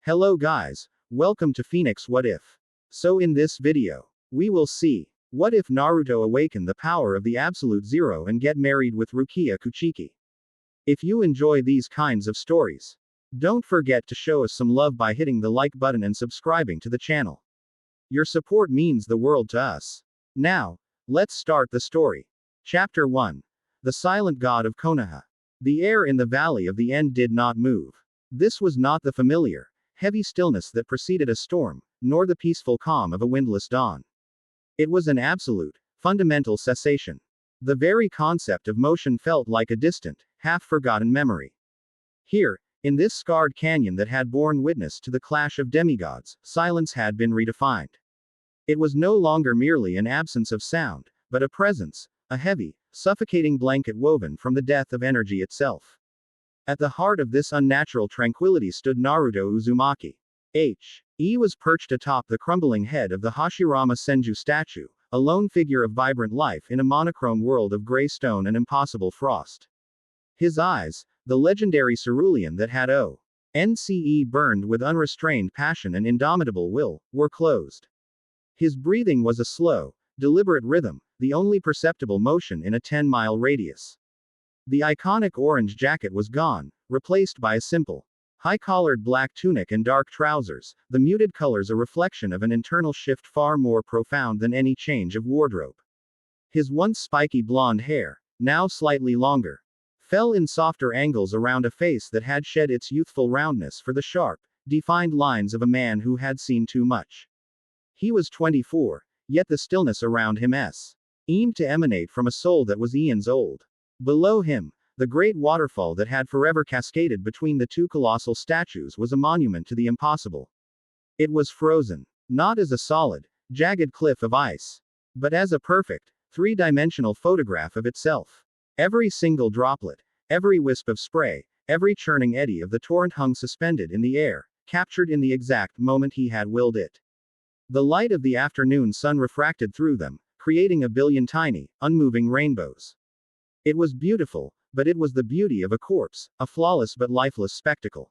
Hello guys, welcome to Phoenix What If. So in this video, we will see, what if Naruto awaken the power of the Absolute Zero and get married with Rukia Kuchiki? If you enjoy these kinds of stories, don't forget to show us some love by hitting the like button and subscribing to the channel. Your support means the world to us. Now, let's start the story. Chapter 1. The Silent God of Konoha. The air in the Valley of the End did not move. This was not the familiar, heavy stillness that preceded a storm, nor the peaceful calm of a windless dawn. It was an absolute, fundamental cessation. The very concept of motion felt like a distant, half-forgotten memory. Here, in this scarred canyon that had borne witness to the clash of demigods, silence had been redefined. It was no longer merely an absence of sound, but a presence, a heavy, suffocating blanket woven from the death of energy itself. At the heart of this unnatural tranquility stood Naruto Uzumaki. He was perched atop the crumbling head of the Hashirama Senju statue, a lone figure of vibrant life in a monochrome world of gray stone and impossible frost. His eyes, the legendary cerulean that had ONCE burned with unrestrained passion and indomitable will, were closed. His breathing was a slow, deliberate rhythm, the only perceptible motion in a 10-mile radius. The iconic orange jacket was gone, replaced by a simple, high-collared black tunic and dark trousers, the muted colors a reflection of an internal shift far more profound than any change of wardrobe. His once spiky blonde hair, now slightly longer, fell in softer angles around a face that had shed its youthful roundness for the sharp, defined lines of a man who had seen too much. He was 24, yet the stillness around him seemed to emanate from a soul that was eons old. Below him, the great waterfall that had forever cascaded between the two colossal statues was a monument to the impossible. It was frozen, not as a solid, jagged cliff of ice, but as a perfect, three-dimensional photograph of itself. Every single droplet, every wisp of spray, every churning eddy of the torrent hung suspended in the air, captured in the exact moment he had willed it. The light of the afternoon sun refracted through them, creating a billion tiny, unmoving rainbows. It was beautiful, but it was the beauty of a corpse, a flawless but lifeless spectacle.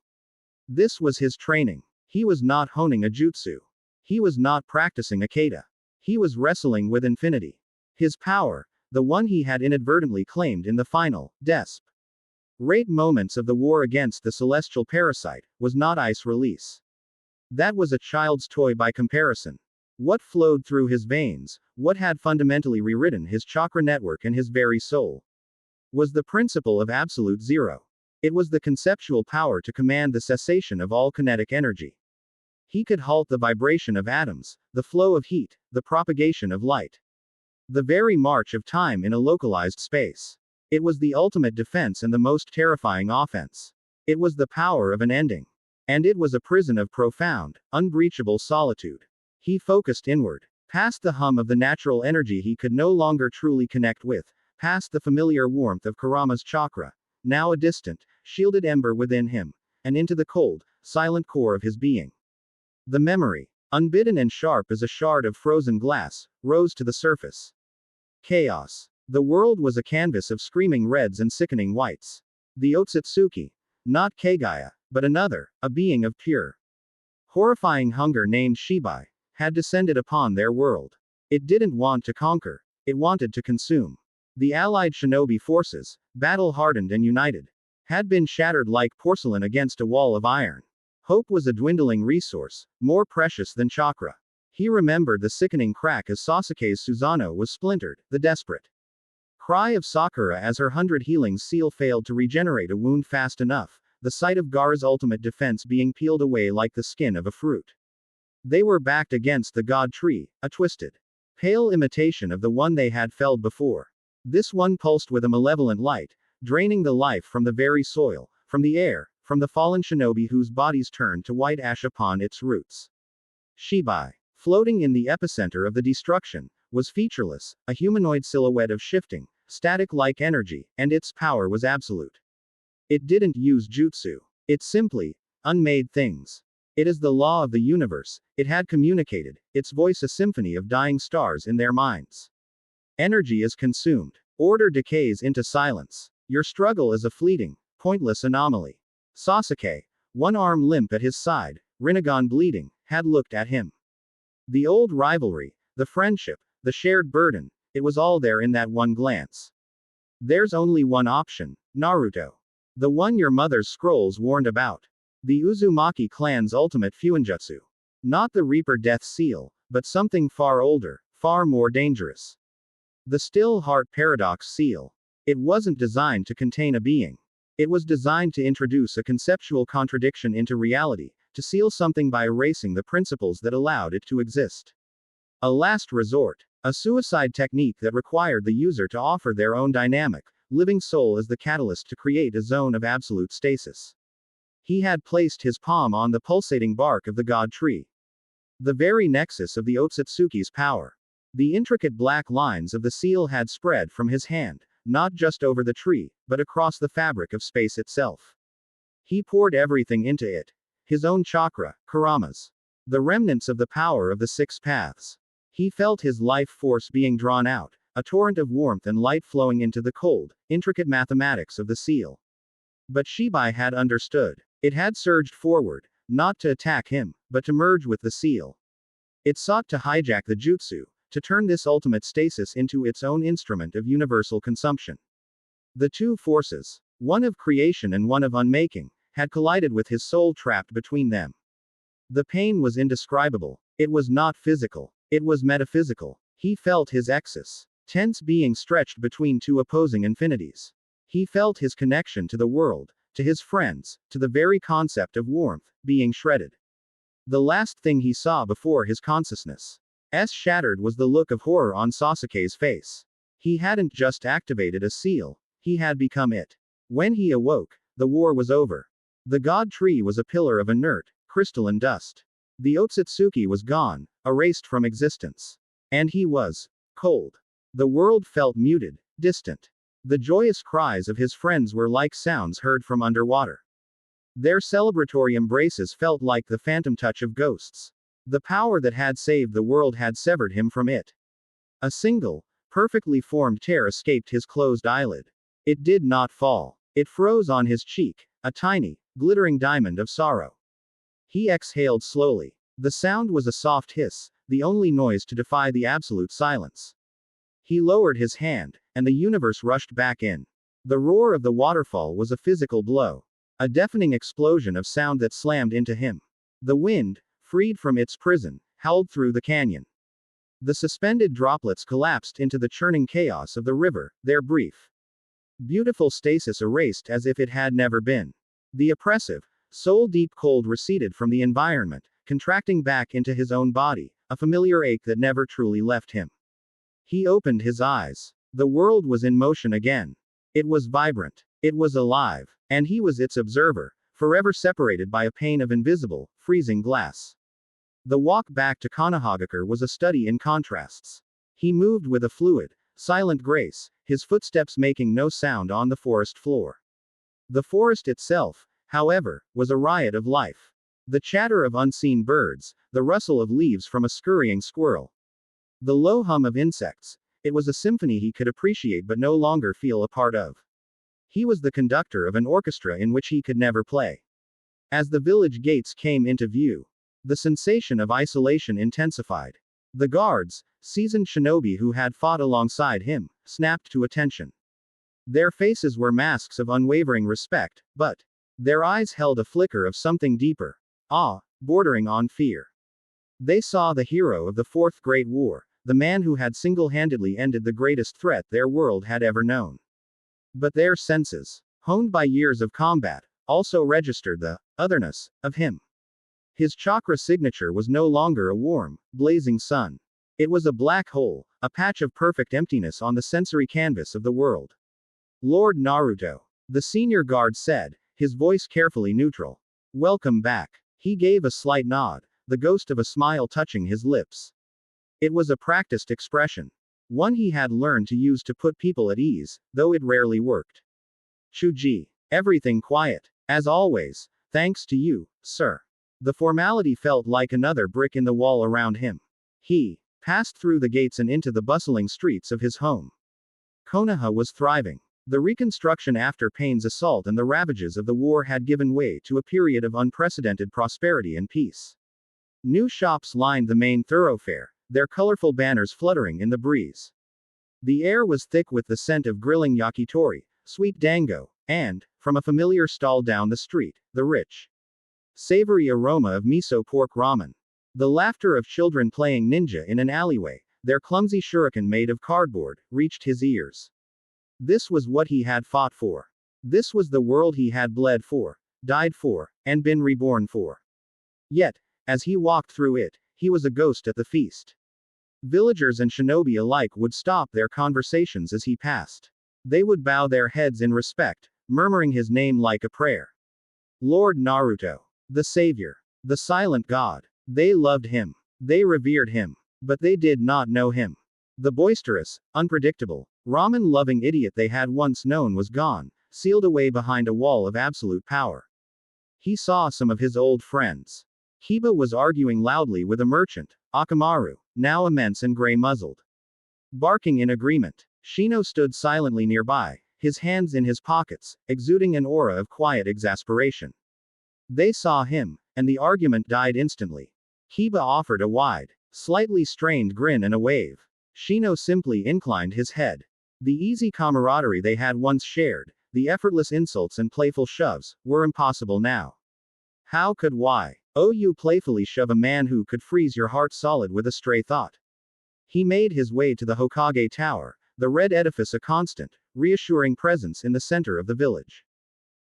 This was his training. He was not honing a jutsu. He was not practicing a kata. He was wrestling with infinity. His power, the one he had inadvertently claimed in the final, desperate moments of the war against the celestial parasite, was not ice release. That was a child's toy by comparison. What flowed through his veins, what had fundamentally rewritten his chakra network and his very soul, was the principle of absolute zero. It was the conceptual power to command the cessation of all kinetic energy. He could halt the vibration of atoms, the flow of heat, the propagation of light, the very march of time in a localized space. It was the ultimate defense and the most terrifying offense. It was the power of an ending. And it was a prison of profound, unbreachable solitude. He focused inward, past the hum of the natural energy he could no longer truly connect with, past the familiar warmth of Kurama's chakra, now a distant, shielded ember within him, and into the cold, silent core of his being. The memory, unbidden and sharp as a shard of frozen glass, rose to the surface. Chaos. The world was a canvas of screaming reds and sickening whites. The Otsutsuki, not Kagaya, but another, a being of pure, horrifying hunger named Shibai, had descended upon their world. It didn't want to conquer, it wanted to consume. The allied shinobi forces, battle-hardened and united, had been shattered like porcelain against a wall of iron. Hope was a dwindling resource, more precious than chakra. He remembered the sickening crack as Sasuke's Susanoo was splintered, the desperate cry of Sakura as her 100 healing seal failed to regenerate a wound fast enough, the sight of Gaara's ultimate defense being peeled away like the skin of a fruit. They were backed against the god tree, a twisted, pale imitation of the one they had felled before. This one pulsed with a malevolent light, draining the life from the very soil, from the air, from the fallen shinobi whose bodies turned to white ash upon its roots. Shibai, floating in the epicenter of the destruction, was featureless, a humanoid silhouette of shifting, static-like energy, and its power was absolute. It didn't use jutsu. It simply unmade things. It is the law of the universe, it had communicated, its voice a symphony of dying stars in their minds. Energy is consumed. Order decays into silence. Your struggle is a fleeting, pointless anomaly. Sasuke, one arm limp at his side, Rinnegan bleeding, had looked at him. The old rivalry, the friendship, the shared burden, it was all there in that one glance. There's only one option, Naruto. The one your mother's scrolls warned about. The Uzumaki clan's ultimate fuinjutsu. Not the Reaper Death Seal, but something far older, far more dangerous. The Still Heart Paradox Seal. It wasn't designed to contain a being. It was designed to introduce a conceptual contradiction into reality, to seal something by erasing the principles that allowed it to exist. A last resort. A suicide technique that required the user to offer their own dynamic, living soul as the catalyst to create a zone of absolute stasis. He had placed his palm on the pulsating bark of the god tree. The very nexus of the Otsutsuki's power. The intricate black lines of the seal had spread from his hand, not just over the tree, but across the fabric of space itself. He poured everything into it. His own chakra, Kurama's. The remnants of the power of the six paths. He felt his life force being drawn out, a torrent of warmth and light flowing into the cold, intricate mathematics of the seal. But Shibai had understood. It had surged forward, not to attack him, but to merge with the seal. It sought to hijack the jutsu, to turn this ultimate stasis into its own instrument of universal consumption. The two forces, one of creation and one of unmaking, had collided with his soul trapped between them. The pain was indescribable. It was not physical. It was metaphysical. He felt his exus, tense being stretched between two opposing infinities. He felt his connection to the world, to his friends, to the very concept of warmth, being shredded. The last thing he saw before his consciousness shattered was the look of horror on Sasuke's face. He hadn't just activated a seal, he had become it. When he awoke, the war was over. The god tree was a pillar of inert, crystalline dust. The Otsutsuki was gone, erased from existence. And he was cold. The world felt muted, distant. The joyous cries of his friends were like sounds heard from underwater. Their celebratory embraces felt like the phantom touch of ghosts. The power that had saved the world had severed him from it. A single, perfectly formed tear escaped his closed eyelid. It did not fall. It froze on his cheek, a tiny, glittering diamond of sorrow. He exhaled slowly. The sound was a soft hiss, the only noise to defy the absolute silence. He lowered his hand, and the universe rushed back in. The roar of the waterfall was a physical blow. A deafening explosion of sound that slammed into him. The wind, freed from its prison, howled through the canyon. The suspended droplets collapsed into the churning chaos of the river, their brief, beautiful stasis erased as if it had never been. The oppressive, soul-deep cold receded from the environment, contracting back into his own body, a familiar ache that never truly left him. He opened his eyes. The world was in motion again. It was vibrant. It was alive. And he was its observer, forever separated by a pane of invisible, freezing glass. The walk back to Konohagakure was a study in contrasts. He moved with a fluid, silent grace, his footsteps making no sound on the forest floor. The forest itself, however, was a riot of life. The chatter of unseen birds, the rustle of leaves from a scurrying squirrel. The low hum of insects. It was a symphony he could appreciate but no longer feel a part of. He was the conductor of an orchestra in which he could never play. As the village gates came into view, the sensation of isolation intensified. The guards, seasoned shinobi who had fought alongside him, snapped to attention. Their faces were masks of unwavering respect, but their eyes held a flicker of something deeper. Awe, bordering on fear. They saw the hero of the Fourth Great War, the man who had single-handedly ended the greatest threat their world had ever known. But their senses, honed by years of combat, also registered the otherness of him. His chakra signature was no longer a warm, blazing sun. It was a black hole, a patch of perfect emptiness on the sensory canvas of the world. Lord Naruto, the senior guard said, his voice carefully neutral. Welcome back. He gave a slight nod, the ghost of a smile touching his lips. It was a practiced expression. One he had learned to use to put people at ease, though it rarely worked. Chuji. Everything quiet. As always, thanks to you, sir. The formality felt like another brick in the wall around him. He passed through the gates and into the bustling streets of his home. Konoha was thriving. The reconstruction after Pain's assault and the ravages of the war had given way to a period of unprecedented prosperity and peace. New shops lined the main thoroughfare, their colorful banners fluttering in the breeze. The air was thick with the scent of grilling yakitori, sweet dango, and, from a familiar stall down the street, the rich, savory aroma of miso pork ramen. The laughter of children playing ninja in an alleyway, their clumsy shuriken made of cardboard, reached his ears. This was what he had fought for. This was the world he had bled for, died for, and been reborn for. Yet, as he walked through it, he was a ghost at the feast. Villagers and shinobi alike would stop their conversations as he passed. They would bow their heads in respect, murmuring his name like a prayer. Lord Naruto. The Savior. The Silent God. They loved him. They revered him. But they did not know him. The boisterous, unpredictable, ramen-loving idiot they had once known was gone, sealed away behind a wall of absolute power. He saw some of his old friends. Kiba was arguing loudly with a merchant, Akamaru, now immense and gray-muzzled, barking in agreement. Shino stood silently nearby, his hands in his pockets, exuding an aura of quiet exasperation. They saw him, and the argument died instantly. Kiba offered a wide, slightly strained grin and a wave. Shino simply inclined his head. The easy camaraderie they had once shared, the effortless insults and playful shoves, were impossible now. How could you playfully shove a man who could freeze your heart solid with a stray thought? He made his way to the Hokage Tower, the red edifice a constant, reassuring presence in the center of the village.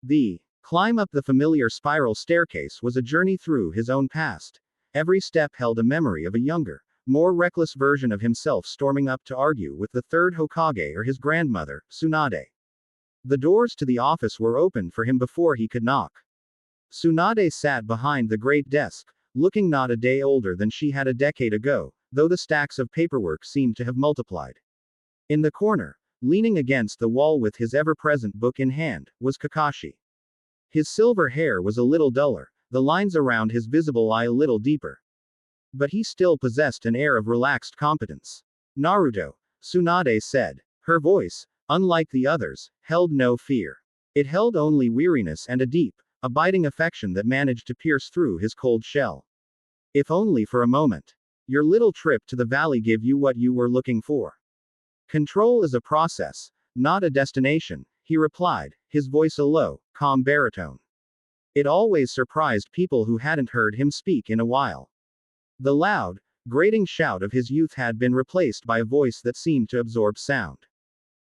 The climb up the familiar spiral staircase was a journey through his own past. Every step held a memory of a younger, more reckless version of himself storming up to argue with the third Hokage or his grandmother, Tsunade. The doors to the office were opened for him before he could knock. Tsunade sat behind the great desk, looking not a day older than she had a decade ago, though the stacks of paperwork seemed to have multiplied. In the corner, leaning against the wall with his ever-present book in hand, was Kakashi. His silver hair was a little duller, the lines around his visible eye a little deeper. But he still possessed an air of relaxed competence. Naruto, Tsunade said. Her voice, unlike the others, held no fear. It held only weariness and a deep, abiding affection that managed to pierce through his cold shell. If only for a moment. Your little trip to the valley gave you what you were looking for. Control is a process, not a destination, he replied, his voice a low, calm baritone. It always surprised people who hadn't heard him speak in a while. The loud, grating shout of his youth had been replaced by a voice that seemed to absorb sound.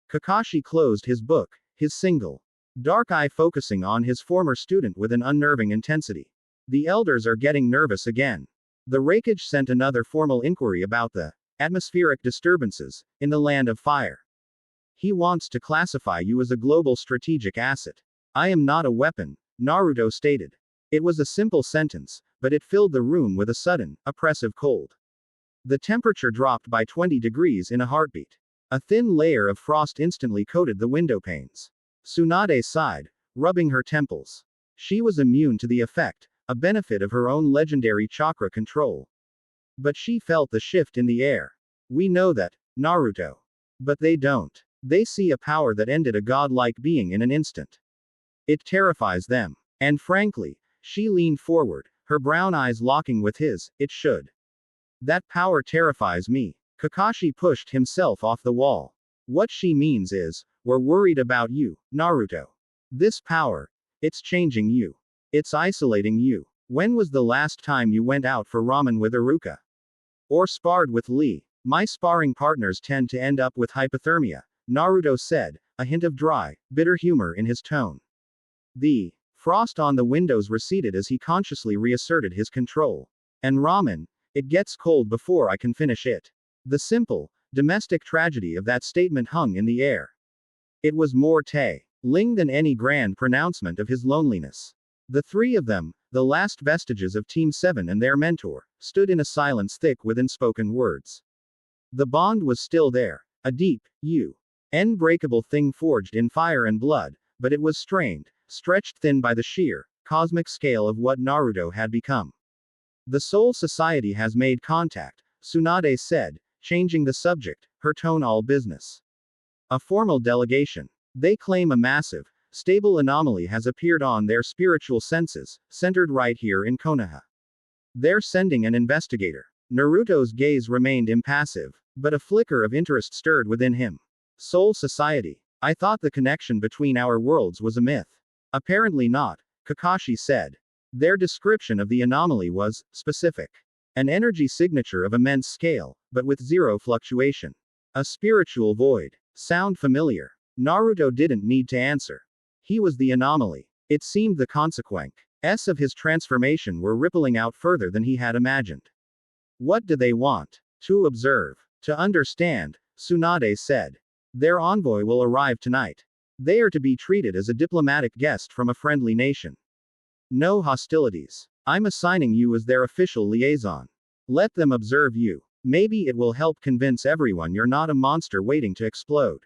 Kakashi closed his book, his single, dark eye focusing on his former student with an unnerving intensity. The elders are getting nervous again. The Raikage sent another formal inquiry about the atmospheric disturbances in the land of fire. He wants to classify you as a global strategic asset. I am not a weapon, Naruto stated. It was a simple sentence, but it filled the room with a sudden, oppressive cold. The temperature dropped by 20 degrees in a heartbeat. A thin layer of frost instantly coated the window panes. Tsunade sighed, rubbing her temples. She was immune to the effect, a benefit of her own legendary chakra control. But she felt the shift in the air. We know that, Naruto. But they don't. They see a power that ended a godlike being in an instant. It terrifies them. And frankly, she leaned forward, her brown eyes locking with his, it should. That power terrifies me. Kakashi pushed himself off the wall. What she means is, we're worried about you, Naruto. This power, it's changing you. It's isolating you. When was the last time you went out for ramen with Iruka? Or sparred with Lee? My sparring partners tend to end up with hypothermia, Naruto said, a hint of dry, bitter humor in his tone. The frost on the windows receded as he consciously reasserted his control. And ramen, it gets cold before I can finish it. The simple, domestic tragedy of that statement hung in the air. It was more telling than any grand pronouncement of his loneliness. The three of them, the last vestiges of Team 7 and their mentor, stood in a silence thick with unspoken words. The bond was still there, a deep, unbreakable thing forged in fire and blood, but it was strained, stretched thin by the sheer, cosmic scale of what Naruto had become. The Soul Society has made contact, Tsunade said, changing the subject, her tone all business. A formal delegation. They claim a massive, stable anomaly has appeared on their spiritual senses, centered right here in Konoha. They're sending an investigator. Naruto's gaze remained impassive, but a flicker of interest stirred within him. Soul Society. I thought the connection between our worlds was a myth. Apparently not, Kakashi said. Their description of the anomaly was specific. An energy signature of immense scale, but with zero fluctuation. A spiritual void. Sound familiar? Naruto didn't need to answer. He was the anomaly. It seemed the consequences of his transformation were rippling out further than he had imagined. What do they want? To observe. To understand, Tsunade said. Their envoy will arrive tonight. They are to be treated as a diplomatic guest from a friendly nation. No hostilities. I'm assigning you as their official liaison. Let them observe you. Maybe it will help convince everyone you're not a monster waiting to explode.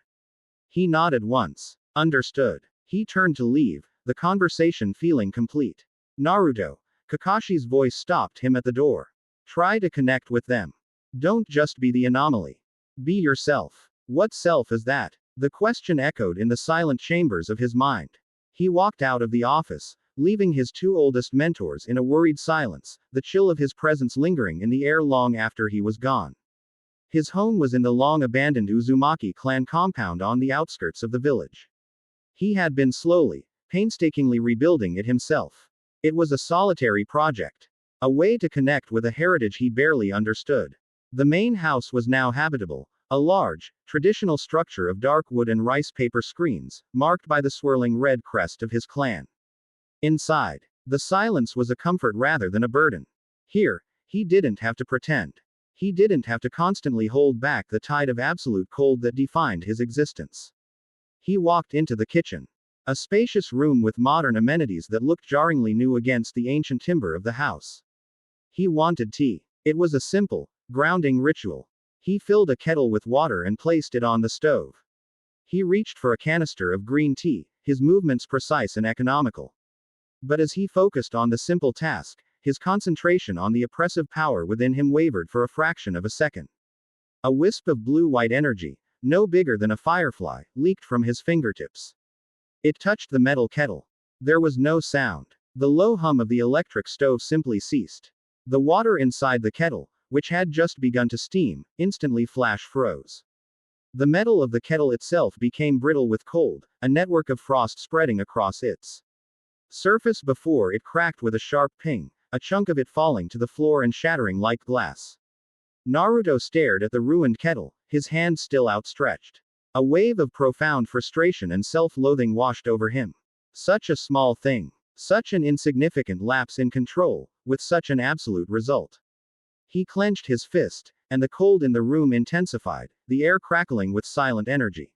He nodded once. Understood. He turned to leave, the conversation feeling complete. Naruto. Kakashi's voice stopped him at the door. Try to connect with them. Don't just be the anomaly. Be yourself. What self is that? The question echoed in the silent chambers of his mind. He walked out of the office, leaving his two oldest mentors in a worried silence, the chill of his presence lingering in the air long after he was gone. His home was in the long-abandoned Uzumaki clan compound on the outskirts of the village. He had been slowly, painstakingly rebuilding it himself. It was a solitary project. A way to connect with a heritage he barely understood. The main house was now habitable, a large, traditional structure of dark wood and rice paper screens, marked by the swirling red crest of his clan. Inside, the silence was a comfort rather than a burden. Here, he didn't have to pretend. He didn't have to constantly hold back the tide of absolute cold that defined his existence. He walked into the kitchen. A spacious room with modern amenities that looked jarringly new against the ancient timber of the house. He wanted tea. It was a simple, grounding ritual. He filled a kettle with water and placed it on the stove. He reached for a canister of green tea, his movements precise and economical. But as he focused on the simple task, his concentration on the oppressive power within him wavered for a fraction of a second. A wisp of blue-white energy, no bigger than a firefly, leaked from his fingertips. It touched the metal kettle. There was no sound. The low hum of the electric stove simply ceased. The water inside the kettle, which had just begun to steam, instantly flash froze. The metal of the kettle itself became brittle with cold, a network of frost spreading across its surface before it cracked with a sharp ping, a chunk of it falling to the floor and shattering like glass. Naruto stared at the ruined kettle, his hand still outstretched. A wave of profound frustration and self-loathing washed over him. Such a small thing. Such an insignificant lapse in control, with such an absolute result. He clenched his fist, and the cold in the room intensified, the air crackling with silent energy.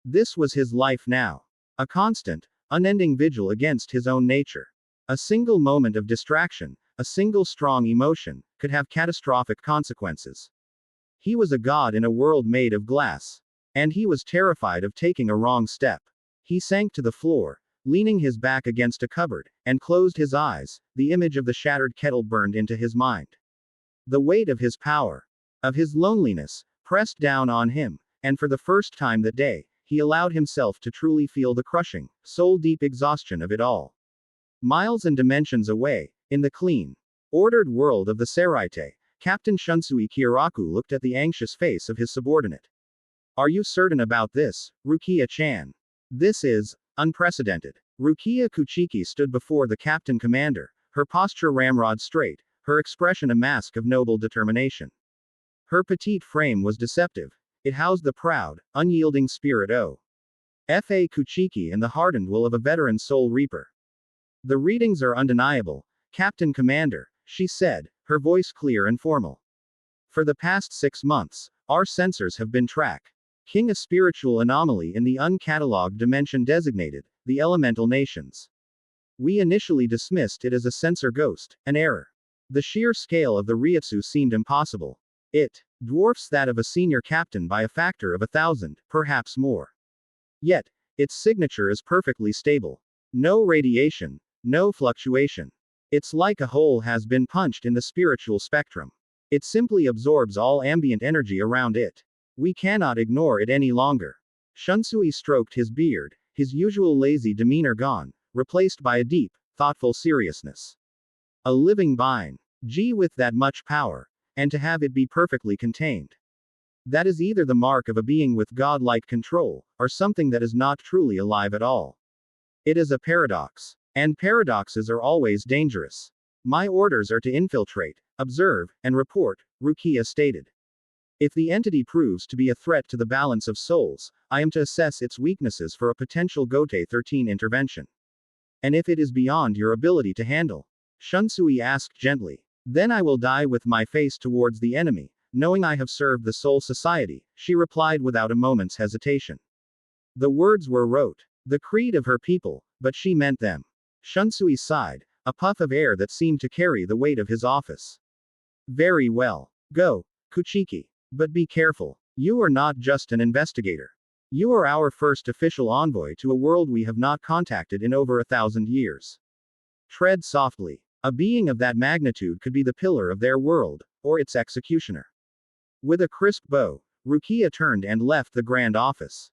This was his life now. A constant, unending vigil against his own nature. A single moment of distraction, a single strong emotion, could have catastrophic consequences. He was a god in a world made of glass. And he was terrified of taking a wrong step. He sank to the floor, leaning his back against a cupboard, and closed his eyes, the image of the shattered kettle burned into his mind. The weight of his power, of his loneliness, pressed down on him, and for the first time that day, he allowed himself to truly feel the crushing, soul-deep exhaustion of it all. Miles and dimensions away, in the clean, ordered world of the Seraite, Captain Shunsui Kyoraku looked at the anxious face of his subordinate. Are you certain about this, Rukia-chan? This is unprecedented. Rukia Kuchiki stood before the captain commander, her posture ramrod straight, her expression a mask of noble determination. Her petite frame was deceptive. It housed the proud, unyielding spirit of Fa Kuchiki and the hardened will of a veteran soul reaper. The readings are undeniable, Captain Commander, she said, her voice clear and formal. For the past 6 months, our sensors have been tracking a spiritual anomaly in the uncatalogued dimension designated, the elemental nations. We initially dismissed it as a sensor ghost, an error. The sheer scale of the Ryutsu seemed impossible. It dwarfs that of a senior captain by a factor of 1,000, perhaps more. Yet, its signature is perfectly stable. No radiation, no fluctuation. It's like a hole has been punched in the spiritual spectrum. It simply absorbs all ambient energy around it. We cannot ignore it any longer. Shunsui stroked his beard, his usual lazy demeanor gone, replaced by a deep, thoughtful seriousness. A living bind. Gee, with that much power. And to have it be perfectly contained. That is either the mark of a being with godlike control, or something that is not truly alive at all. It is a paradox. And paradoxes are always dangerous. My orders are to infiltrate, observe, and report, Rukia stated. If the entity proves to be a threat to the balance of souls, I am to assess its weaknesses for a potential Gote 13 intervention. And if it is beyond your ability to handle, Shunsui asked gently, then I will die with my face towards the enemy, knowing I have served the Soul Society, she replied without a moment's hesitation. The words were rote, the creed of her people, but she meant them. Shunsui sighed, a puff of air that seemed to carry the weight of his office. Very well. Go, Kuchiki. But be careful. You are not just an investigator. You are our first official envoy to a world we have not contacted in over 1,000 years. Tread softly. A being of that magnitude could be the pillar of their world, or its executioner. With a crisp bow, Rukia turned and left the grand office.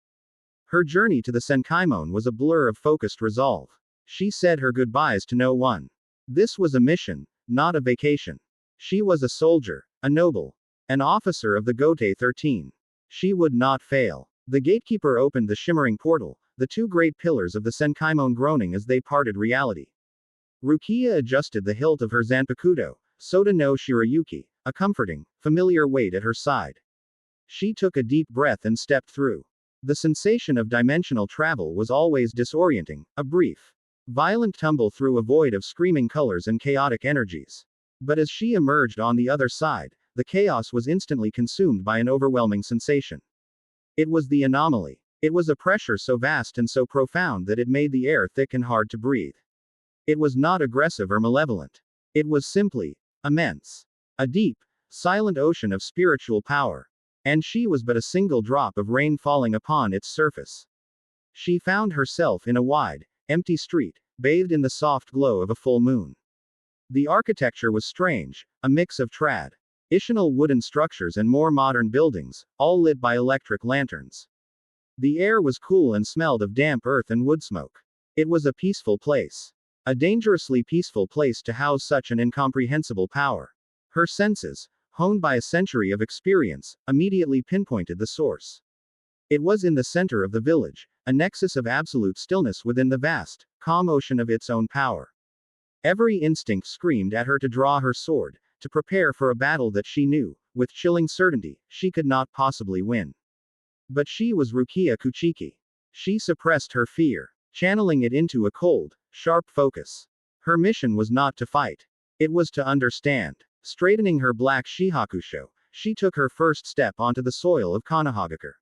Her journey to the Senkaimon was a blur of focused resolve. She said her goodbyes to no one. This was a mission, not a vacation. She was a soldier, a noble, an officer of the Gote 13. She would not fail. The gatekeeper opened the shimmering portal, the two great pillars of the Senkaimon groaning as they parted reality. Rukia adjusted the hilt of her Zanpakuto, Soda no Shirayuki, a comforting, familiar weight at her side. She took a deep breath and stepped through. The sensation of dimensional travel was always disorienting, a brief, violent tumble through a void of screaming colors and chaotic energies. But as she emerged on the other side, the chaos was instantly consumed by an overwhelming sensation. It was the anomaly. It was a pressure so vast and so profound that it made the air thick and hard to breathe. It was not aggressive or malevolent. It was simply immense. A deep, silent ocean of spiritual power. And she was but a single drop of rain falling upon its surface. She found herself in a wide, empty street, bathed in the soft glow of a full moon. The architecture was strange, a mix of traditional wooden structures and more modern buildings, all lit by electric lanterns. The air was cool and smelled of damp earth and wood smoke. It was a peaceful place. A dangerously peaceful place to house such an incomprehensible power. Her senses, honed by a century of experience, immediately pinpointed the source. It was in the center of the village, a nexus of absolute stillness within the vast, calm ocean of its own power. Every instinct screamed at her to draw her sword, to prepare for a battle that she knew, with chilling certainty, she could not possibly win. But she was Rukia Kuchiki. She suppressed her fear, channeling it into a cold, sharp focus. Her mission was not to fight. It was to understand. Straightening her black shihakusho, she took her first step onto the soil of Konohagakure.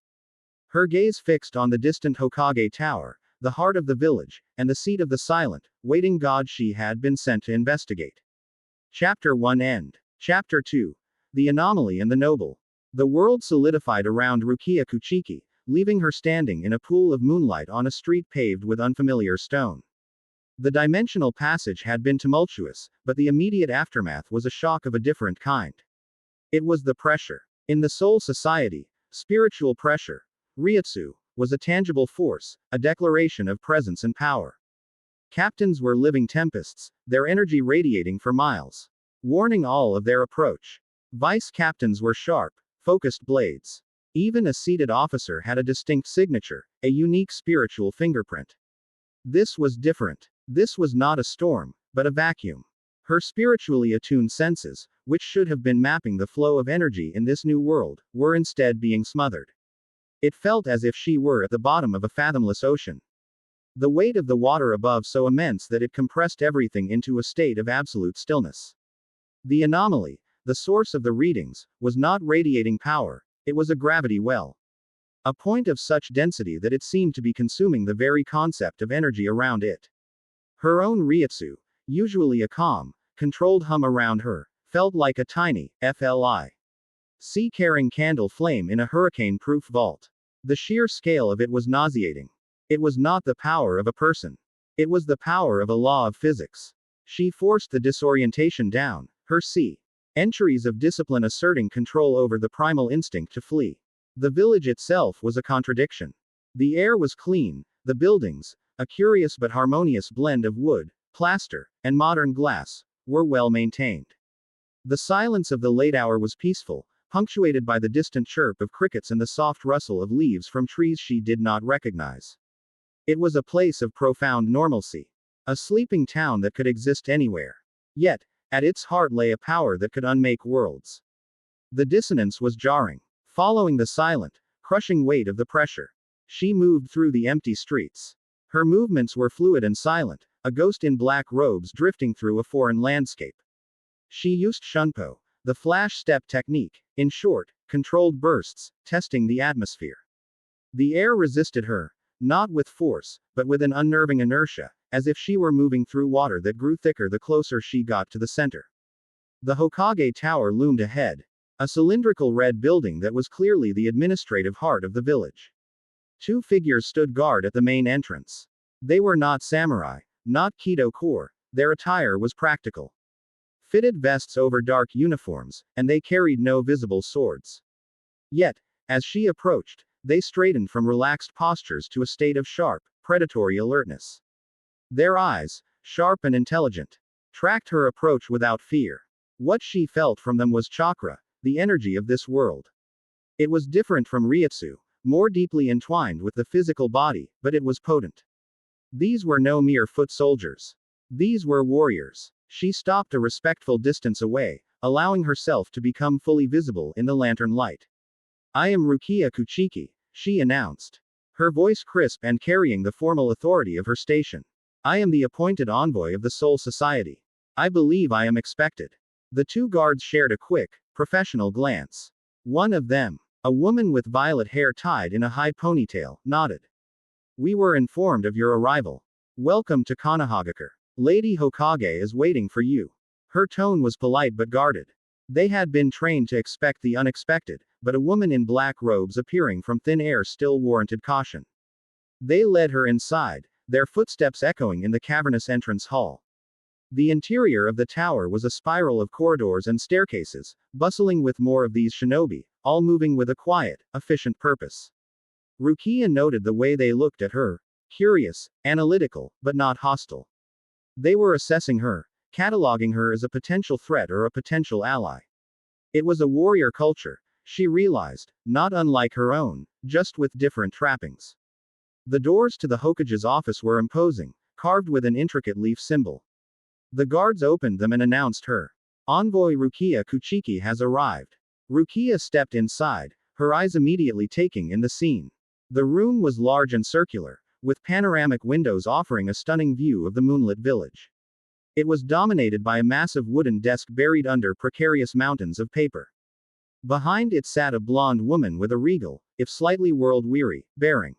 Her gaze fixed on the distant Hokage Tower, the heart of the village, and the seat of the silent, waiting god she had been sent to investigate. Chapter 1 End. Chapter 2. The Anomaly and the Noble. The world solidified around Rukia Kuchiki, leaving her standing in a pool of moonlight on a street paved with unfamiliar stone. The dimensional passage had been tumultuous, but the immediate aftermath was a shock of a different kind. It was the pressure. In the Soul Society, spiritual pressure, Ryutsu, was a tangible force, a declaration of presence and power. Captains were living tempests, their energy radiating for miles, warning all of their approach. Vice captains were sharp, focused blades. Even a seated officer had a distinct signature, a unique spiritual fingerprint. This was different. This was not a storm, but a vacuum. Her spiritually attuned senses, which should have been mapping the flow of energy in this new world, were instead being smothered. It felt as if she were at the bottom of a fathomless ocean. The weight of the water above so immense that it compressed everything into a state of absolute stillness. The anomaly, the source of the readings, was not radiating power, it was a gravity well. A point of such density that it seemed to be consuming the very concept of energy around it. Her own Ryutsu, usually a calm, controlled hum around her, felt like a tiny, sea-carrying candle flame in a hurricane-proof vault. The sheer scale of it was nauseating. It was not the power of a person. It was the power of a law of physics. She forced the disorientation down, her entries of discipline asserting control over the primal instinct to flee. The village itself was a contradiction. The air was clean, the buildings, a curious but harmonious blend of wood, plaster, and modern glass, were well maintained. The silence of the late hour was peaceful, punctuated by the distant chirp of crickets and the soft rustle of leaves from trees she did not recognize. It was a place of profound normalcy. A sleeping town that could exist anywhere. Yet, at its heart lay a power that could unmake worlds. The dissonance was jarring. Following the silent, crushing weight of the pressure, she moved through the empty streets. Her movements were fluid and silent, a ghost in black robes drifting through a foreign landscape. She used shunpo, the flash step technique, in short, controlled bursts, testing the atmosphere. The air resisted her, not with force, but with an unnerving inertia, as if she were moving through water that grew thicker the closer she got to the center. The Hokage Tower loomed ahead, a cylindrical red building that was clearly the administrative heart of the village. Two figures stood guard at the main entrance. They were not samurai, not Kido Core, their attire was practical. Fitted vests over dark uniforms, and they carried no visible swords. Yet, as she approached, they straightened from relaxed postures to a state of sharp, predatory alertness. Their eyes, sharp and intelligent, tracked her approach without fear. What she felt from them was chakra, the energy of this world. It was different from Ryutsu, more deeply entwined with the physical body, but it was potent. These were no mere foot soldiers. These were warriors. She stopped a respectful distance away, allowing herself to become fully visible in the lantern light. "I am Rukia Kuchiki," she announced. Her voice crisp and carrying the formal authority of her station. "I am the appointed envoy of the Soul Society. I believe I am expected." The two guards shared a quick, professional glance. One of them, a woman with violet hair tied in a high ponytail, nodded. "We were informed of your arrival. Welcome to Konohagakure. Lady Hokage is waiting for you." Her tone was polite but guarded. They had been trained to expect the unexpected, but a woman in black robes appearing from thin air still warranted caution. They led her inside, their footsteps echoing in the cavernous entrance hall. The interior of the tower was a spiral of corridors and staircases, bustling with more of these shinobi, all moving with a quiet, efficient purpose. Rukia noted the way they looked at her, curious, analytical, but not hostile. They were assessing her, cataloging her as a potential threat or a potential ally. It was a warrior culture, she realized, not unlike her own, just with different trappings. The doors to the Hokage's office were imposing, carved with an intricate leaf symbol. The guards opened them and announced her. "Envoy Rukia Kuchiki has arrived." Rukia stepped inside, her eyes immediately taking in the scene. The room was large and circular, with panoramic windows offering a stunning view of the moonlit village. It was dominated by a massive wooden desk buried under precarious mountains of paper. Behind it sat a blonde woman with a regal, if slightly world-weary, bearing.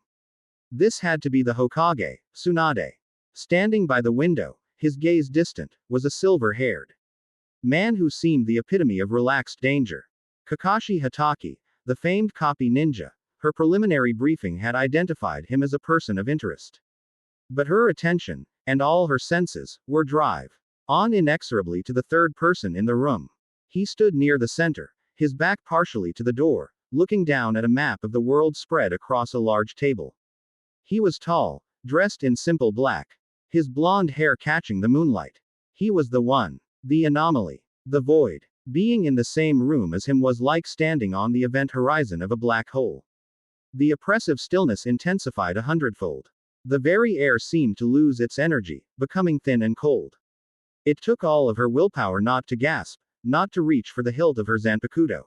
This had to be the Hokage, Tsunade. Standing by the window, his gaze distant, was a silver-haired man who seemed the epitome of relaxed danger. Kakashi Hatake, the famed copy ninja, her preliminary briefing had identified him as a person of interest. But her attention, and all her senses, were drive on inexorably to the third person in the room. He stood near the center, his back partially to the door, looking down at a map of the world spread across a large table. He was tall, dressed in simple black, his blonde hair catching the moonlight. He was the one. The anomaly. The void. Being in the same room as him was like standing on the event horizon of a black hole. The oppressive stillness intensified 100-fold. The very air seemed to lose its energy, becoming thin and cold. It took all of her willpower not to gasp, not to reach for the hilt of her zanpakuto.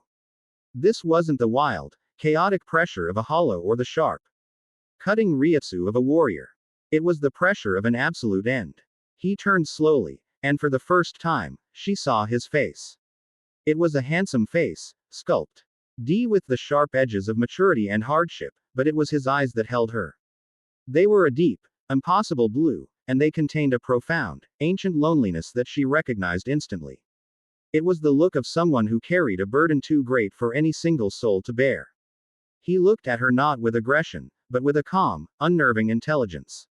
This wasn't the wild, chaotic pressure of a hollow or the sharp cutting ryutsu of a warrior. It was the pressure of an absolute end. He turned slowly, and for the first time, she saw his face. It was a handsome face, sculpted with the sharp edges of maturity and hardship, but it was his eyes that held her. They were a deep, impossible blue, and they contained a profound, ancient loneliness that she recognized instantly. It was the look of someone who carried a burden too great for any single soul to bear. He looked at her not with aggression, but with a calm, unnerving intelligence.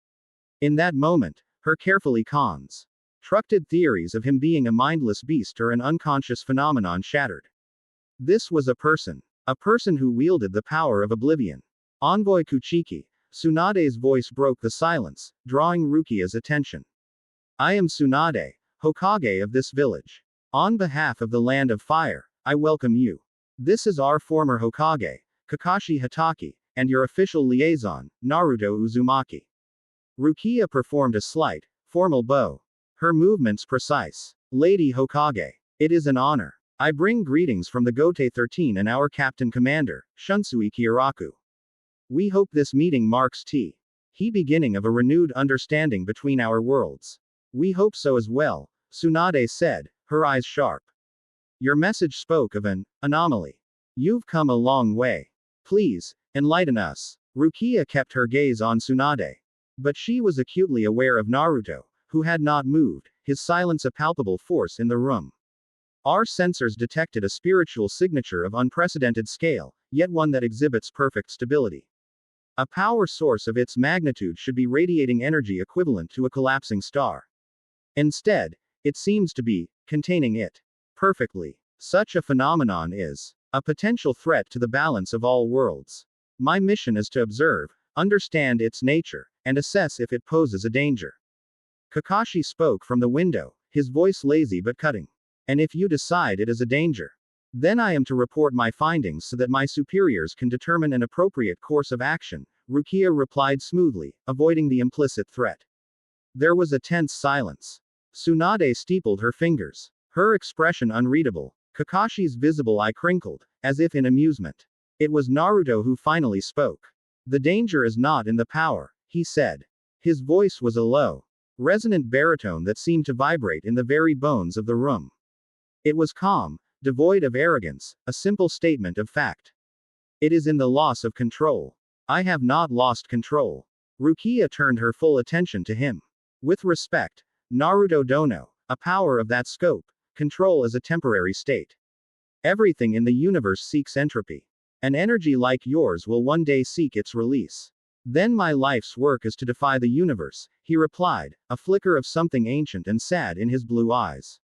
In that moment, her carefully constructed theories of him being a mindless beast or an unconscious phenomenon shattered. This was a person who wielded the power of oblivion. Envoy Kuchiki, Tsunade's voice broke the silence, drawing Rukia's attention. I am Tsunade, Hokage of this village. On behalf of the Land of Fire, I welcome you. This is our former Hokage, Kakashi Hatake, and your official liaison, Naruto Uzumaki. Rukia performed a slight, formal bow. Her movements precise. Lady Hokage. It is an honor. I bring greetings from the Gote 13 and our Captain Commander, Shunsui Kyoraku. We hope this meeting marks the beginning of a renewed understanding between our worlds. We hope so as well, Tsunade said, her eyes sharp. Your message spoke of an anomaly. You've come a long way. Please, enlighten us. Rukia kept her gaze on Tsunade. But she was acutely aware of Naruto, who had not moved, his silence a palpable force in the room. Our sensors detected a spiritual signature of unprecedented scale, yet one that exhibits perfect stability. A power source of its magnitude should be radiating energy equivalent to a collapsing star. Instead, it seems to be containing it perfectly. Such a phenomenon is a potential threat to the balance of all worlds. My mission is to observe, understand its nature, and assess if it poses a danger. Kakashi spoke from the window, his voice lazy but cutting. And if you decide it is a danger, then I am to report my findings so that my superiors can determine an appropriate course of action, Rukia replied smoothly, avoiding the implicit threat. There was a tense silence. Tsunade steepled her fingers, her expression unreadable. Kakashi's visible eye crinkled, as if in amusement. It was Naruto who finally spoke. The danger is not in the power, he said. His voice was a low, resonant baritone that seemed to vibrate in the very bones of the room. It was calm, devoid of arrogance, a simple statement of fact. It is in the loss of control. I have not lost control. Rukia turned her full attention to him. With respect, Naruto Dono, a power of that scope, control is a temporary state. Everything in the universe seeks entropy. An energy like yours will one day seek its release. Then my life's work is to defy the universe, he replied, a flicker of something ancient and sad in his blue eyes.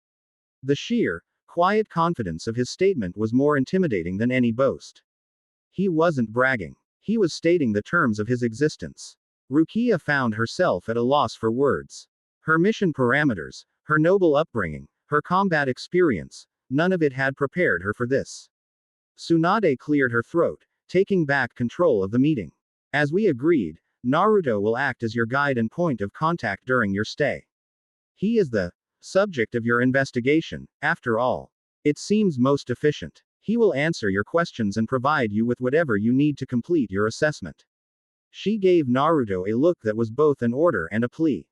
The sheer, quiet confidence of his statement was more intimidating than any boast. He wasn't bragging. He was stating the terms of his existence. Rukia found herself at a loss for words. Her mission parameters, her noble upbringing, her combat experience, none of it had prepared her for this. Tsunade cleared her throat, taking back control of the meeting. As we agreed, Naruto will act as your guide and point of contact during your stay. He is the subject of your investigation, after all. It seems most efficient. He will answer your questions and provide you with whatever you need to complete your assessment. She gave Naruto a look that was both an order and a plea.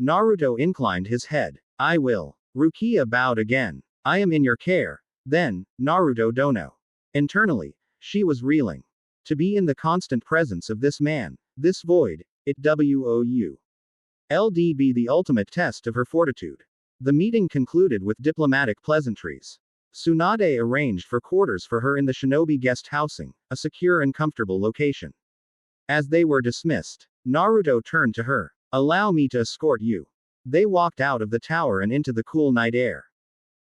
Naruto inclined his head. I will. Rukia bowed again. I am in your care. Then, Naruto Dono. Internally, she was reeling. To be in the constant presence of this man, this void, it would be the ultimate test of her fortitude. The meeting concluded with diplomatic pleasantries. Tsunade arranged for quarters for her in the shinobi guest housing, a secure and comfortable location. As they were dismissed, Naruto turned to her. Allow me to escort you. They walked out of the tower and into the cool night air.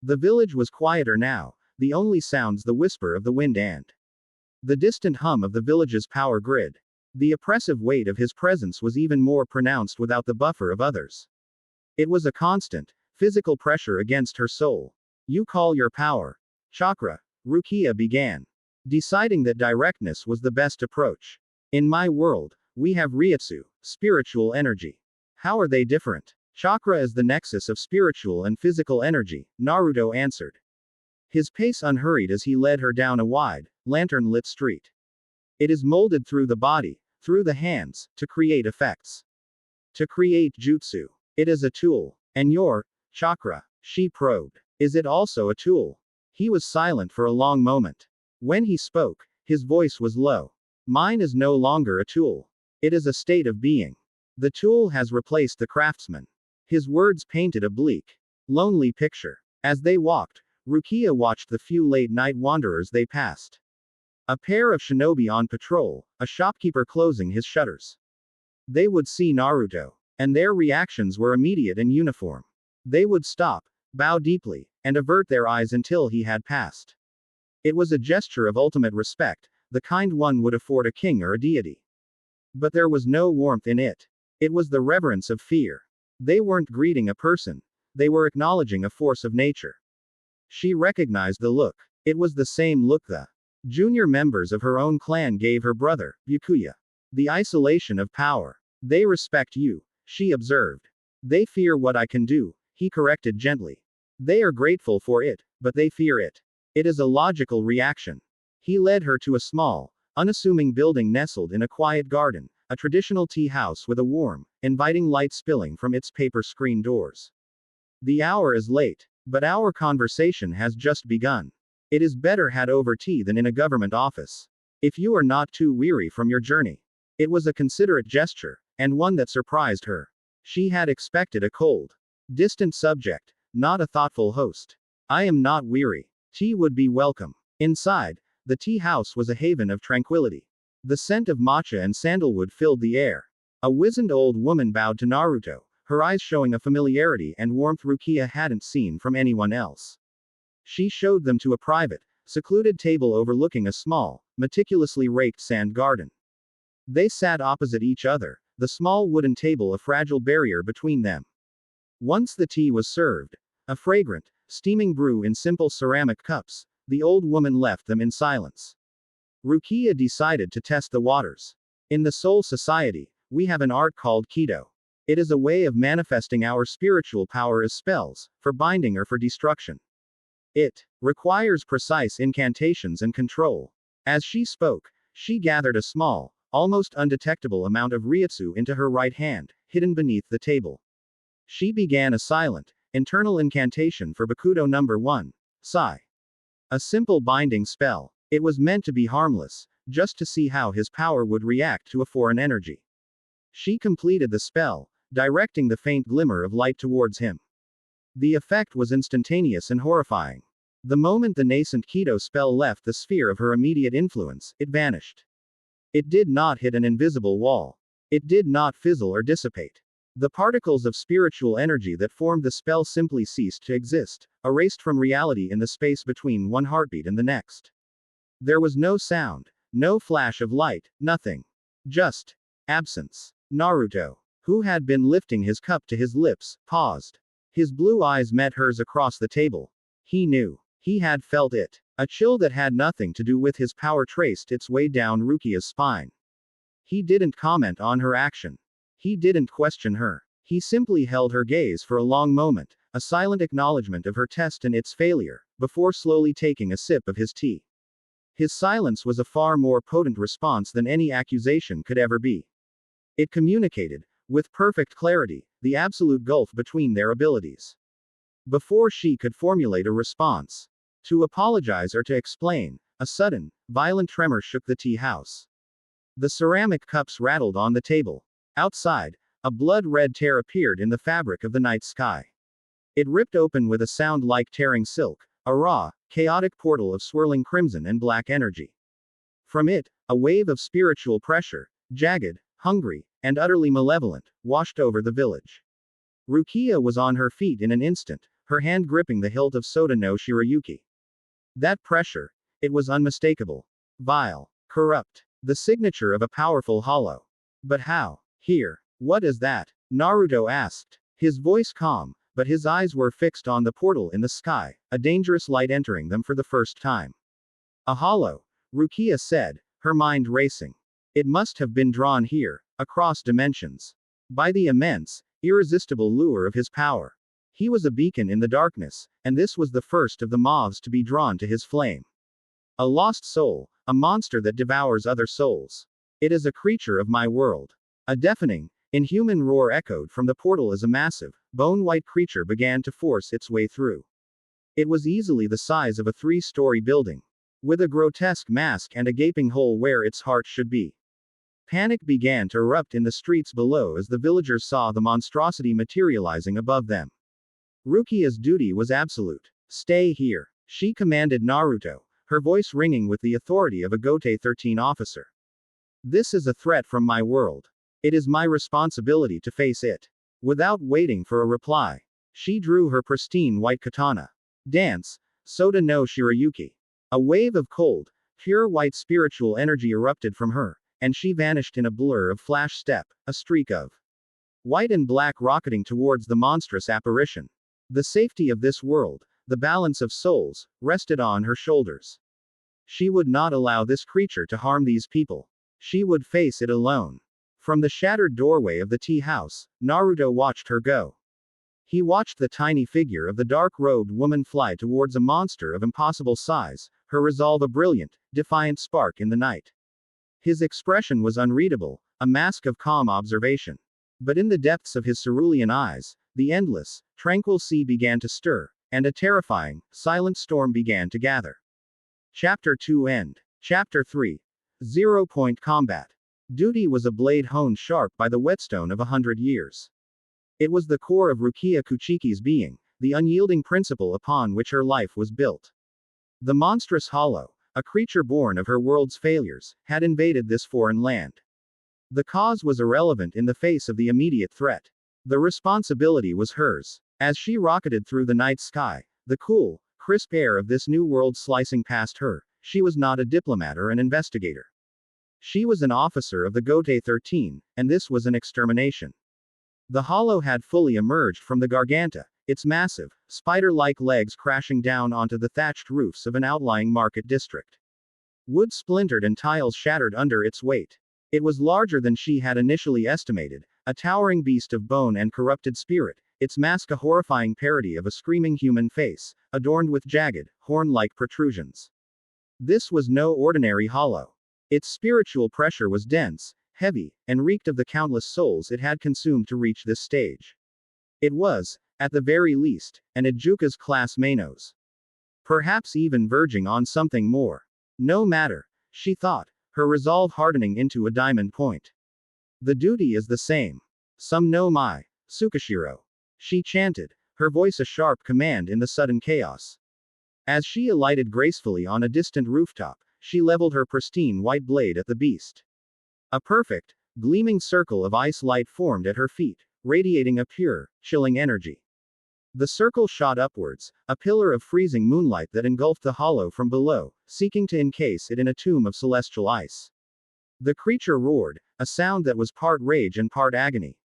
The village was quieter now, the only sounds the whisper of the wind and the distant hum of the village's power grid. The oppressive weight of his presence was even more pronounced without the buffer of others. It was a constant, physical pressure against her soul. You call your power chakra, Rukia began, deciding that directness was the best approach. In my world, we have Ryutsu, spiritual energy. How are they different? Chakra is the nexus of spiritual and physical energy, Naruto answered. His pace unhurried as he led her down a wide, lantern-lit street. It is molded through the body, through the hands, to create effects. To create jutsu. It is a tool. And your chakra, she probed. Is it also a tool? He was silent for a long moment. When he spoke, his voice was low. Mine is no longer a tool. It is a state of being. The tool has replaced the craftsman. His words painted a bleak, lonely picture. As they walked, Rukia watched the few late-night wanderers they passed. A pair of shinobi on patrol, a shopkeeper closing his shutters. They would see Naruto, and their reactions were immediate and uniform. They would stop, bow deeply, and avert their eyes until he had passed. It was a gesture of ultimate respect, the kind one would afford a king or a deity. But there was no warmth in it. It was the reverence of fear. They weren't greeting a person. They were acknowledging a force of nature. She recognized the look. It was the same look the junior members of her own clan gave her brother, Byakuya. The isolation of power. They respect you, she observed. They fear what I can do, he corrected gently. They are grateful for it, but they fear it. It is a logical reaction. He led her to a small, unassuming building nestled in a quiet garden, a traditional tea house with a warm, inviting light spilling from its paper screen doors. The hour is late, but our conversation has just begun. It is better had over tea than in a government office. If you are not too weary from your journey. It was a considerate gesture, and one that surprised her. She had expected a cold, distant subject, not a thoughtful host. I am not weary. Tea would be welcome. Inside, the tea house was a haven of tranquility. The scent of matcha and sandalwood filled the air. A wizened old woman bowed to Naruto, her eyes showing a familiarity and warmth Rukia hadn't seen from anyone else. She showed them to a private, secluded table overlooking a small, meticulously raked sand garden. They sat opposite each other, the small wooden table a fragile barrier between them. Once the tea was served, a fragrant, steaming brew in simple ceramic cups, the old woman left them in silence. Rukia decided to test the waters. In the Soul Society, we have an art called Kido. It is a way of manifesting our spiritual power as spells, for binding or for destruction. It requires precise incantations and control. As she spoke, she gathered a small, almost undetectable amount of ryutsu into her right hand, hidden beneath the table. She began a silent, internal incantation for Bakudo number 1, Sai. A simple binding spell. It was meant to be harmless, just to see how his power would react to a foreign energy. She completed the spell, directing the faint glimmer of light towards him. The effect was instantaneous and horrifying. The moment the nascent Kido spell left the sphere of her immediate influence, it vanished. It did not hit an invisible wall. It did not fizzle or dissipate. The particles of spiritual energy that formed the spell simply ceased to exist, erased from reality in the space between one heartbeat and the next. There was no sound, no flash of light, nothing. Just absence. Naruto, who had been lifting his cup to his lips, paused. His blue eyes met hers across the table. He knew. He had felt it. A chill that had nothing to do with his power traced its way down Rukia's spine. He didn't comment on her action. He didn't question her. He simply held her gaze for a long moment, a silent acknowledgement of her test and its failure, before slowly taking a sip of his tea. His silence was a far more potent response than any accusation could ever be. It communicated, with perfect clarity, the absolute gulf between their abilities. Before she could formulate a response, to apologize or to explain, a sudden, violent tremor shook the tea house. The ceramic cups rattled on the table. Outside, a blood-red tear appeared in the fabric of the night sky. It ripped open with a sound like tearing silk, a raw, chaotic portal of swirling crimson and black energy. From it, a wave of spiritual pressure, jagged, hungry, and utterly malevolent, washed over the village. Rukia was on her feet in an instant, her hand gripping the hilt of Soda no Shirayuki. That pressure, it was unmistakable. Vile. Corrupt. The signature of a powerful hollow. But how? Here. What is that? Naruto asked. His voice calm, but his eyes were fixed on the portal in the sky, a dangerous light entering them for the first time. A hollow, Rukia said, her mind racing. It must have been drawn here, across dimensions. By the immense, irresistible lure of his power. He was a beacon in the darkness, and this was the first of the moths to be drawn to his flame. A lost soul, a monster that devours other souls. It is a creature of my world. A deafening, inhuman roar echoed from the portal as a massive, bone-white creature began to force its way through. It was easily the size of a 3-story building, with a grotesque mask and a gaping hole where its heart should be. Panic began to erupt in the streets below as the villagers saw the monstrosity materializing above them. Rukia's duty was absolute. Stay here, she commanded Naruto, her voice ringing with the authority of a Gote 13 officer. This is a threat from my world. It is my responsibility to face it. Without waiting for a reply, she drew her pristine white katana. Dance, Soda no Shirayuki. A wave of cold, pure white spiritual energy erupted from her, and she vanished in a blur of flash step, a streak of white and black rocketing towards the monstrous apparition. The safety of this world, the balance of souls, rested on her shoulders. She would not allow this creature to harm these people. She would face it alone. From the shattered doorway of the tea house, Naruto watched her go. He watched the tiny figure of the dark-robed woman fly towards a monster of impossible size, her resolve a brilliant, defiant spark in the night. His expression was unreadable, a mask of calm observation. But in the depths of his cerulean eyes, the endless, tranquil sea began to stir, and a terrifying, silent storm began to gather. Chapter 2 End. Chapter 3. 0-Point Combat. Duty was a blade honed sharp by the whetstone of 100 years. It was the core of Rukia Kuchiki's being, the unyielding principle upon which her life was built. The monstrous hollow, a creature born of her world's failures, had invaded this foreign land. The cause was irrelevant in the face of the immediate threat. The responsibility was hers. As she rocketed through the night sky, the cool, crisp air of this new world slicing past her, she was not a diplomat or an investigator. She was an officer of the Gote 13, and this was an extermination. The hollow had fully emerged from the Garganta, its massive, spider-like legs crashing down onto the thatched roofs of an outlying market district. Wood splintered and tiles shattered under its weight. It was larger than she had initially estimated, a towering beast of bone and corrupted spirit, its mask a horrifying parody of a screaming human face, adorned with jagged, horn-like protrusions. This was no ordinary hollow. Its spiritual pressure was dense, heavy, and reeked of the countless souls it had consumed to reach this stage. It was, at the very least, an Ejuka's class Manos. Perhaps even verging on something more. No matter, she thought, her resolve hardening into a diamond point. The duty is the same. Some no mai, Tsukishiro. She chanted, her voice a sharp command in the sudden chaos. As she alighted gracefully on a distant rooftop, she leveled her pristine white blade at the beast. A perfect, gleaming circle of ice light formed at her feet, radiating a pure, chilling energy. The circle shot upwards, a pillar of freezing moonlight that engulfed the hollow from below, seeking to encase it in a tomb of celestial ice. The creature roared, a sound that was part rage and part agony.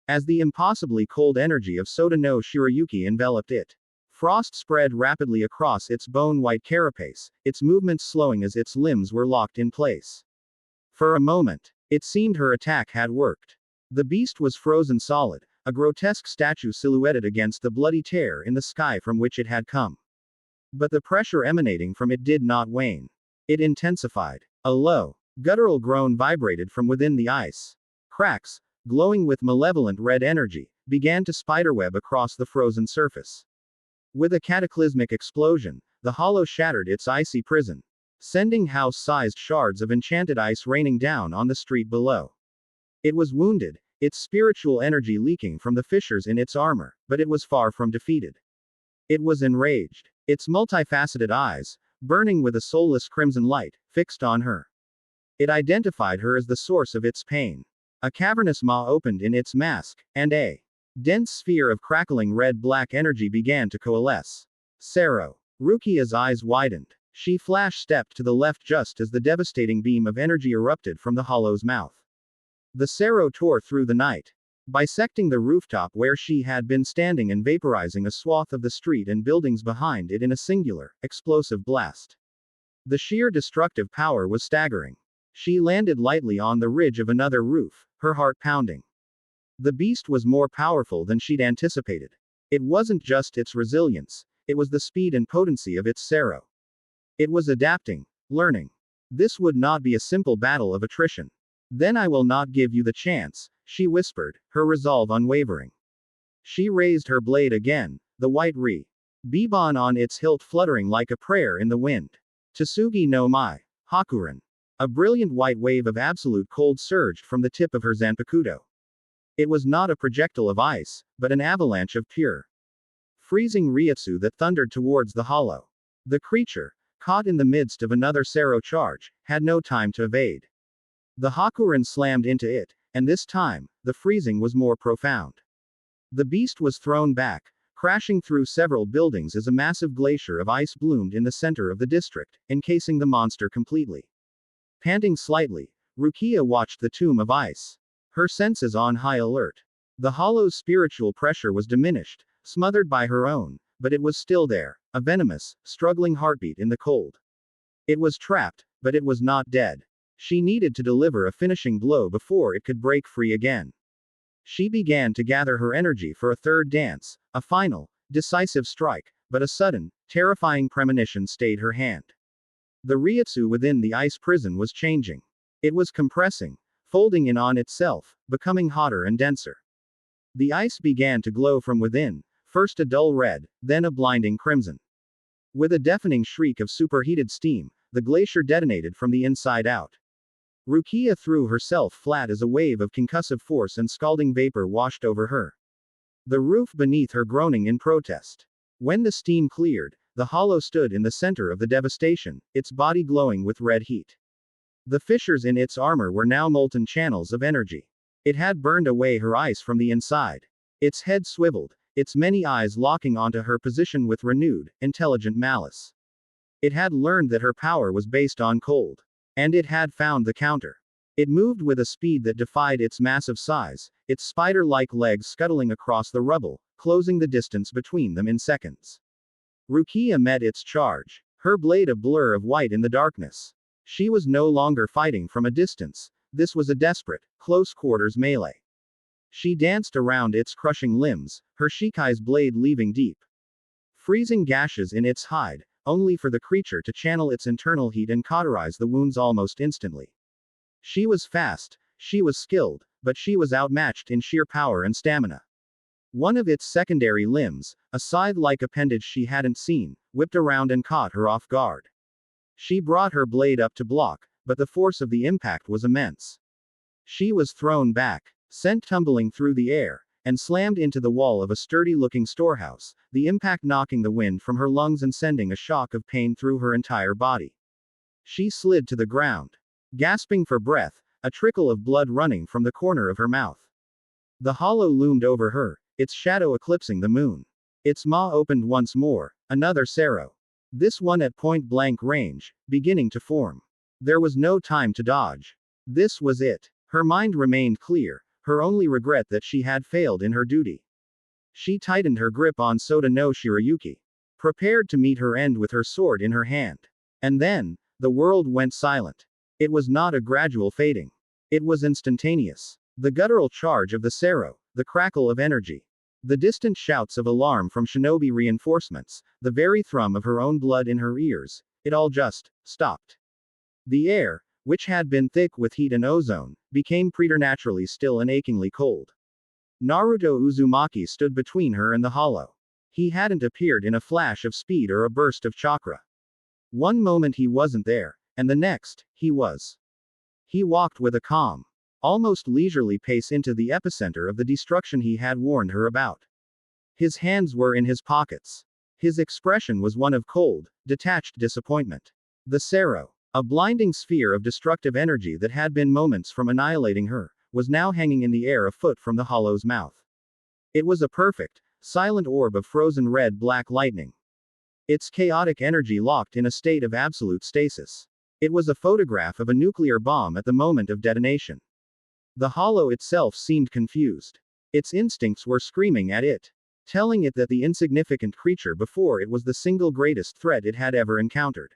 As the impossibly cold energy of Soda no Shirayuki enveloped it, frost spread rapidly across its bone-white carapace, its movements slowing as its limbs were locked in place. For a moment, it seemed her attack had worked. The beast was frozen solid, a grotesque statue silhouetted against the bloody tear in the sky from which it had come. But the pressure emanating from it did not wane. It intensified. A low, guttural groan vibrated from within the ice. Cracks, glowing with malevolent red energy, began to spiderweb across the frozen surface. With a cataclysmic explosion, the hollow shattered its icy prison, sending house-sized shards of enchanted ice raining down on the street below. It was wounded, its spiritual energy leaking from the fissures in its armor, but it was far from defeated. It was enraged, its multifaceted eyes, burning with a soulless crimson light, fixed on her. It identified her as the source of its pain. A cavernous maw opened in its mask, and a dense sphere of crackling red-black energy began to coalesce. Sero. Rukia's eyes widened. She flash-stepped to the left just as the devastating beam of energy erupted from the hollow's mouth. The Sero tore through the night, bisecting the rooftop where she had been standing and vaporizing a swath of the street and buildings behind it in a singular, explosive blast. The sheer destructive power was staggering. She landed lightly on the ridge of another roof, her heart pounding. The beast was more powerful than she'd anticipated. It wasn't just its resilience, it was the speed and potency of its Sero. It was adapting, learning. This would not be a simple battle of attrition. Then I will not give you the chance, she whispered, her resolve unwavering. She raised her blade again, the white ribbon on its hilt fluttering like a prayer in the wind. Tsugi no mai, Hakuren. A brilliant white wave of absolute cold surged from the tip of her Zanpakuto. It was not a projectile of ice, but an avalanche of pure, freezing ryutsu that thundered towards the hollow. The creature, caught in the midst of another Sero charge, had no time to evade. The Hakuren slammed into it, and this time, the freezing was more profound. The beast was thrown back, crashing through several buildings as a massive glacier of ice bloomed in the center of the district, encasing the monster completely. Panting slightly, Rukia watched the tomb of ice. Her senses on high alert. The hollow's spiritual pressure was diminished, smothered by her own, but it was still there, a venomous, struggling heartbeat in the cold. It was trapped, but it was not dead. She needed to deliver a finishing blow before it could break free again. She began to gather her energy for a third dance, a final, decisive strike, but a sudden, terrifying premonition stayed her hand. The Ryutsu within the ice prison was changing. It was compressing, folding in on itself, becoming hotter and denser. The ice began to glow from within, first a dull red, then a blinding crimson. With a deafening shriek of superheated steam, the glacier detonated from the inside out. Rukia threw herself flat as a wave of concussive force and scalding vapor washed over her. The roof beneath her groaning in protest. When the steam cleared, the hollow stood in the center of the devastation, its body glowing with red heat. The fissures in its armor were now molten channels of energy. It had burned away her ice from the inside. Its head swiveled, its many eyes locking onto her position with renewed, intelligent malice. It had learned that her power was based on cold. And it had found the counter. It moved with a speed that defied its massive size, its spider-like legs scuttling across the rubble, closing the distance between them in seconds. Rukia met its charge, her blade a blur of white in the darkness. She was no longer fighting from a distance. This was a desperate, close-quarters melee. She danced around its crushing limbs, her shikai's blade leaving deep, freezing gashes in its hide, only for the creature to channel its internal heat and cauterize the wounds almost instantly. She was fast, she was skilled, but she was outmatched in sheer power and stamina. One of its secondary limbs, a scythe-like appendage she hadn't seen, whipped around and caught her off guard. She brought her blade up to block, but the force of the impact was immense. She was thrown back, sent tumbling through the air, and slammed into the wall of a sturdy-looking storehouse, the impact knocking the wind from her lungs and sending a shock of pain through her entire body. She slid to the ground, gasping for breath, a trickle of blood running from the corner of her mouth. The hollow loomed over her, its shadow eclipsing the moon. Its maw opened once more, another Sero. This one at point-blank range, beginning to form. There was no time to dodge. This was it. Her mind remained clear, her only regret that she had failed in her duty. She tightened her grip on Sota no Shirayuki, prepared to meet her end with her sword in her hand. And then, the world went silent. It was not a gradual fading. It was instantaneous. The guttural charge of the Sero, the crackle of energy, the distant shouts of alarm from shinobi reinforcements, the very thrum of her own blood in her ears, it all just stopped. The air, which had been thick with heat and ozone, became preternaturally still and achingly cold. Naruto Uzumaki stood between her and the hollow. He hadn't appeared in a flash of speed or a burst of chakra. One moment he wasn't there, and the next, he was. He walked with a calm, almost leisurely pace into the epicenter of the destruction he had warned her about. His hands were in his pockets. His expression was one of cold, detached disappointment. The Sero, a blinding sphere of destructive energy that had been moments from annihilating her, was now hanging in the air a foot from the hollow's mouth. It was a perfect, silent orb of frozen red-black lightning. Its chaotic energy locked in a state of absolute stasis. It was a photograph of a nuclear bomb at the moment of detonation. The hollow itself seemed confused. Its instincts were screaming at it, telling it that the insignificant creature before it was the single greatest threat it had ever encountered.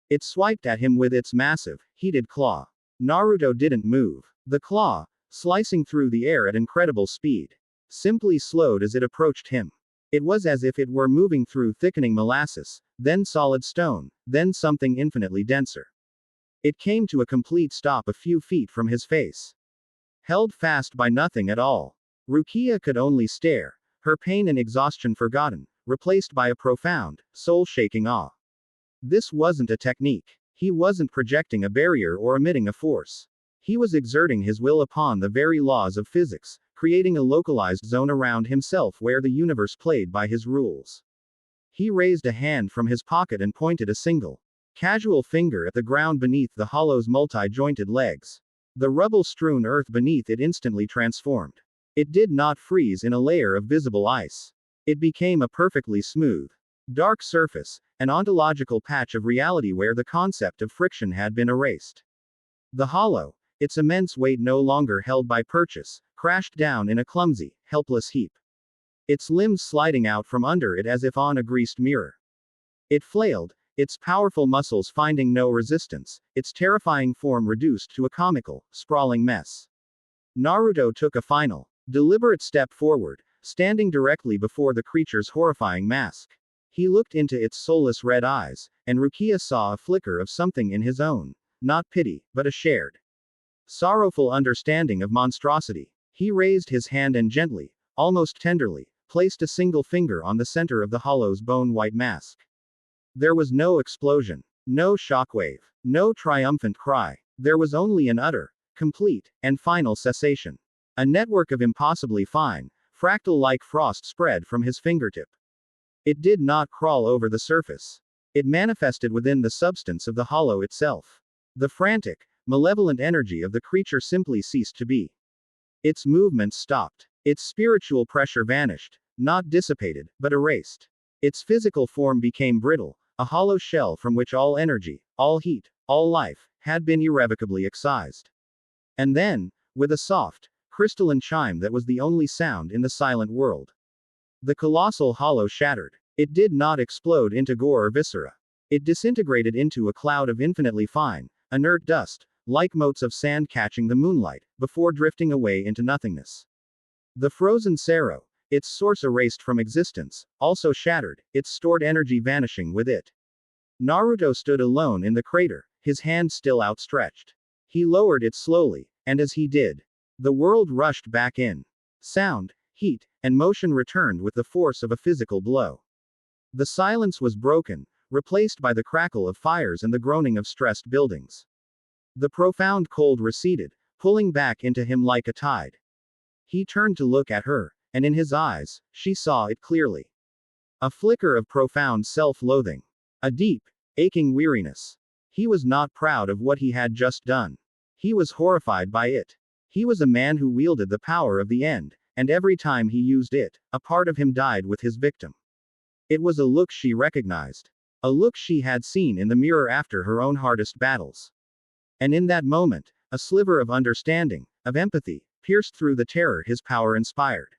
It swiped at him with its massive, heated claw. Naruto didn't move. The claw, slicing through the air at incredible speed, simply slowed as it approached him. It was as if it were moving through thickening molasses, then solid stone, then something infinitely denser. It came to a complete stop a few feet from his face. Held fast by nothing at all. Rukia could only stare, her pain and exhaustion forgotten, replaced by a profound, soul-shaking awe. This wasn't a technique. He wasn't projecting a barrier or emitting a force. He was exerting his will upon the very laws of physics, creating a localized zone around himself where the universe played by his rules. He raised a hand from his pocket and pointed a single, casual finger at the ground beneath the hollow's multi-jointed legs. The rubble-strewn earth beneath it instantly transformed. It did not freeze in a layer of visible ice. It became a perfectly smooth, dark surface, an ontological patch of reality where the concept of friction had been erased. The hollow, its immense weight no longer held by purchase, crashed down in a clumsy, helpless heap. Its limbs sliding out from under it as if on a greased mirror. It flailed, its powerful muscles finding no resistance, its terrifying form reduced to a comical, sprawling mess. Naruto took a final, deliberate step forward, standing directly before the creature's horrifying mask. He looked into its soulless red eyes, and Rukia saw a flicker of something in his own, not pity, but a shared, sorrowful understanding of monstrosity. He raised his hand and gently, almost tenderly, placed a single finger on the center of the hollow's bone-white mask. There was no explosion, no shockwave, no triumphant cry. There was only an utter, complete, and final cessation. A network of impossibly fine, fractal-like frost spread from his fingertip. It did not crawl over the surface. It manifested within the substance of the hollow itself. The frantic, malevolent energy of the creature simply ceased to be. Its movements stopped. Its spiritual pressure vanished, not dissipated, but erased. Its physical form became brittle, a hollow shell from which all energy, all heat, all life, had been irrevocably excised. And then, with a soft, crystalline chime that was the only sound in the silent world, the colossal hollow shattered. It did not explode into gore or viscera. It disintegrated into a cloud of infinitely fine, inert dust, like motes of sand catching the moonlight, before drifting away into nothingness. The frozen Sero, its source erased from existence, also shattered, its stored energy vanishing with it. Naruto stood alone in the crater, his hand still outstretched. He lowered it slowly, and as he did, the world rushed back in. Sound, heat, and motion returned with the force of a physical blow. The silence was broken, replaced by the crackle of fires and the groaning of stressed buildings. The profound cold receded, pulling back into him like a tide. He turned to look at her, and in his eyes, she saw it clearly. A flicker of profound self-loathing. A deep, aching weariness. He was not proud of what he had just done. He was horrified by it. He was a man who wielded the power of the end, and every time he used it, a part of him died with his victim. It was a look she recognized. A look she had seen in the mirror after her own hardest battles. And in that moment, a sliver of understanding, of empathy, pierced through the terror his power inspired.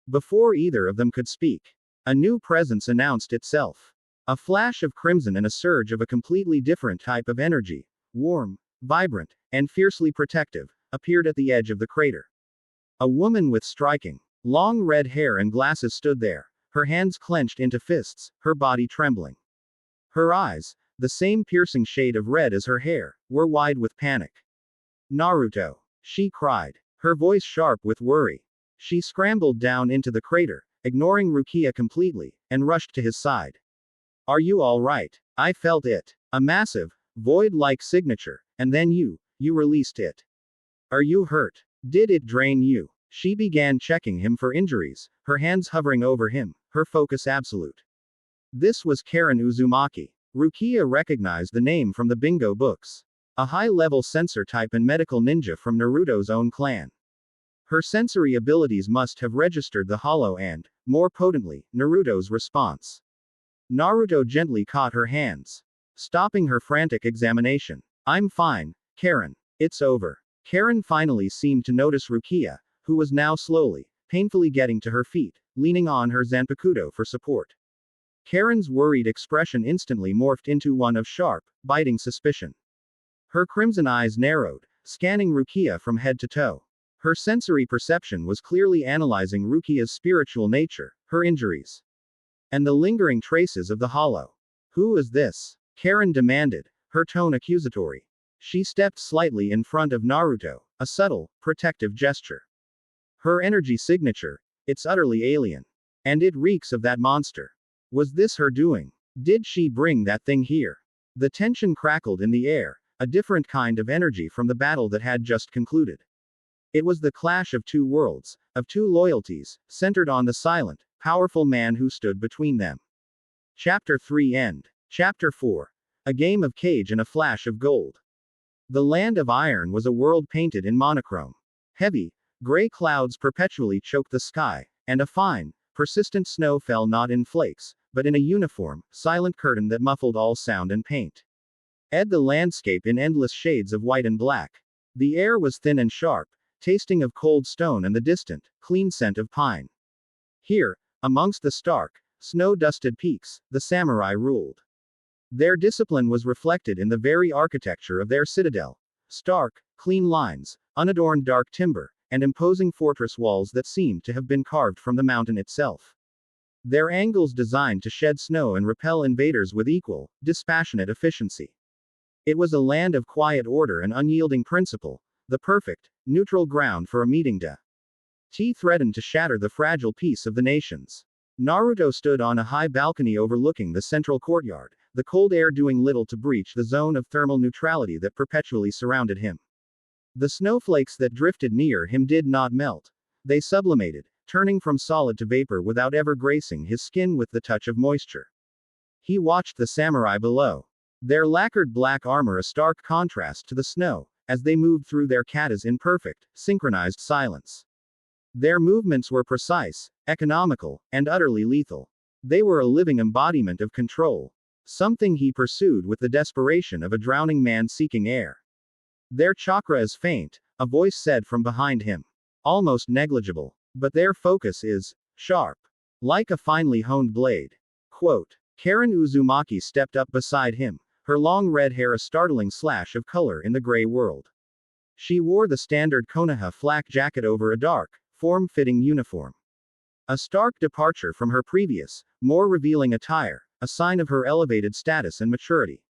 Before either of them could speak, a new presence announced itself. A flash of crimson and a surge of a completely different type of energy, warm, vibrant, and fiercely protective, appeared at the edge of the crater. A woman with striking, long red hair and glasses stood there, her hands clenched into fists, her body trembling. Her eyes, the same piercing shade of red as her hair, were wide with panic. Naruto, she cried, her voice sharp with worry. She scrambled down into the crater, ignoring Rukia completely, and rushed to his side. Are you all right? I felt it. A massive, void-like signature, and then you released it. Are you hurt? Did it drain you? She began checking him for injuries, her hands hovering over him, her focus absolute. This was Karen Uzumaki. Rukia recognized the name from the bingo books. A high-level sensor type and medical ninja from Naruto's own clan. Her sensory abilities must have registered the hollow and, more potently, Naruto's response. Naruto gently caught her hands, stopping her frantic examination. I'm fine, Karen. It's over. Karen finally seemed to notice Rukia, who was now slowly, painfully getting to her feet, leaning on her Zanpakuto for support. Karen's worried expression instantly morphed into one of sharp, biting suspicion. Her crimson eyes narrowed, scanning Rukia from head to toe. Her sensory perception was clearly analyzing Rukia's spiritual nature, her injuries, and the lingering traces of the hollow. Who is this? Karen demanded, her tone accusatory. She stepped slightly in front of Naruto, a subtle, protective gesture. Her energy signature, it's utterly alien. And it reeks of that monster. Was this her doing? Did she bring that thing here? The tension crackled in the air, a different kind of energy from the battle that had just concluded. It was the clash of two worlds, of two loyalties, centered on the silent, powerful man who stood between them. Chapter 3 End. Chapter 4. A game of cage and a flash of gold. The land of iron was a world painted in monochrome. Heavy, gray clouds perpetually choked the sky, and a fine, persistent snow fell not in flakes, but in a uniform, silent curtain that muffled all sound and paint. The landscape in endless shades of white and black. The air was thin and sharp, tasting of cold stone and the distant, clean scent of pine. Here, amongst the stark, snow-dusted peaks, the samurai ruled. Their discipline was reflected in the very architecture of their citadel. Stark, clean lines, unadorned dark timber, and imposing fortress walls that seemed to have been carved from the mountain itself. Their angles designed to shed snow and repel invaders with equal, dispassionate efficiency. It was a land of quiet order and unyielding principle, the perfect, neutral ground for a meeting to threatened to shatter the fragile peace of the nations. Naruto stood on a high balcony overlooking the central courtyard, the cold air doing little to breach the zone of thermal neutrality that perpetually surrounded him. The snowflakes that drifted near him did not melt. They sublimated, turning from solid to vapor without ever gracing his skin with the touch of moisture. He watched the samurai below. Their lacquered black armor a stark contrast to the snow, as they moved through their katas in perfect, synchronized silence. Their movements were precise, economical, and utterly lethal. They were a living embodiment of control. Something he pursued with the desperation of a drowning man seeking air. Their chakra is faint, a voice said from behind him. Almost negligible. But their focus is sharp. Like a finely honed blade. Quote. Karen Uzumaki stepped up beside him, her long red hair a startling slash of color in the gray world. She wore the standard Konoha flak jacket over a dark, form-fitting uniform. A stark departure from her previous, more revealing attire, a sign of her elevated status and maturity.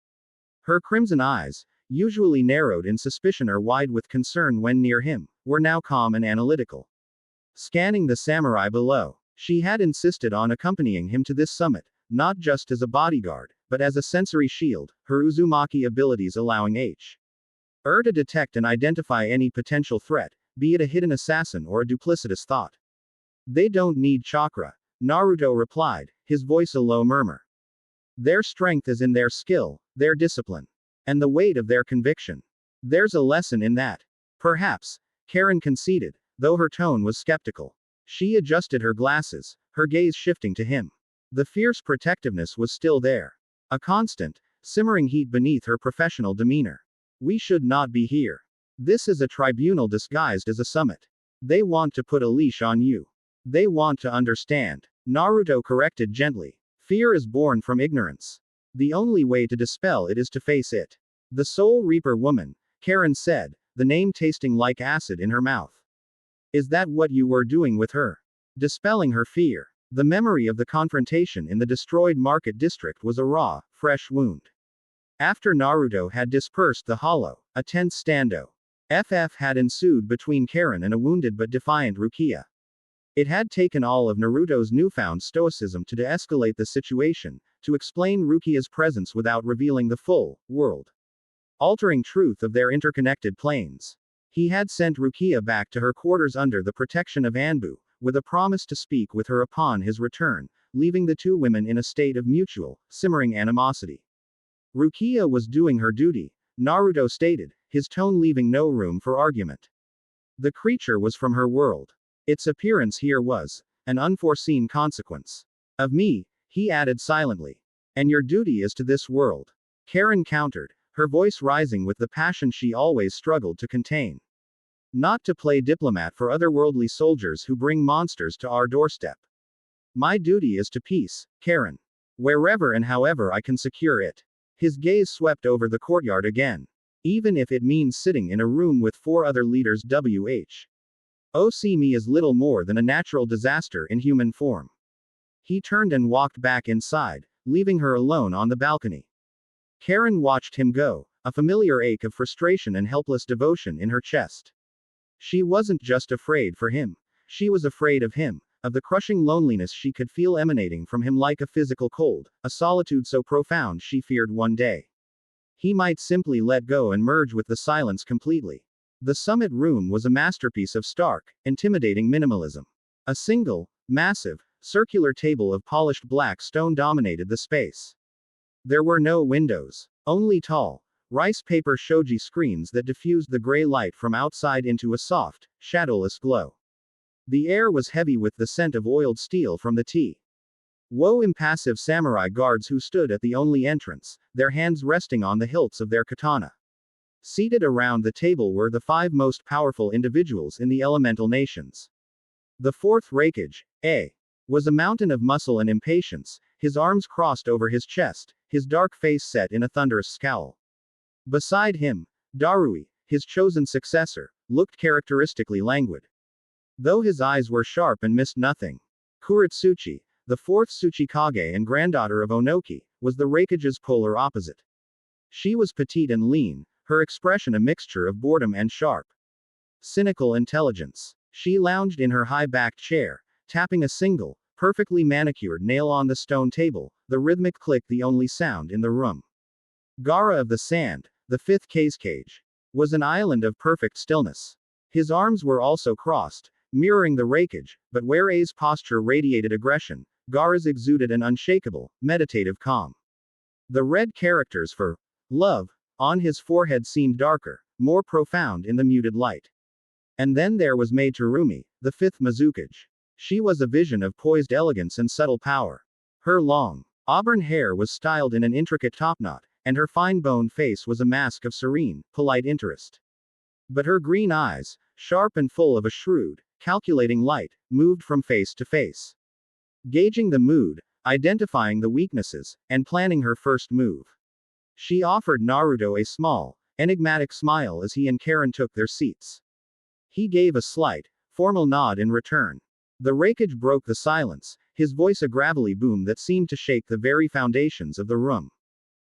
Her crimson eyes, usually narrowed in suspicion or wide with concern when near him, were now calm and analytical. Scanning the samurai below, she had insisted on accompanying him to this summit, not just as a bodyguard, but as a sensory shield, her Uzumaki abilities allowing her to detect and identify any potential threat, be it a hidden assassin or a duplicitous thought. They don't need chakra, Naruto replied, his voice a low murmur. Their strength is in their skill, their discipline, and the weight of their conviction. There's a lesson in that. Perhaps, Karen conceded, though her tone was skeptical. She adjusted her glasses, her gaze shifting to him. The fierce protectiveness was still there. A constant, simmering heat beneath her professional demeanor. We should not be here. This is a tribunal disguised as a summit. They want to put a leash on you. They want to understand. Naruto corrected gently. Fear is born from ignorance. The only way to dispel it is to face it. The Soul Reaper woman, Karen said, the name tasting like acid in her mouth. Is that what you were doing with her? Dispelling her fear. The memory of the confrontation in the destroyed market district was a raw, fresh wound. After Naruto had dispersed the hollow, a tense standoff had ensued between Karen and a wounded but defiant Rukia. It had taken all of Naruto's newfound stoicism to de-escalate the situation, to explain Rukia's presence without revealing the full, world-altering truth of their interconnected planes. He had sent Rukia back to her quarters under the protection of Anbu, with a promise to speak with her upon his return, leaving the two women in a state of mutual, simmering animosity. Rukia was doing her duty, Naruto stated, his tone leaving no room for argument. The creature was from her world. Its appearance here was an unforeseen consequence. Of me, he added silently. And your duty is to this world. Karen countered, her voice rising with the passion she always struggled to contain. Not to play diplomat for otherworldly soldiers who bring monsters to our doorstep. My duty is to peace, Karen. Wherever and however I can secure it. His gaze swept over the courtyard again. Even if it means sitting in a room with 4 other leaders see me as little more than a natural disaster in human form. He turned and walked back inside, leaving her alone on the balcony. Karen watched him go, a familiar ache of frustration and helpless devotion in her chest. She wasn't just afraid for him. She was afraid of him, of the crushing loneliness she could feel emanating from him like a physical cold, a solitude so profound she feared one day he might simply let go and merge with the silence completely. The summit room was a masterpiece of stark, intimidating minimalism. A single, massive, circular table of polished black stone dominated the space. There were no windows, only tall, rice paper shoji screens that diffused the gray light from outside into a soft, shadowless glow. The air was heavy with the scent of oiled steel from the impassive samurai guards who stood at the only entrance, their hands resting on the hilts of their katana. Seated around the table were the 5 most powerful individuals in the elemental nations. The fourth Raikage, A, was a mountain of muscle and impatience, his arms crossed over his chest, his dark face set in a thunderous scowl. Beside him, Darui, his chosen successor, looked characteristically languid, though his eyes were sharp and missed nothing. Kuritsuchi, the fourth Tsuchikage and granddaughter of Onoki, was the Raikage's polar opposite. She was petite and lean, her expression a mixture of boredom and sharp, cynical intelligence. She lounged in her high-backed chair, tapping a single, perfectly manicured nail on the stone table, the rhythmic click the only sound in the room. Gaara of the Sand, the fifth Kazekage, was an island of perfect stillness. His arms were also crossed, mirroring the Raikage, but where A's posture radiated aggression, Gaara's exuded an unshakable, meditative calm. The red characters for love on his forehead seemed darker, more profound in the muted light. And then there was Mei Terumi, the fifth Mizukage. She was a vision of poised elegance and subtle power. Her long, auburn hair was styled in an intricate topknot, and her fine-boned face was a mask of serene, polite interest. But her green eyes, sharp and full of a shrewd, calculating light, moved from face to face, gauging the mood, identifying the weaknesses, and planning her first move. She offered Naruto a small, enigmatic smile as he and Karen took their seats. He gave a slight, formal nod in return. The Raikage broke the silence, his voice a gravelly boom that seemed to shake the very foundations of the room.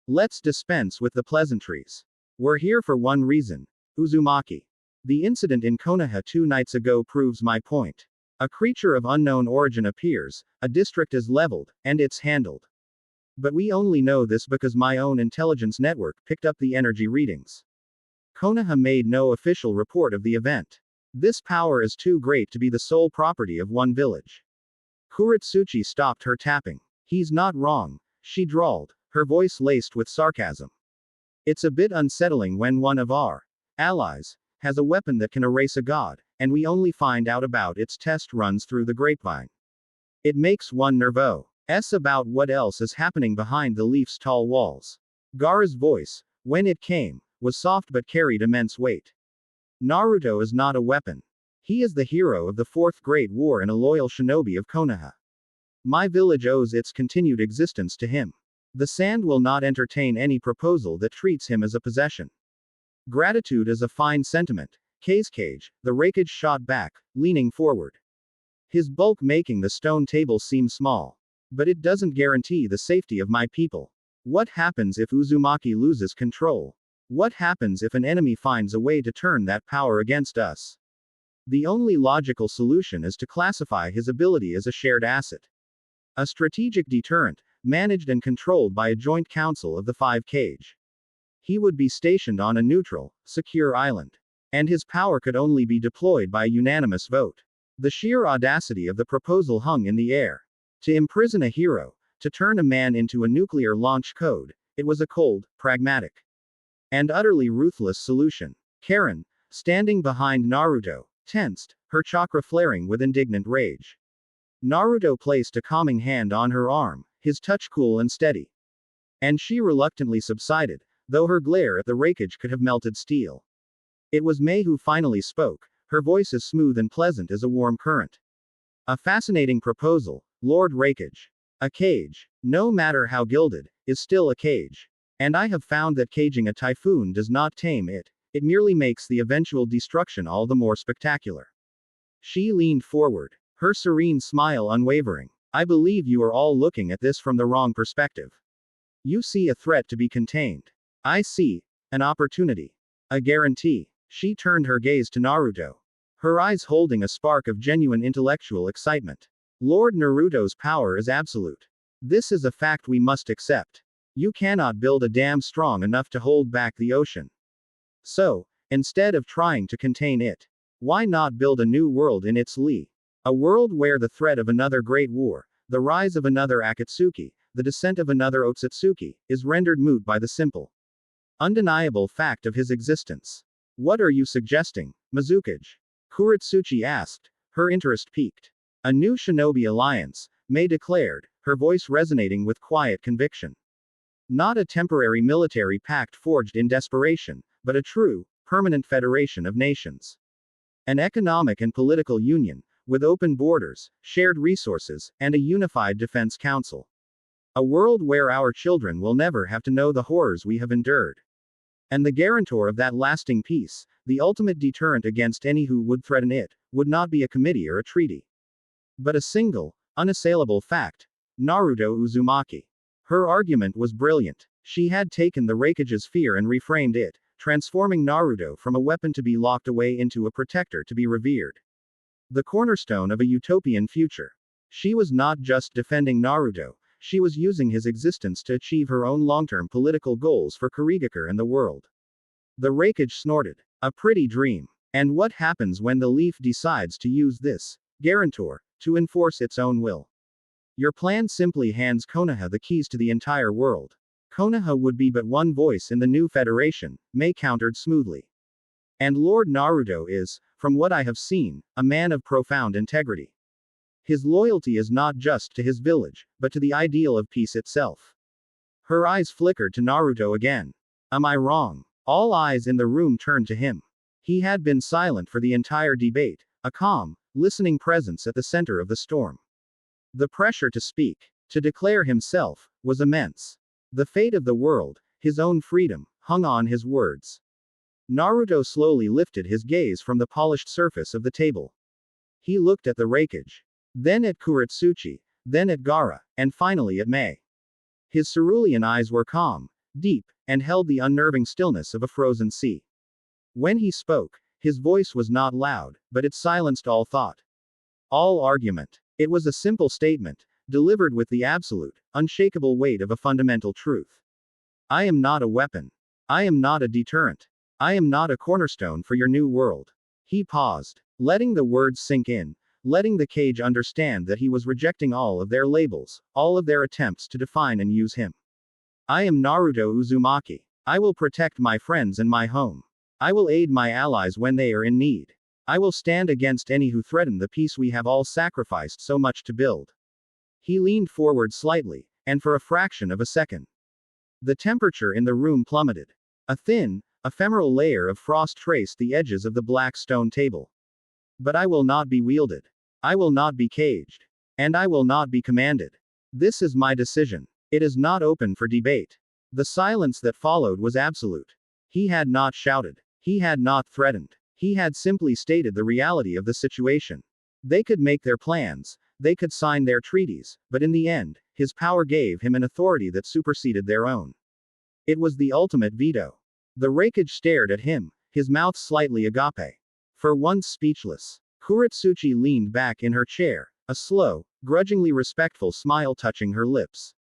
Let's dispense with the pleasantries. We're here for one reason. Uzumaki. The incident in Konoha 2 nights ago proves my point. A creature of unknown origin appears, a district is leveled, and it's handled. But we only know this because my own intelligence network picked up the energy readings. Konoha made no official report of the event. This power is too great to be the sole property of one village. Kuritsuchi stopped her tapping. He's not wrong, she drawled, her voice laced with sarcasm. It's a bit unsettling when one of our allies has a weapon that can erase a god, and we only find out about its test runs through the grapevine. It makes one nervous about what else is happening behind the Leaf's tall walls. Gaara's voice, when it came, was soft but carried immense weight. Naruto is not a weapon. He is the hero of the Fourth Great War and a loyal shinobi of Konoha. My village owes its continued existence to him. The Sand will not entertain any proposal that treats him as a possession. Gratitude is a fine sentiment. Kazekage, the Raikage shot back, leaning forward. His bulk making the stone table seem small. But it doesn't guarantee the safety of my people. What happens if Uzumaki loses control? What happens if an enemy finds a way to turn that power against us? The only logical solution is to classify his ability as a shared asset. A strategic deterrent, managed and controlled by a joint council of the 5 Kage. He would be stationed on a neutral, secure island. And his power could only be deployed by a unanimous vote. The sheer audacity of the proposal hung in the air. To imprison a hero, to turn a man into a nuclear launch code, it was a cold, pragmatic, and utterly ruthless solution. Karen, standing behind Naruto, tensed, her chakra flaring with indignant rage. Naruto placed a calming hand on her arm, his touch cool and steady. And she reluctantly subsided, though her glare at the Raikage could have melted steel. It was Mei who finally spoke, her voice as smooth and pleasant as a warm current. A fascinating proposal, Lord Raikage. A cage, no matter how gilded, is still a cage. And I have found that caging a typhoon does not tame it, it merely makes the eventual destruction all the more spectacular. She leaned forward, her serene smile unwavering. I believe you are all looking at this from the wrong perspective. You see a threat to be contained. I see an opportunity. A guarantee. She turned her gaze to Naruto, her eyes holding a spark of genuine intellectual excitement. Lord Naruto's power is absolute. This is a fact we must accept. You cannot build a dam strong enough to hold back the ocean. So, instead of trying to contain it, why not build a new world in its lee? A world where the threat of another great war, the rise of another Akatsuki, the descent of another Otsutsuki, is rendered moot by the simple, undeniable fact of his existence. What are you suggesting, Mizukage? Kuritsuchi asked, her interest piqued. A new shinobi alliance, Mei declared, her voice resonating with quiet conviction. Not a temporary military pact forged in desperation, but a true, permanent federation of nations. An economic and political union, with open borders, shared resources, and a unified defense council. A world where our children will never have to know the horrors we have endured. And the guarantor of that lasting peace, the ultimate deterrent against any who would threaten it, would not be a committee or a treaty, but a single, unassailable fact: Naruto Uzumaki. Her argument was brilliant. She had taken the Raikage's fear and reframed it, transforming Naruto from a weapon to be locked away into a protector to be revered. The cornerstone of a utopian future. She was not just defending Naruto, she was using his existence to achieve her own long-term political goals for Kurigakure and the world. The Raikage snorted. A pretty dream. And what happens when the leaf decides to use this guarantor to enforce its own will? Your plan simply hands Konoha the keys to the entire world. Konoha would be but one voice in the new federation, Mei countered smoothly. And Lord Naruto is, from what I have seen, a man of profound integrity. His loyalty is not just to his village, but to the ideal of peace itself. Her eyes flickered to Naruto again. Am I wrong? All eyes in the room turned to him. He had been silent for the entire debate, a calm, listening presence at the center of the storm. The pressure to speak, to declare himself, was immense. The fate of the world, his own freedom, hung on his words. Naruto slowly lifted his gaze from the polished surface of the table. He looked at the Raikage. Then at Kuretsuchi, then at Gaara, and finally at Mei. His cerulean eyes were calm, deep, and held the unnerving stillness of a frozen sea. When he spoke, his voice was not loud, but it silenced all thought, all argument. It was a simple statement, delivered with the absolute, unshakable weight of a fundamental truth. I am not a weapon. I am not a deterrent. I am not a cornerstone for your new world. He paused, letting the words sink in, letting the cage understand that he was rejecting all of their labels, all of their attempts to define and use him. I am Naruto Uzumaki. I will protect my friends and my home. I will aid my allies when they are in need. I will stand against any who threaten the peace we have all sacrificed so much to build. He leaned forward slightly, and for a fraction of a second, the temperature in the room plummeted. A thin, ephemeral layer of frost traced the edges of the black stone table. But I will not be wielded. I will not be caged. And I will not be commanded. This is my decision. It is not open for debate. The silence that followed was absolute. He had not shouted. He had not threatened. He had simply stated the reality of the situation. They could make their plans, they could sign their treaties, but in the end, his power gave him an authority that superseded their own. It was the ultimate veto. The Raikage stared at him, his mouth slightly agape. For once speechless, Kuretsuchi leaned back in her chair, a slow, grudgingly respectful smile touching her lips.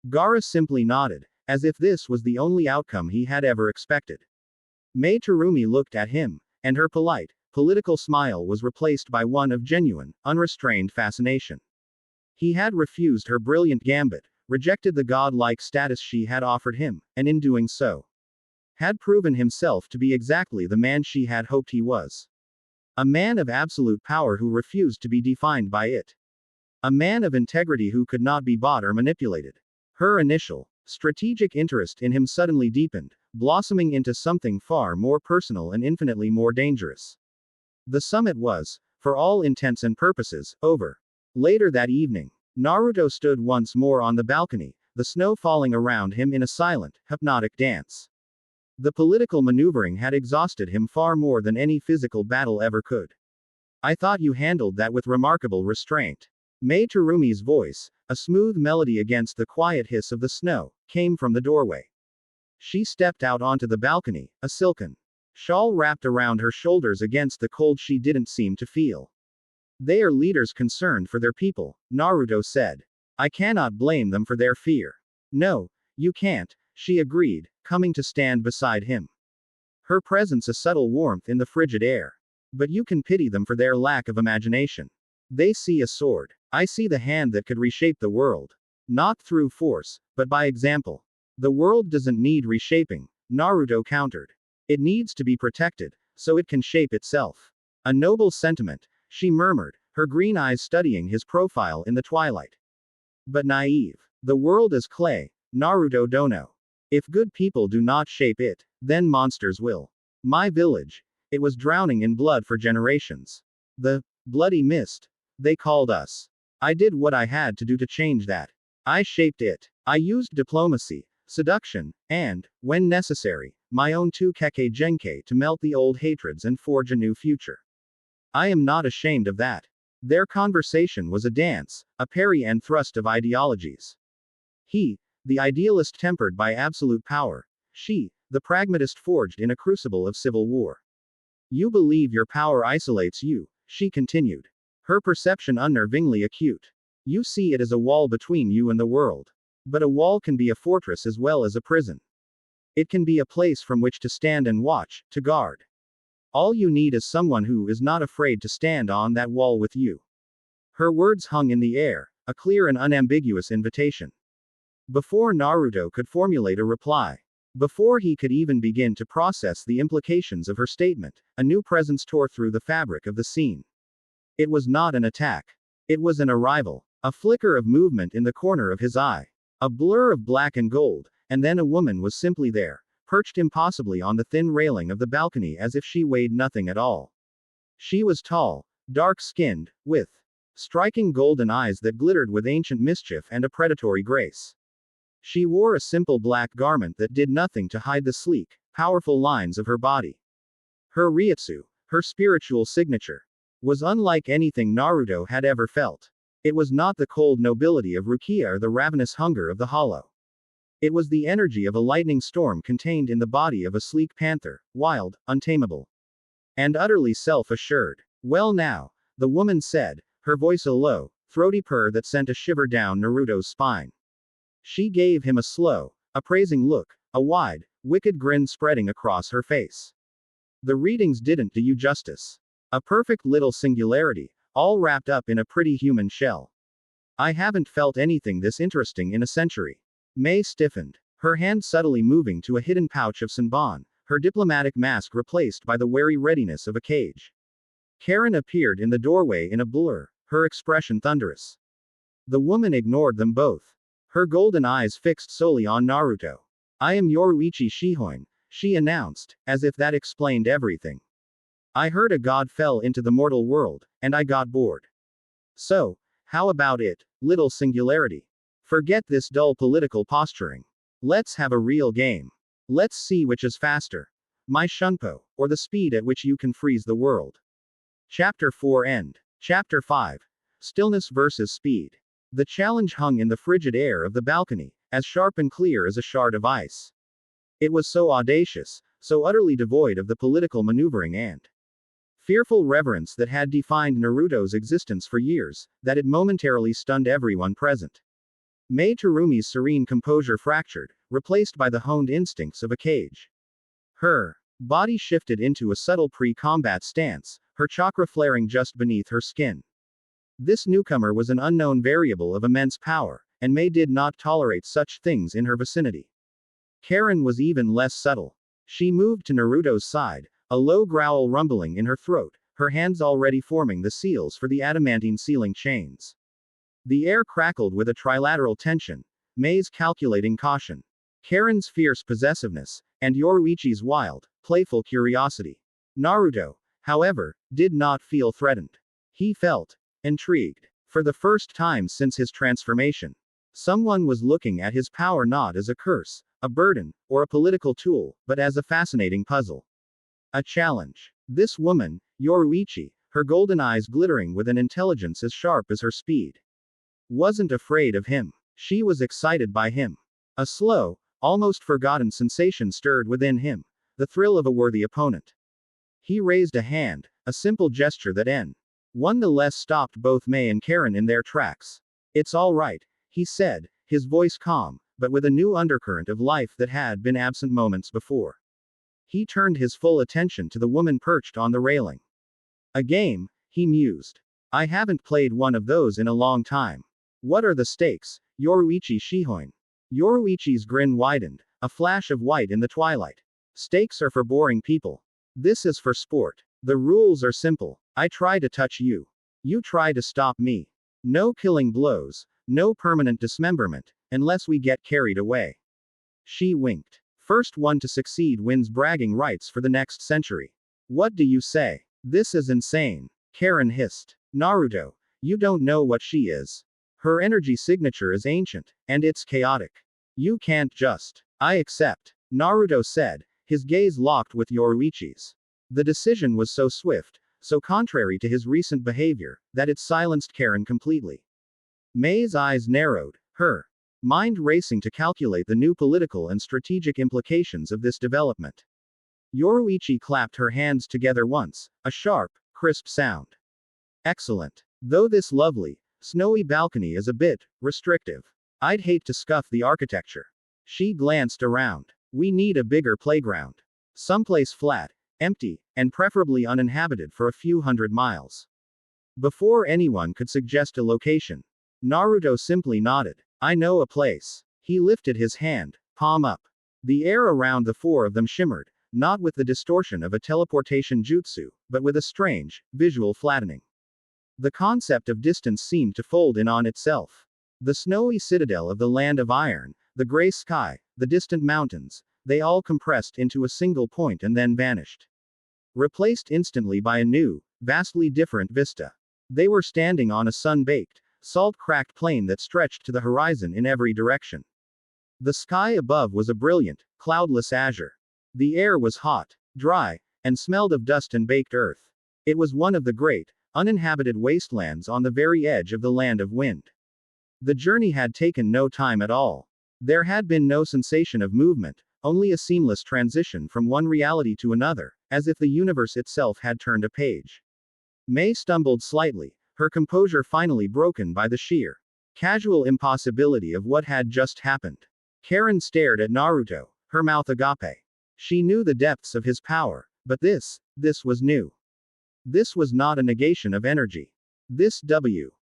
Gaara simply nodded, as if this was the only outcome he had ever expected. Mei Terumi looked at him, and her polite, political smile was replaced by one of genuine, unrestrained fascination. He had refused her brilliant gambit, rejected the godlike status she had offered him, and in doing so, had proven himself to be exactly the man she had hoped he was. A man of absolute power who refused to be defined by it. A man of integrity who could not be bought or manipulated. Her initial, strategic interest in him suddenly deepened, blossoming into something far more personal and infinitely more dangerous. The summit was, for all intents and purposes, over. Later that evening, Naruto stood once more on the balcony, the snow falling around him in a silent, hypnotic dance. The political maneuvering had exhausted him far more than any physical battle ever could. I thought you handled that with remarkable restraint. Mei Terumi's voice, a smooth melody against the quiet hiss of the snow, came from the doorway. She stepped out onto the balcony, a silken shawl wrapped around her shoulders against the cold she didn't seem to feel. They are leaders concerned for their people, Naruto said. I cannot blame them for their fear. No, you can't, she agreed, coming to stand beside him. Her presence a subtle warmth in the frigid air. But you can pity them for their lack of imagination. They see a sword. I see the hand that could reshape the world. Not through force, but by example. The world doesn't need reshaping, Naruto countered. It needs to be protected, so it can shape itself. A noble sentiment, she murmured, her green eyes studying his profile in the twilight. But naive. The world is clay, Naruto Dono. If good people do not shape it, then monsters will. My village. It was drowning in blood for generations. The bloody mist. They called us. I did what I had to do to change that. I shaped it. I used diplomacy, seduction, and, when necessary, my own 2 keke genkai to melt the old hatreds and forge a new future. I am not ashamed of that. Their conversation was a dance, a parry and thrust of ideologies. He, the idealist tempered by absolute power. She, the pragmatist forged in a crucible of civil war. You believe your power isolates you, she continued. Her perception unnervingly acute. You see it as a wall between you and the world. But a wall can be a fortress as well as a prison. It can be a place from which to stand and watch, to guard. All you need is someone who is not afraid to stand on that wall with you. Her words hung in the air, a clear and unambiguous invitation. Before Naruto could formulate a reply, before he could even begin to process the implications of her statement, a new presence tore through the fabric of the scene. It was not an attack. It was an arrival. A flicker of movement in the corner of his eye. A blur of black and gold, and then a woman was simply there, perched impossibly on the thin railing of the balcony as if she weighed nothing at all. She was tall, dark-skinned, with striking golden eyes that glittered with ancient mischief and a predatory grace. She wore a simple black garment that did nothing to hide the sleek, powerful lines of her body. Her ryutsu, her spiritual signature, was unlike anything Naruto had ever felt. It was not the cold nobility of Rukia or the ravenous hunger of the hollow. It was the energy of a lightning storm contained in the body of a sleek panther, wild, untamable, and utterly self-assured. Well now, the woman said, her voice a low, throaty purr that sent a shiver down Naruto's spine. She gave him a slow, appraising look, a wide, wicked grin spreading across her face. The readings didn't do you justice. A perfect little singularity, all wrapped up in a pretty human shell. I haven't felt anything this interesting in a century. May stiffened, her hand subtly moving to a hidden pouch of senbon, her diplomatic mask replaced by the wary readiness of a cage. Karen appeared in the doorway in a blur, her expression thunderous. The woman ignored them both. Her golden eyes fixed solely on Naruto. I am Yoruichi Shihoin, she announced, as if that explained everything. I heard a god fell into the mortal world, and I got bored. So, how about it, little singularity? Forget this dull political posturing. Let's have a real game. Let's see which is faster. My shunpo, or the speed at which you can freeze the world. Chapter 4 End. Chapter 5. Stillness versus speed. The challenge hung in the frigid air of the balcony, as sharp and clear as a shard of ice. It was so audacious, so utterly devoid of the political maneuvering and fearful reverence that had defined Naruto's existence for years, that it momentarily stunned everyone present. Mei Terumi's serene composure fractured, replaced by the honed instincts of a cage. Her body shifted into a subtle pre-combat stance, her chakra flaring just beneath her skin. This newcomer was an unknown variable of immense power, and Mei did not tolerate such things in her vicinity. Karen was even less subtle. She moved to Naruto's side, a low growl rumbling in her throat, her hands already forming the seals for the adamantine sealing chains. The air crackled with a trilateral tension, Mei's calculating caution, Karen's fierce possessiveness, and Yoruichi's wild, playful curiosity. Naruto, however, did not feel threatened. He felt intrigued. For the first time since his transformation, someone was looking at his power not as a curse, a burden, or a political tool, but as a fascinating puzzle. A challenge. This woman, Yoruichi, her golden eyes glittering with an intelligence as sharp as her speed, wasn't afraid of him. She was excited by him. A slow, almost forgotten sensation stirred within him, the thrill of a worthy opponent. He raised a hand, a simple gesture that one the less stopped both Mei and Karen in their tracks. It's all right, he said, his voice calm, but with a new undercurrent of life that had been absent moments before. He turned his full attention to the woman perched on the railing. A game, he mused. I haven't played one of those in a long time. What are the stakes, Yoruichi Shihoin? Yoruichi's grin widened, a flash of white in the twilight. Stakes are for boring people. This is for sport. The rules are simple. I try to touch you. You try to stop me. No killing blows, no permanent dismemberment, unless we get carried away. She winked. First one to succeed wins bragging rights for the next century. What do you say? This is insane. Karen hissed. Naruto, you don't know what she is. Her energy signature is ancient, and it's chaotic. You can't just. I accept, Naruto said, his gaze locked with Yoruichi's. The decision was so swift, so contrary to his recent behavior, that it silenced Karen completely. Mei's eyes narrowed, her mind racing to calculate the new political and strategic implications of this development. Yoruichi clapped her hands together once, a sharp, crisp sound. Excellent. Though this lovely, snowy balcony is a bit restrictive. I'd hate to scuff the architecture. She glanced around. We need a bigger playground. Someplace flat, empty, and preferably uninhabited for a few hundred miles. Before anyone could suggest a location, Naruto simply nodded. I know a place. He lifted his hand, palm up. The air around the four of them shimmered, not with the distortion of a teleportation jutsu, but with a strange, visual flattening. The concept of distance seemed to fold in on itself. The snowy citadel of the land of iron, the gray sky, the distant mountains, they all compressed into a single point and then vanished. Replaced instantly by a new, vastly different vista. They were standing on a sun-baked, salt-cracked plain that stretched to the horizon in every direction. The sky above was a brilliant, cloudless azure. The air was hot, dry, and smelled of dust and baked earth. It was one of the great, uninhabited wastelands on the very edge of the land of wind. The journey had taken no time at all. There had been no sensation of movement, only a seamless transition from one reality to another, as if the universe itself had turned a page. Mei stumbled slightly, her composure finally broken by the sheer, casual impossibility of what had just happened. Karen stared at Naruto, her mouth agape. She knew the depths of his power, but this was new. This was not a negation of energy. This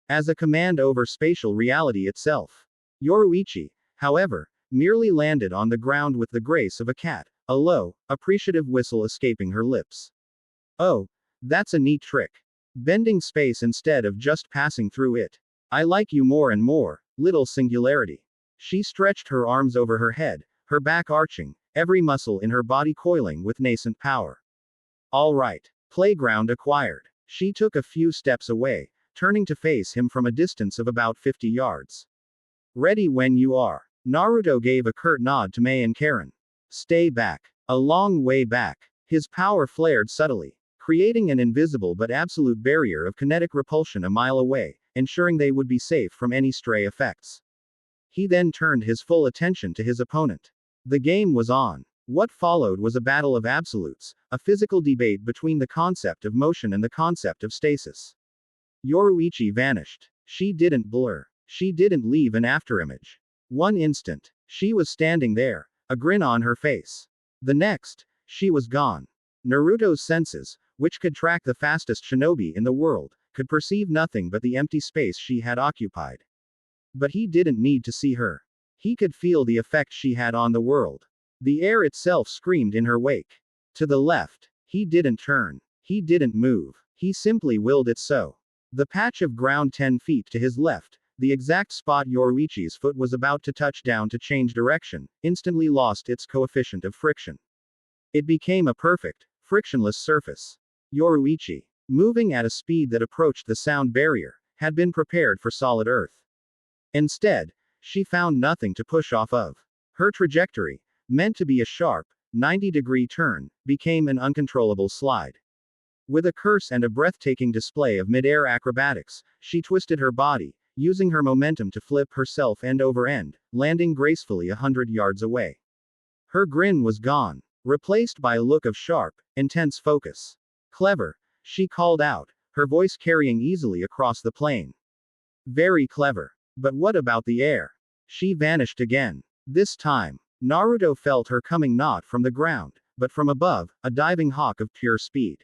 as a command over spatial reality itself. Yoruichi, however, merely landed on the ground with the grace of a cat, a low, appreciative whistle escaping her lips. Oh, that's a neat trick. Bending space instead of just passing through it. I like you more and more, little singularity. She stretched her arms over her head, her back arching, every muscle in her body coiling with nascent power. All right. Playground acquired. She took a few steps away, turning to face him from a distance of about 50 yards. Ready when you are. Naruto gave a curt nod to Mei and Karen. Stay back. A long way back. His power flared subtly, creating an invisible but absolute barrier of kinetic repulsion a mile away, ensuring they would be safe from any stray effects. He then turned his full attention to his opponent. The game was on. What followed was a battle of absolutes, a physical debate between the concept of motion and the concept of stasis. Yoruichi vanished. She didn't blur. She didn't leave an afterimage. One instant, she was standing there, a grin on her face. The next, she was gone. Naruto's senses, which could track the fastest shinobi in the world, could perceive nothing but the empty space she had occupied. But he didn't need to see her. He could feel the effect she had on the world. The air itself screamed in her wake. To the left. He didn't turn. He didn't move. He simply willed it so. The patch of ground 10 feet to his left, the exact spot Yoruichi's foot was about to touch down to change direction, instantly lost its coefficient of friction. It became a perfect, frictionless surface. Yoruichi, moving at a speed that approached the sound barrier, had been prepared for solid earth. Instead, she found nothing to push off of. Her trajectory, meant to be a sharp, 90-degree turn, became an uncontrollable slide. With a curse and a breathtaking display of mid-air acrobatics, she twisted her body, using her momentum to flip herself end over end, landing gracefully 100 yards away. Her grin was gone, replaced by a look of sharp, intense focus. Clever, she called out, her voice carrying easily across the plain. Very clever. But what about the air? She vanished again. This time, Naruto felt her coming not from the ground, but from above, a diving hawk of pure speed.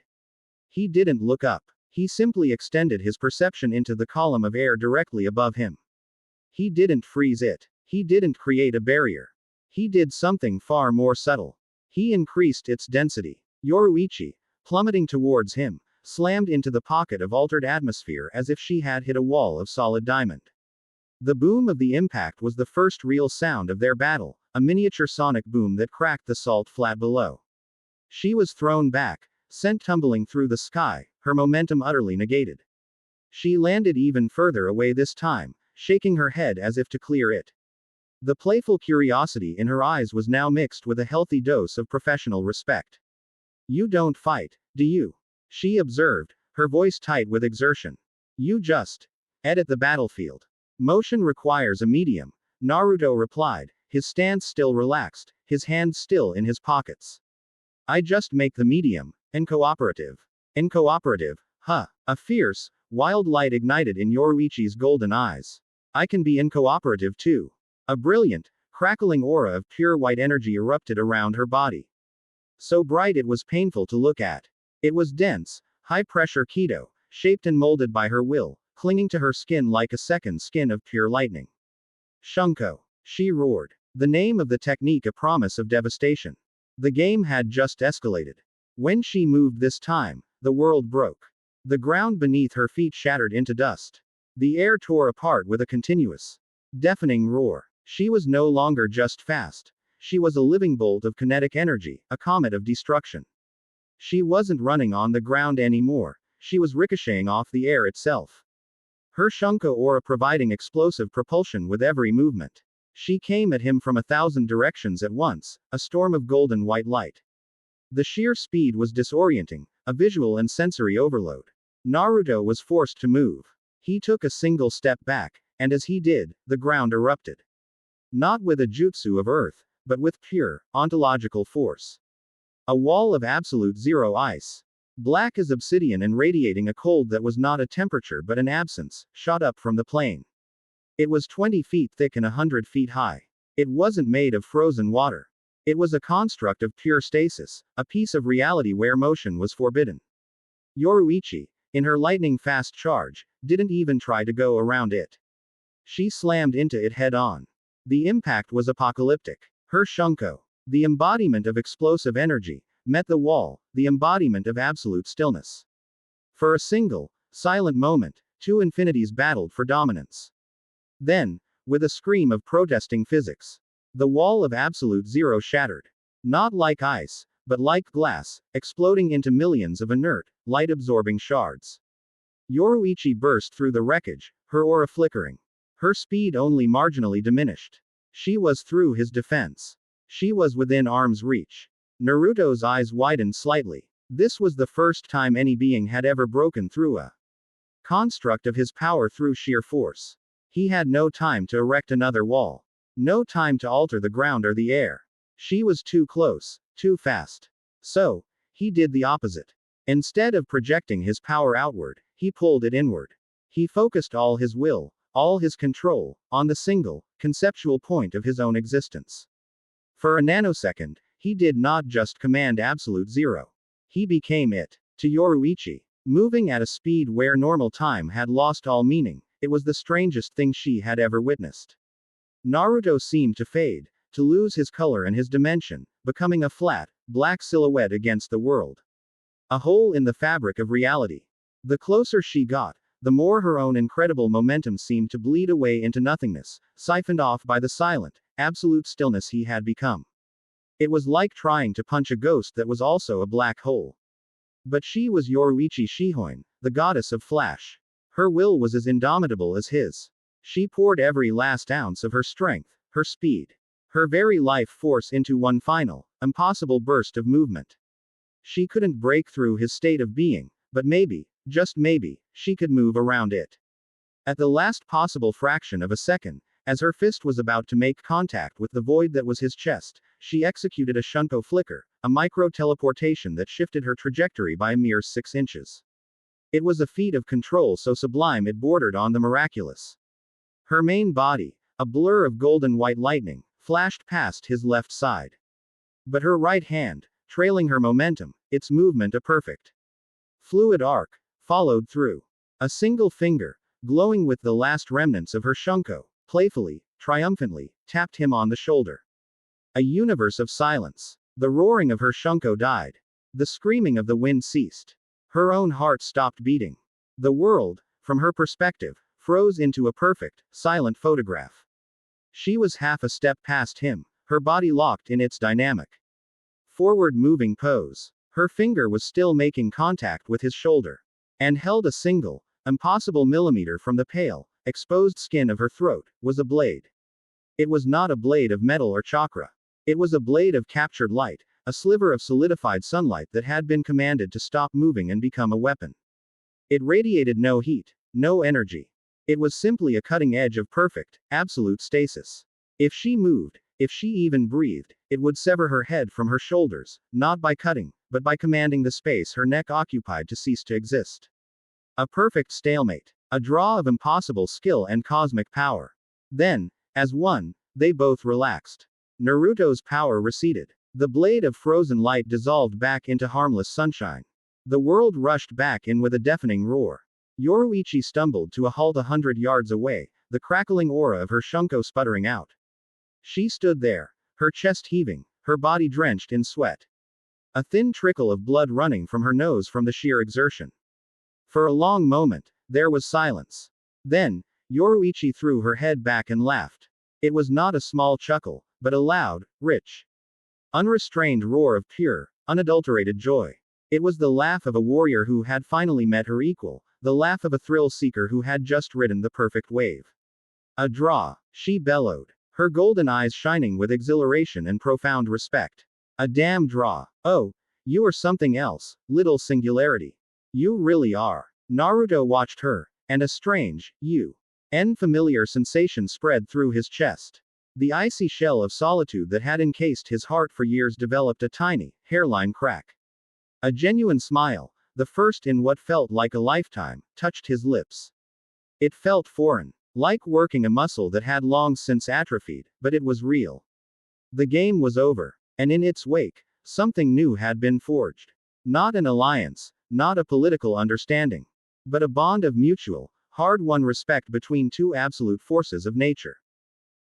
He didn't look up. He simply extended his perception into the column of air directly above him. He didn't freeze it. He didn't create a barrier. He did something far more subtle. He increased its density. Yoruichi, plummeting towards him, slammed into the pocket of altered atmosphere as if she had hit a wall of solid diamond. The boom of the impact was the first real sound of their battle, a miniature sonic boom that cracked the salt flat below. She was thrown back, sent tumbling through the sky, her momentum utterly negated. She landed even further away this time, shaking her head as if to clear it. The playful curiosity in her eyes was now mixed with a healthy dose of professional respect. You don't fight, do you? She observed, her voice tight with exertion. You just edit the battlefield. Motion requires a medium, Naruto replied, his stance still relaxed, his hands still in his pockets. I just make the medium, and cooperative. And cooperative, huh? A fierce, wild light ignited in Yoruichi's golden eyes. I can be incooperative too. A brilliant, crackling aura of pure white energy erupted around her body. So bright it was painful to look at. It was dense, high-pressure keto, shaped and molded by her will, clinging to her skin like a second skin of pure lightning. Shunko. She roared. The name of the technique a promise of devastation. The game had just escalated. When she moved this time, the world broke. The ground beneath her feet shattered into dust. The air tore apart with a continuous, deafening roar. She was no longer just fast. She was a living bolt of kinetic energy, a comet of destruction. She wasn't running on the ground anymore, she was ricocheting off the air itself. Her Shunko aura providing explosive propulsion with every movement. She came at him from 1,000 directions at once, a storm of golden white light. The sheer speed was disorienting, a visual and sensory overload. Naruto was forced to move. He took a single step back, and as he did, the ground erupted. Not with a jutsu of earth, but with pure, ontological force. A wall of absolute zero ice. Black as obsidian and radiating a cold that was not a temperature but an absence, shot up from the plain. It was 20 feet thick and 100 feet high. It wasn't made of frozen water. It was a construct of pure stasis, a piece of reality where motion was forbidden. Yoruichi, in her lightning-fast charge, didn't even try to go around it. She slammed into it head-on. The impact was apocalyptic. Her Shunko, the embodiment of explosive energy, met the wall, the embodiment of absolute stillness. For a single, silent moment, two infinities battled for dominance. Then, with a scream of protesting physics, the wall of absolute zero shattered. Not like ice, but like glass, exploding into millions of inert, light-absorbing shards. Yoruichi burst through the wreckage, her aura flickering. Her speed only marginally diminished. She was through his defense. She was within arm's reach. Naruto's eyes widened slightly. This was the first time any being had ever broken through a construct of his power through sheer force. He had no time to erect another wall. No time to alter the ground or the air. She was too close, too fast. So, he did the opposite. Instead of projecting his power outward, he pulled it inward. He focused all his will, all his control, on the single, conceptual point of his own existence. For a nanosecond, he did not just command absolute zero. He became it. To Yoruichi, moving at a speed where normal time had lost all meaning, it was the strangest thing she had ever witnessed. Naruto seemed to fade, to lose his color and his dimension, becoming a flat, black silhouette against the world. A hole in the fabric of reality. The closer she got, the more her own incredible momentum seemed to bleed away into nothingness, siphoned off by the silent, absolute stillness he had become. It was like trying to punch a ghost that was also a black hole. But she was Yoruichi Shihoin, the goddess of flash. Her will was as indomitable as his. She poured every last ounce of her strength, her speed, her very life force into one final, impossible burst of movement. She couldn't break through his state of being, but maybe, just maybe, she could move around it. At the last possible fraction of a second, as her fist was about to make contact with the void that was his chest, she executed a Shunko flicker, a micro-teleportation that shifted her trajectory by a mere 6 inches. It was a feat of control so sublime it bordered on the miraculous. Her main body, a blur of golden white lightning, flashed past his left side. But her right hand, trailing her momentum, its movement a perfect fluid arc, followed through. A single finger, glowing with the last remnants of her Shunko, playfully, triumphantly, tapped him on the shoulder. A universe of silence. The roaring of her Shunko died. The screaming of the wind ceased. Her own heart stopped beating. The world, from her perspective, froze into a perfect, silent photograph. She was half a step past him, her body locked in its dynamic, forward-moving pose. Her finger was still making contact with his shoulder, and held a single, impossible millimeter from the pale, exposed skin of her throat, was a blade. It was not a blade of metal or chakra. It was a blade of captured light, a sliver of solidified sunlight that had been commanded to stop moving and become a weapon. It radiated no heat, no energy. It was simply a cutting edge of perfect, absolute stasis. If she moved, if she even breathed, it would sever her head from her shoulders, not by cutting, but by commanding the space her neck occupied to cease to exist. A perfect stalemate. A draw of impossible skill and cosmic power. Then, as one, they both relaxed. Naruto's power receded. The blade of frozen light dissolved back into harmless sunshine. The world rushed back in with a deafening roar. Yoruichi stumbled to a halt 100 yards away, the crackling aura of her shunko sputtering out. She stood there, her chest heaving, her body drenched in sweat. A thin trickle of blood running from her nose from the sheer exertion. For a long moment, there was silence. Then, Yoruichi threw her head back and laughed. It was not a small chuckle, but a loud, rich, unrestrained roar of pure, unadulterated joy. It was the laugh of a warrior who had finally met her equal, the laugh of a thrill-seeker who had just ridden the perfect wave. A draw, she bellowed, her golden eyes shining with exhilaration and profound respect. A damn draw. Oh, you are something else, little singularity. You really are. Naruto watched her, and a strange, familiar sensation spread through his chest. The icy shell of solitude that had encased his heart for years developed a tiny, hairline crack. A genuine smile, the first in what felt like a lifetime, touched his lips. It felt foreign, like working a muscle that had long since atrophied, but it was real. The game was over, and in its wake, something new had been forged. Not an alliance, not a political understanding, but a bond of mutual, hard-won respect between two absolute forces of nature.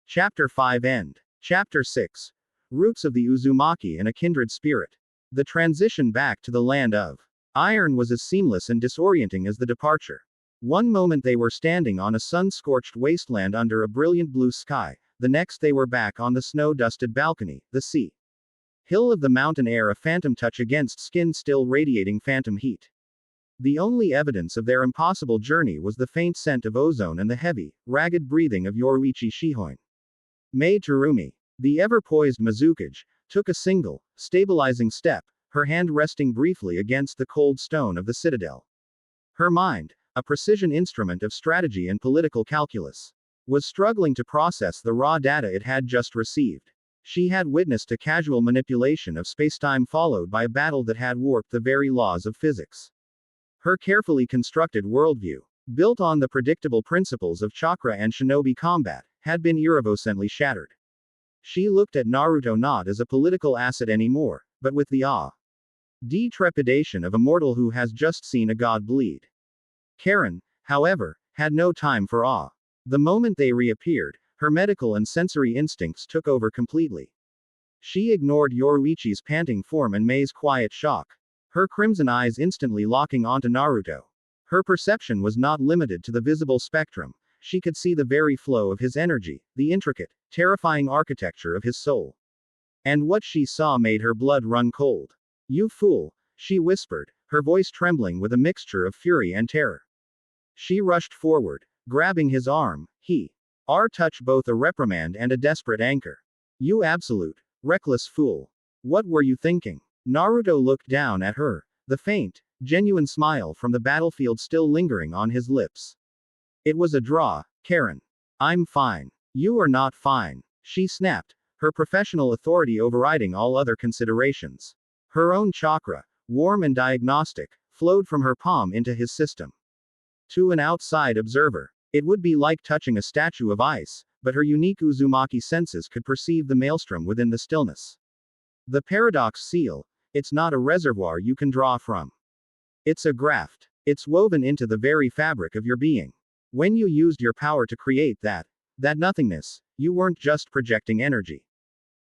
Chapter 5 End. Chapter 6. Roots of the Uzumaki and a Kindred Spirit. The transition back to the land of iron was as seamless and disorienting as the departure. One moment they were standing on a sun-scorched wasteland under a brilliant blue sky, the next they were back on the snow-dusted balcony, the sea. Hill of the mountain air, a phantom touch against skin still radiating phantom heat. The only evidence of their impossible journey was the faint scent of ozone and the heavy, ragged breathing of Yoruichi Shihoin. Mei Terumi, the ever-poised Mizukage, took a single, stabilizing step, her hand resting briefly against the cold stone of the citadel. Her mind, a precision instrument of strategy and political calculus, was struggling to process the raw data it had just received. She had witnessed a casual manipulation of spacetime followed by a battle that had warped the very laws of physics. Her carefully constructed worldview, built on the predictable principles of chakra and shinobi combat, had been irrevocably shattered. She looked at Naruto not as a political asset anymore, but with the trepidation of a mortal who has just seen a god bleed. Karen, however, had no time for awe. The moment they reappeared, her medical and sensory instincts took over completely. She ignored Yoruichi's panting form and Mei's quiet shock, her crimson eyes instantly locking onto Naruto. Her perception was not limited to the visible spectrum. She could see the very flow of his energy, the intricate, terrifying architecture of his soul. And what she saw made her blood run cold. "You fool," she whispered, her voice trembling with a mixture of fury and terror. She rushed forward, grabbing his arm, her touch both a reprimand and a desperate anchor. "You absolute, reckless fool. What were you thinking?" Naruto looked down at her, the faint, genuine smile from the battlefield still lingering on his lips. "It was a draw, Karen. I'm fine. You are not fine," she snapped, her professional authority overriding all other considerations. Her own chakra, warm and diagnostic, flowed from her palm into his system. To an outside observer, it would be like touching a statue of ice, but her unique Uzumaki senses could perceive the maelstrom within the stillness. The paradox seal, it's not a reservoir you can draw from. It's a graft. It's woven into the very fabric of your being. When you used your power to create that nothingness, you weren't just projecting energy.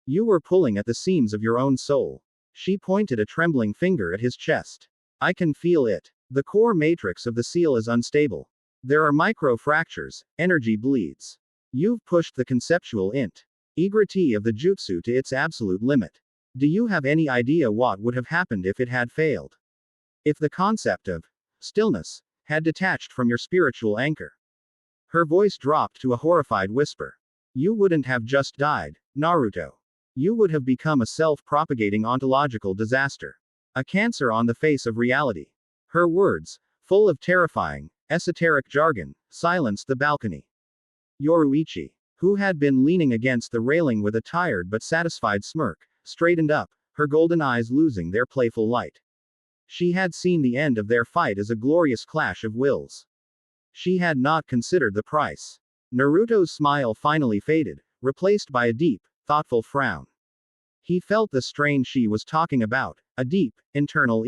You were pulling at the seams of your own soul. She pointed a trembling finger at his chest. "I can feel it. The core matrix of the seal is unstable. There are micro fractures, energy bleeds. You've pushed the conceptual int. egrity of the jutsu to its absolute limit. Do you have any idea what would have happened if it had failed? If the concept of stillness had detached from your spiritual anchor? Her voice dropped to a horrified whisper. You wouldn't have just died, Naruto. You would have become a self-propagating ontological disaster. A cancer on the face of reality. Her words, full of terrifying, esoteric jargon, silenced the balcony. Yoruichi, who had been leaning against the railing with a tired but satisfied smirk, straightened up, her golden eyes losing their playful light. She had seen the end of their fight as a glorious clash of wills. She had not considered the price. Naruto's smile finally faded, replaced by a deep, thoughtful frown. He felt the strain she was talking about, a deep, internal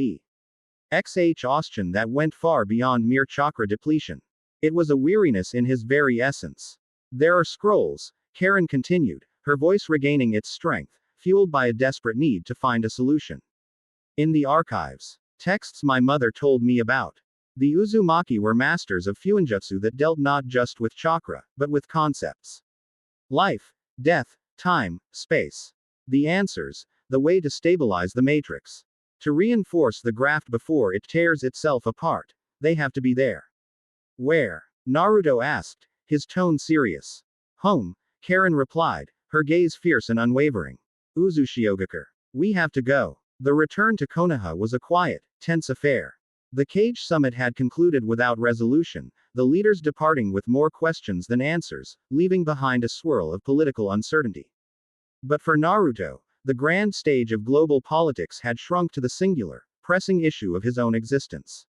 exhaustion that went far beyond mere chakra depletion. It was a weariness in his very essence. There are scrolls, Karen continued, her voice regaining its strength, fueled by a desperate need to find a solution. In the archives. Texts my mother told me about. The Uzumaki were masters of fuinjutsu that dealt not just with chakra, but with concepts. Life, death, time, space. The answers, the way to stabilize the matrix. To reinforce the graft before it tears itself apart, they have to be there. Where? Naruto asked, his tone serious. Home, Karen replied, her gaze fierce and unwavering. Uzushiogakure. We have to go. The return to Konoha was a quiet, tense affair. The Cage Summit had concluded without resolution, the leaders departing with more questions than answers, leaving behind a swirl of political uncertainty. But for Naruto, the grand stage of global politics had shrunk to the singular, pressing issue of his own existence.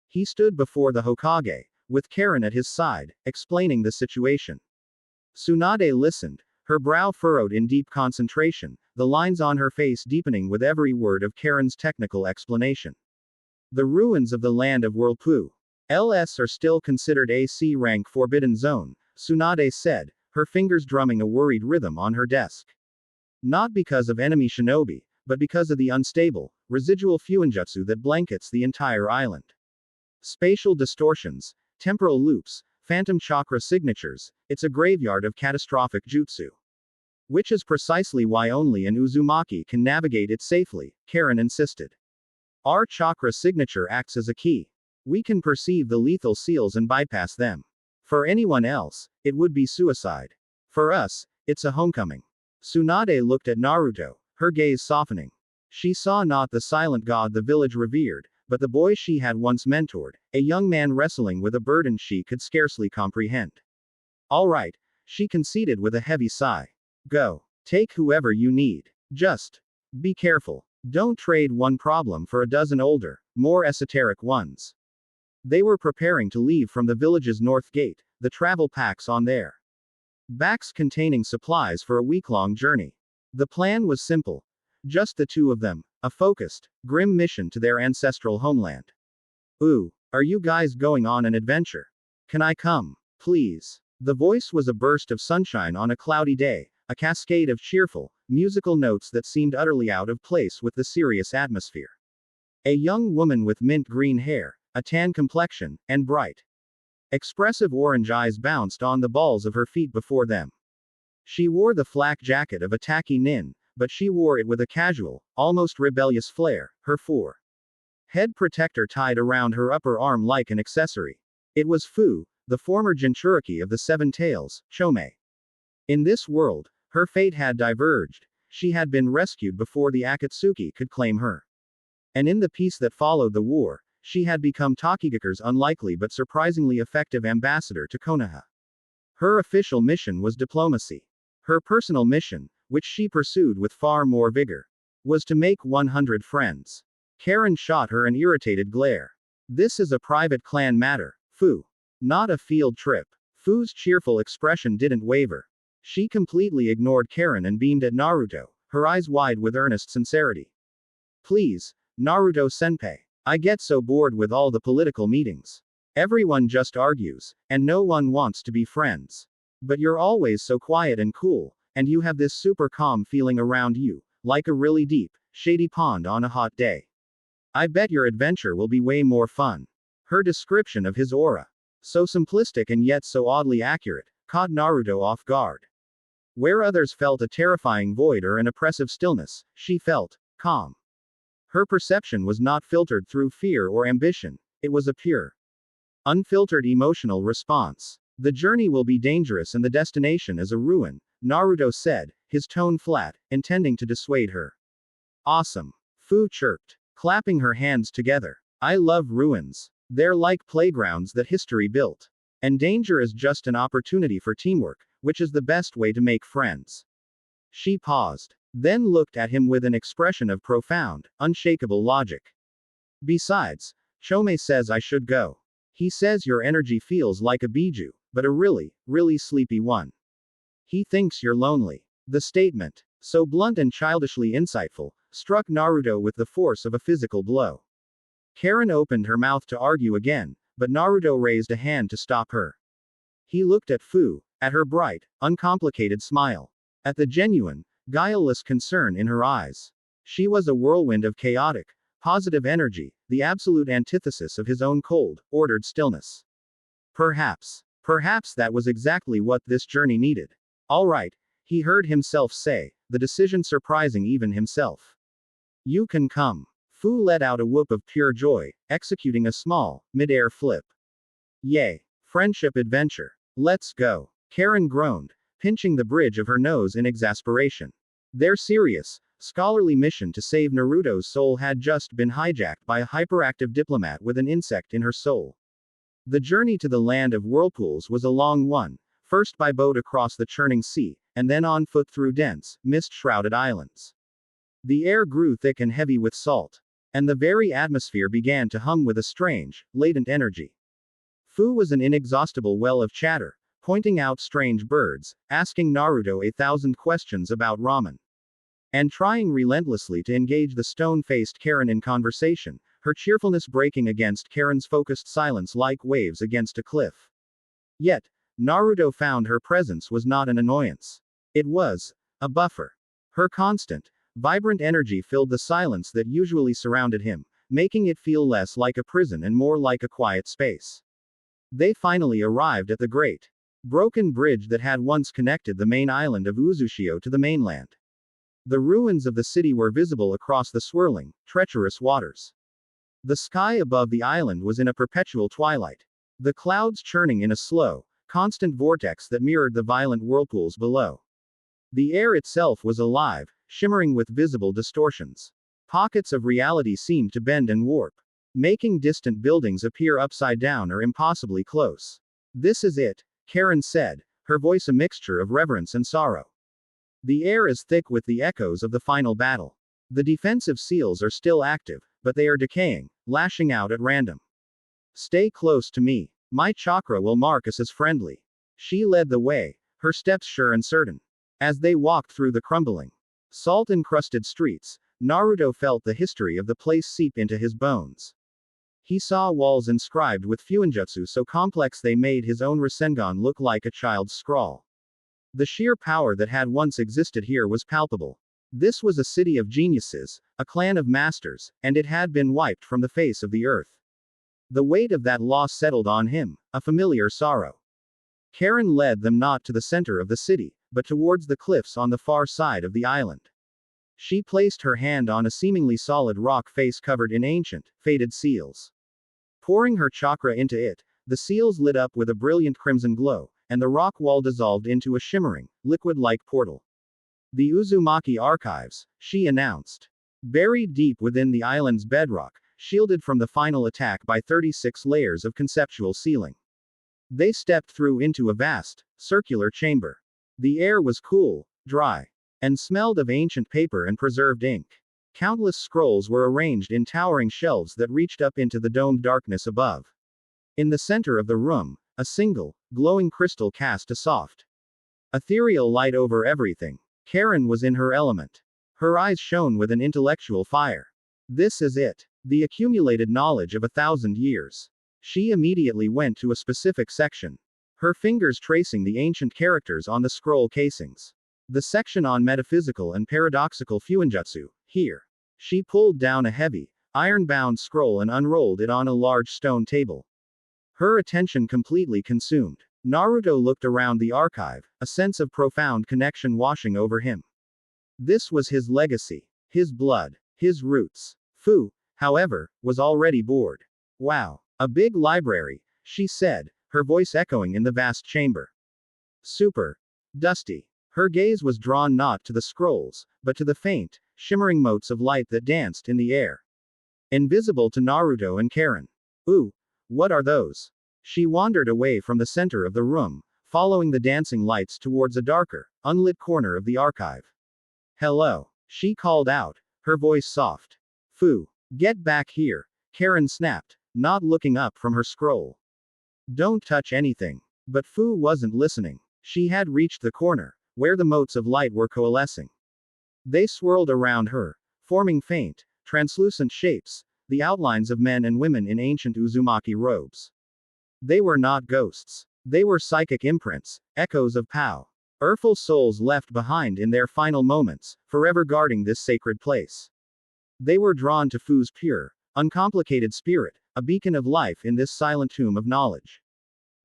He stood before the Hokage, with Karen at his side, explaining the situation. Tsunade listened, her brow furrowed in deep concentration, the lines on her face deepening with every word of Karen's technical explanation. The ruins of the land of Whirlpool. LS are still considered a C-rank forbidden zone, Tsunade said, her fingers drumming a worried rhythm on her desk. Not because of enemy shinobi, but because of the unstable, residual fuinjutsu that blankets the entire island. Spatial distortions, temporal loops, phantom chakra signatures, it's a graveyard of catastrophic jutsu. Which is precisely why only an Uzumaki can navigate it safely, Karen insisted. Our chakra signature acts as a key. We can perceive the lethal seals and bypass them. For anyone else, it would be suicide. For us, it's a homecoming. Tsunade looked at Naruto, her gaze softening. She saw not the silent god the village revered, but the boy she had once mentored, a young man wrestling with a burden she could scarcely comprehend. All right, she conceded with a heavy sigh. Go. Take whoever you need. Just be careful. Don't trade one problem for a dozen older, more esoteric ones. They were preparing to leave from the village's north gate, the travel packs on their backs containing supplies for a week-long journey. The plan was simple. Just the two of them, a focused, grim mission to their ancestral homeland. Ooh, are you guys going on an adventure? Can I come? Please. The voice was a burst of sunshine on a cloudy day, a cascade of cheerful, musical notes that seemed utterly out of place with the serious atmosphere. A young woman with mint green hair, a tan complexion, and bright, expressive orange eyes bounced on the balls of her feet before them. She wore the flak jacket of a tacky nin, but she wore it with a casual, almost rebellious flair, her head protector tied around her upper arm like an accessory. It was Fu, the former Jinchuriki of the Seven Tails, Chome. In this world, her fate had diverged. She had been rescued before the Akatsuki could claim her. And in the peace that followed the war, she had become Takigakure's unlikely but surprisingly effective ambassador to Konoha. Her official mission was diplomacy. Her personal mission, which she pursued with far more vigor, was to make 100 friends. Karen shot her an irritated glare. This is a private clan matter, Fu. Not a field trip. Fu's cheerful expression didn't waver. She completely ignored Karen and beamed at Naruto, her eyes wide with earnest sincerity. Please, Naruto-senpai. I get so bored with all the political meetings. Everyone just argues, and no one wants to be friends. But you're always so quiet and cool, and you have this super calm feeling around you, like a really deep, shady pond on a hot day. I bet your adventure will be way more fun. Her description of his aura, so simplistic and yet so oddly accurate, caught Naruto off guard. Where others felt a terrifying void or an oppressive stillness, she felt calm. Her perception was not filtered through fear or ambition, it was a pure, unfiltered emotional response. The journey will be dangerous and the destination is a ruin, Naruto said, his tone flat, intending to dissuade her. Awesome. Fu chirped, clapping her hands together. I love ruins. They're like playgrounds that history built. And danger is just an opportunity for teamwork, which is the best way to make friends. She paused, then looked at him with an expression of profound, unshakable logic. Besides, Chome says I should go. He says your energy feels like a biju, but a really, really sleepy one. He thinks you're lonely. The statement, so blunt and childishly insightful, struck Naruto with the force of a physical blow. Karen opened her mouth to argue again, but Naruto raised a hand to stop her. He looked at Fu, at her bright, uncomplicated smile, at the genuine, guileless concern in her eyes. She was a whirlwind of chaotic, positive energy, the absolute antithesis of his own cold, ordered stillness. Perhaps that was exactly what this journey needed. All right, he heard himself say, the decision surprising even himself. You can come. Fu let out a whoop of pure joy, executing a small, mid-air flip. Yay! Friendship adventure. Let's go. Karen groaned, pinching the bridge of her nose in exasperation. Their serious, scholarly mission to save Naruto's soul had just been hijacked by a hyperactive diplomat with an insect in her soul. The journey to the land of whirlpools was a long one, first by boat across the churning sea, and then on foot through dense, mist-shrouded islands. The air grew thick and heavy with salt, and the very atmosphere began to hum with a strange, latent energy. Fu was an inexhaustible well of chatter, pointing out strange birds, asking Naruto 1,000 questions about ramen, and trying relentlessly to engage the stone-faced Karen in conversation, her cheerfulness breaking against Karen's focused silence like waves against a cliff. Yet, Naruto found her presence was not an annoyance. It was a buffer. Her constant, vibrant energy filled the silence that usually surrounded him, making it feel less like a prison and more like a quiet space. They finally arrived at the great, broken bridge that had once connected the main island of Uzushio to the mainland. The ruins of the city were visible across the swirling, treacherous waters. The sky above the island was in a perpetual twilight, the clouds churning in a slow, constant vortex that mirrored the violent whirlpools below. The air itself was alive, shimmering with visible distortions. Pockets of reality seemed to bend and warp, making distant buildings appear upside down or impossibly close. This is it, Karen said, her voice a mixture of reverence and sorrow. The air is thick with the echoes of the final battle. The defensive seals are still active, but they are decaying, lashing out at random. Stay close to me. My chakra will mark us as friendly. She led the way, her steps sure and certain. As they walked through the crumbling, salt-encrusted streets, Naruto felt the history of the place seep into his bones. He saw walls inscribed with fuinjutsu so complex they made his own Rasengan look like a child's scrawl. The sheer power that had once existed here was palpable. This was a city of geniuses, a clan of masters, and it had been wiped from the face of the earth. The weight of that loss settled on him, a familiar sorrow. Karen led them not to the center of the city, but towards the cliffs on the far side of the island. She placed her hand on a seemingly solid rock face covered in ancient, faded seals. Pouring her chakra into it, the seals lit up with a brilliant crimson glow, and the rock wall dissolved into a shimmering, liquid-like portal. The Uzumaki Archives, she announced. Buried deep within the island's bedrock, shielded from the final attack by 36 layers of conceptual sealing. They stepped through into a vast, circular chamber. The air was cool, dry, and smelled of ancient paper and preserved ink. Countless scrolls were arranged in towering shelves that reached up into the domed darkness above. In the center of the room, a single, glowing crystal cast a soft, ethereal light over everything. Karen was in her element. Her eyes shone with an intellectual fire. This is it. The accumulated knowledge of 1,000 years. She immediately went to a specific section, her fingers tracing the ancient characters on the scroll casings. The section on metaphysical and paradoxical fuinjutsu, here. She pulled down a heavy, iron-bound scroll and unrolled it on a large stone table. Her attention completely consumed. Naruto looked around the archive, a sense of profound connection washing over him. This was his legacy, his blood, his roots. Fu, however, was already bored. Wow. A big library, she said, her voice echoing in the vast chamber. Super. Dusty. Her gaze was drawn not to the scrolls, but to the faint, shimmering motes of light that danced in the air. Invisible to Naruto and Karen. Ooh, what are those? She wandered away from the center of the room, following the dancing lights towards a darker, unlit corner of the archive. Hello. She called out, her voice soft. Fu. Get back here, Karen snapped, not looking up from her scroll. Don't touch anything. But Fu wasn't listening. She had reached the corner, where the motes of light were coalescing. They swirled around her, forming faint, translucent shapes, the outlines of men and women in ancient Uzumaki robes. They were not ghosts. They were psychic imprints, echoes of powerful souls left behind in their final moments, forever guarding this sacred place. They were drawn to Fu's pure, uncomplicated spirit, a beacon of life in this silent tomb of knowledge.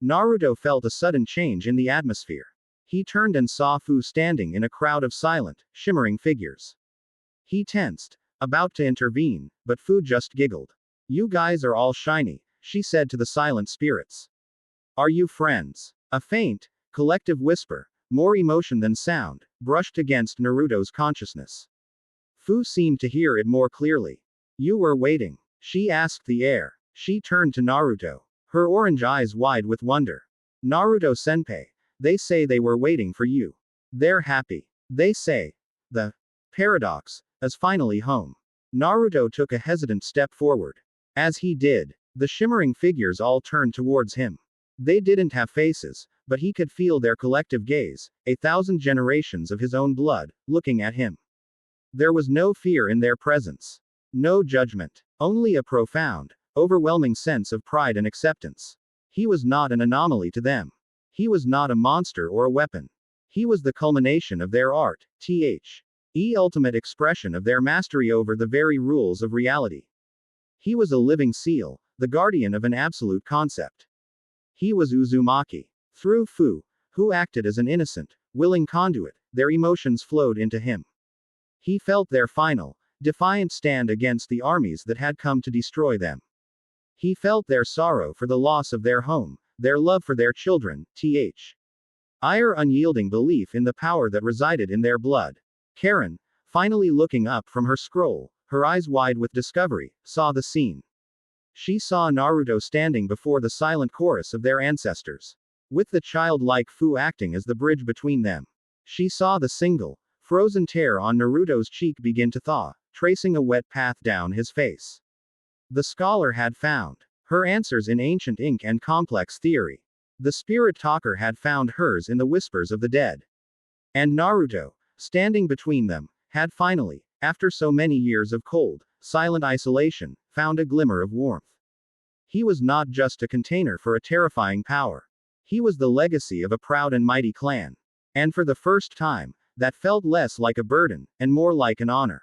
Naruto felt a sudden change in the atmosphere. He turned and saw Fu standing in a crowd of silent, shimmering figures. He tensed, about to intervene, but Fu just giggled. You guys are all shiny, she said to the silent spirits. Are you friends? A faint, collective whisper, more emotion than sound, brushed against Naruto's consciousness. Fu seemed to hear it more clearly. You were waiting, she asked the air. She turned to Naruto, her orange eyes wide with wonder. Naruto-senpai, they say they were waiting for you. They're happy. They say. The paradox is finally home. Naruto took a hesitant step forward. As he did, the shimmering figures all turned towards him. They didn't have faces, but he could feel their collective gaze, 1,000 generations of his own blood, looking at him. There was no fear in their presence. No judgment. Only a profound, overwhelming sense of pride and acceptance. He was not an anomaly to them. He was not a monster or a weapon. He was the culmination of their art, the ultimate expression of their mastery over the very rules of reality. He was a living seal, the guardian of an absolute concept. He was Uzumaki. Through Fu, who acted as an innocent, willing conduit, their emotions flowed into him. He felt their final, defiant stand against the armies that had come to destroy them. He felt their sorrow for the loss of their home, their love for their children, ire unyielding belief in the power that resided in their blood. Karen, finally looking up from her scroll, her eyes wide with discovery, saw the scene. She saw Naruto standing before the silent chorus of their ancestors. With the childlike Fu acting as the bridge between them. She saw the single, frozen tear on Naruto's cheek begin to thaw, tracing a wet path down his face. The scholar had found her answers in ancient ink and complex theory. The spirit talker had found hers in the whispers of the dead. And Naruto, standing between them, had finally, after so many years of cold, silent isolation, found a glimmer of warmth. He was not just a container for a terrifying power. He was the legacy of a proud and mighty clan. And for the first time, that felt less like a burden, and more like an honor.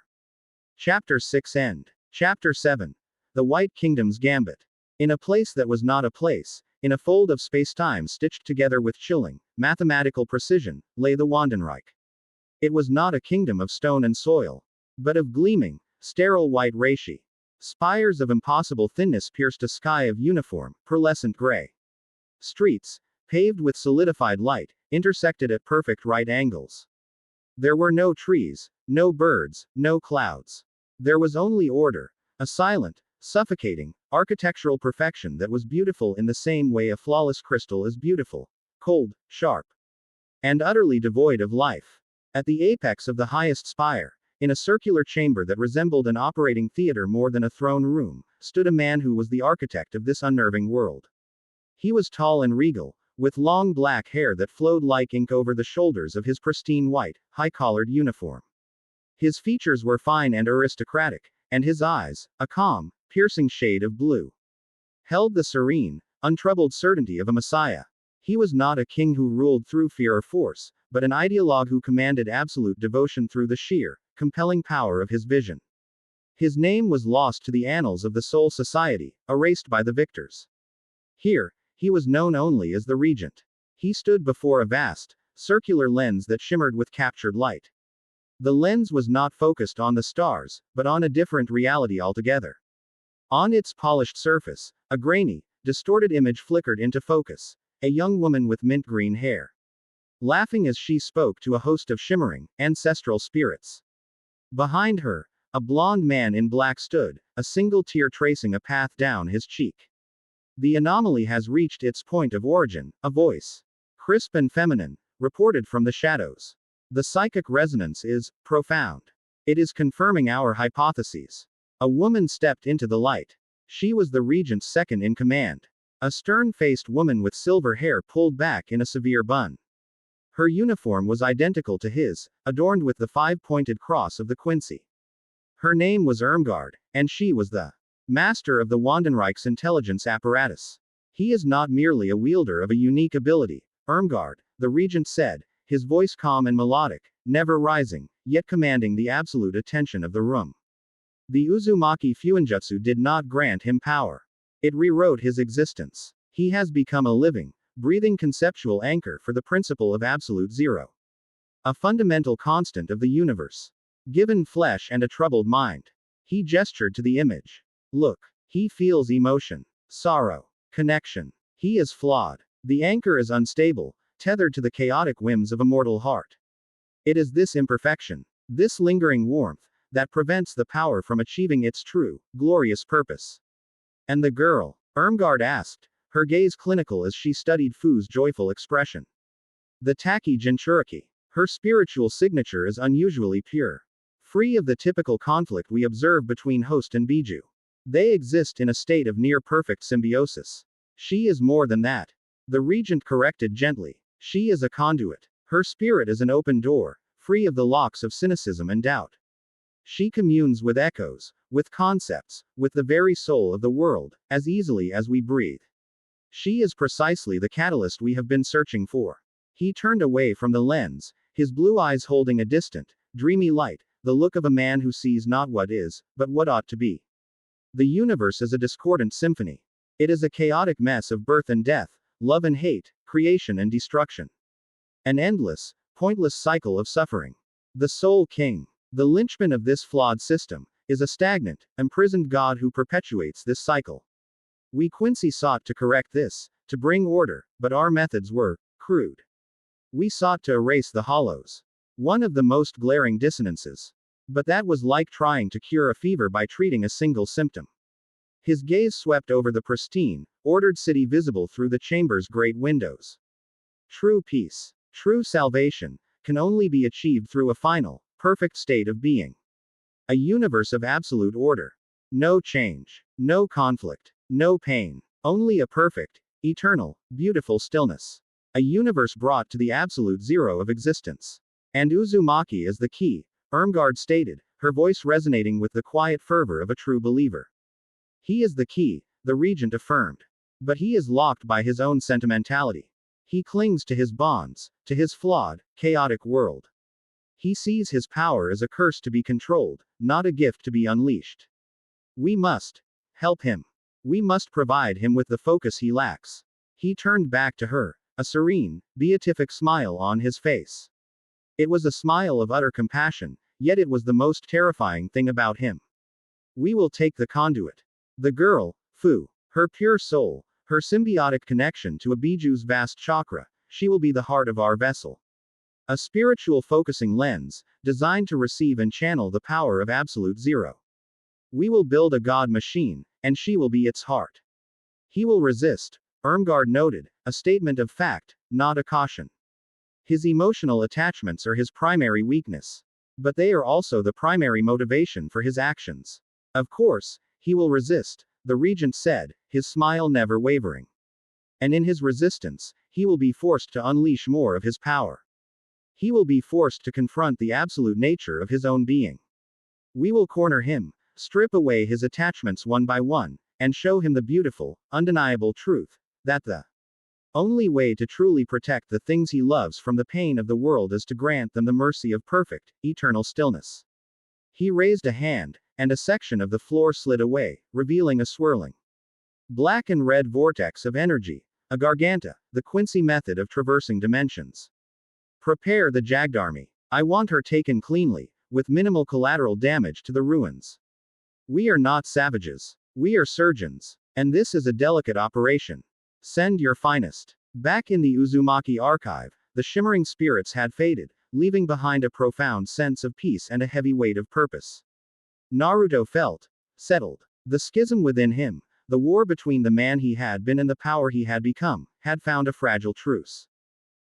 Chapter 6 End. Chapter 7. The White Kingdom's Gambit. In a place that was not a place, in a fold of space-time stitched together with chilling, mathematical precision, lay the Wandenreich. It was not a kingdom of stone and soil, but of gleaming, sterile white reishi. Spires of impossible thinness pierced a sky of uniform, pearlescent gray. Streets, paved with solidified light, intersected at perfect right angles. There were no trees, no birds, no clouds. There was only order, a silent, suffocating, architectural perfection that was beautiful in the same way a flawless crystal is beautiful, cold, sharp, and utterly devoid of life. At the apex of the highest spire, in a circular chamber that resembled an operating theater more than a throne room, stood a man who was the architect of this unnerving world. He was tall and regal, with long black hair that flowed like ink over the shoulders of his pristine white, high-collared uniform. His features were fine and aristocratic, and his eyes, a calm, piercing shade of blue, held the serene, untroubled certainty of a messiah. He was not a king who ruled through fear or force, but an ideologue who commanded absolute devotion through the sheer, compelling power of his vision. His name was lost to the annals of the Soul Society, erased by the victors. Here, he was known only as the Regent. He stood before a vast, circular lens that shimmered with captured light. The lens was not focused on the stars, but on a different reality altogether. On its polished surface, a grainy, distorted image flickered into focus. A young woman with mint green hair, laughing as she spoke to a host of shimmering, ancestral spirits. Behind her, a blond man in black stood, a single tear tracing a path down his cheek. The anomaly has reached its point of origin, a voice, crisp and feminine, reported from the shadows. The psychic resonance is profound. It is confirming our hypotheses. A woman stepped into the light. She was the regent's second in command. A stern-faced woman with silver hair pulled back in a severe bun. Her uniform was identical to his, adorned with the five-pointed cross of the Quincy. Her name was Irmgard, and she was the master of the Wandenreich's intelligence apparatus. He is not merely a wielder of a unique ability, Irmgard, the regent said, his voice calm and melodic, never rising, yet commanding the absolute attention of the room. The Uzumaki Fuinjutsu did not grant him power. It rewrote his existence. He has become a living, breathing conceptual anchor for the principle of absolute zero. A fundamental constant of the universe. Given flesh and a troubled mind. He gestured to the image. Look. He feels emotion, sorrow, connection. He is flawed. The anchor is unstable, tethered to the chaotic whims of a mortal heart. It is this imperfection, this lingering warmth, that prevents the power from achieving its true, glorious purpose. And the girl? Irmgard asked, her gaze clinical as she studied Fu's joyful expression. The Taki Jinchuriki. Her spiritual signature is unusually pure. Free of the typical conflict we observe between host and Biju. They exist in a state of near-perfect symbiosis. She is more than that. The regent corrected gently. She is a conduit. Her spirit is an open door, free of the locks of cynicism and doubt. She communes with echoes, with concepts, with the very soul of the world, as easily as we breathe. She is precisely the catalyst we have been searching for. He turned away from the lens, his blue eyes holding a distant, dreamy light, the look of a man who sees not what is, but what ought to be. The universe is a discordant symphony. It is a chaotic mess of birth and death, love and hate, creation and destruction. An endless, pointless cycle of suffering. The Soul King, the linchpin of this flawed system, is a stagnant, imprisoned God who perpetuates this cycle. We Quincy sought to correct this, to bring order, but our methods were crude. We sought to erase the hollows. One of the most glaring dissonances. But that was like trying to cure a fever by treating a single symptom. His gaze swept over the pristine, ordered city visible through the chamber's great windows. True peace, true salvation, can only be achieved through a final, perfect state of being. A universe of absolute order. No change, no conflict, no pain, only a perfect, eternal, beautiful stillness. A universe brought to the absolute zero of existence. And Uzumaki is the key, Irmgard stated, her voice resonating with the quiet fervor of a true believer. He is the key, the regent affirmed. But he is locked by his own sentimentality. He clings to his bonds, to his flawed, chaotic world. He sees his power as a curse to be controlled, not a gift to be unleashed. We must help him. We must provide him with the focus he lacks. He turned back to her, a serene, beatific smile on his face. It was a smile of utter compassion, yet it was the most terrifying thing about him. We will take the conduit. The girl, Fu, her pure soul, her symbiotic connection to a Biju's vast chakra, she will be the heart of our vessel. A spiritual focusing lens, designed to receive and channel the power of absolute zero. We will build a God machine, and she will be its heart. He will resist, Irmgard noted, a statement of fact, not a caution. His emotional attachments are his primary weakness. But they are also the primary motivation for his actions. Of course, he will resist, the regent said, his smile never wavering. And in his resistance, he will be forced to unleash more of his power. He will be forced to confront the absolute nature of his own being. We will corner him, strip away his attachments one by one, and show him the beautiful, undeniable truth, that the only way to truly protect the things he loves from the pain of the world is to grant them the mercy of perfect, eternal stillness. He raised a hand, and a section of the floor slid away, revealing a swirling black and red vortex of energy, a Garganta, the Quincy method of traversing dimensions. Prepare the Jagdarmi. I want her taken cleanly, with minimal collateral damage to the ruins. We are not savages. We are surgeons. And this is a delicate operation. Send your finest. Back in the Uzumaki archive, the shimmering spirits had faded, leaving behind a profound sense of peace and a heavy weight of purpose. Naruto felt settled. The schism within him, the war between the man he had been and the power he had become, had found a fragile truce.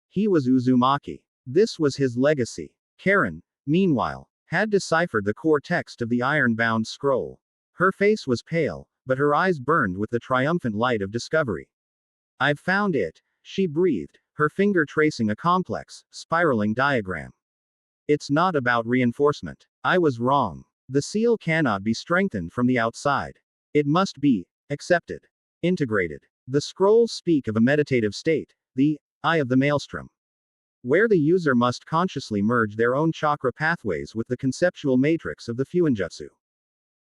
He was Uzumaki. This was his legacy. Karen, meanwhile, had deciphered the core text of the iron-bound scroll. Her face was pale, but her eyes burned with the triumphant light of discovery. I've found it, she breathed, her finger tracing a complex, spiraling diagram. It's not about reinforcement. I was wrong. The seal cannot be strengthened from the outside. It must be accepted, integrated. The scrolls speak of a meditative state, the eye of the maelstrom, where the user must consciously merge their own chakra pathways with the conceptual matrix of the Fuinjutsu.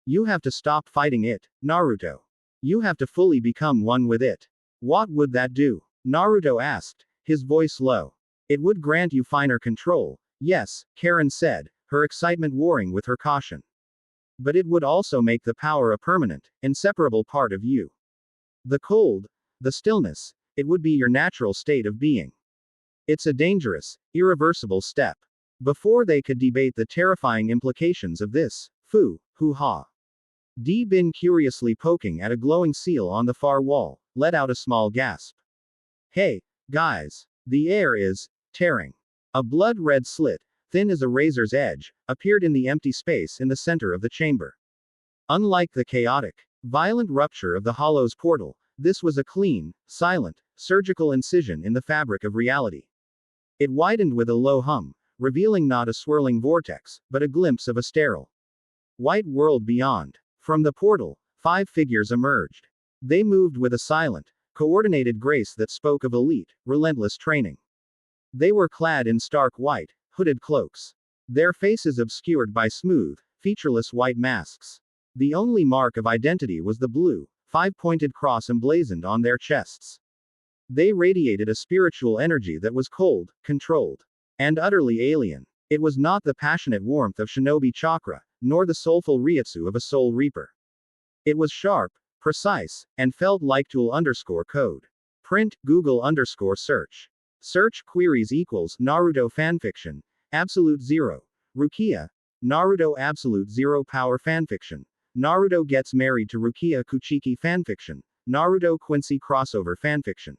You have to stop fighting it, Naruto. You have to fully become one with it. What would that do? Naruto asked, his voice low. It would grant you finer control, yes, Karen said, her excitement warring with her caution. But it would also make the power a permanent, inseparable part of you. The cold, the stillness, it would be your natural state of being. It's a dangerous, irreversible step. Before they could debate the terrifying implications of this, hoo-ha. Bin, curiously poking at a glowing seal on the far wall, let out a small gasp. Hey, guys. The air is tearing. A blood-red slit, thin as a razor's edge, appeared in the empty space in the center of the chamber. Unlike the chaotic, violent rupture of the hollow's portal, this was a clean, silent, surgical incision in the fabric of reality. It widened with a low hum, revealing not a swirling vortex, but a glimpse of a sterile, white world beyond. From the portal, 5 figures emerged. They moved with a silent, coordinated grace that spoke of elite, relentless training. They were clad in stark white, hooded cloaks. Their faces obscured by smooth, featureless white masks. The only mark of identity was the blue, 5-pointed cross emblazoned on their chests. They radiated a spiritual energy that was cold, controlled, and utterly alien. It was not the passionate warmth of shinobi chakra, nor the soulful ryutsu of a soul reaper. It was sharp, precise, and felt like tool_code. Print, Google_search. Search queries equals Naruto fanfiction, Absolute Zero. Rukia. Naruto Absolute Zero Power fanfiction. Naruto gets married to Rukia Kuchiki fanfiction. Naruto Quincy crossover fanfiction.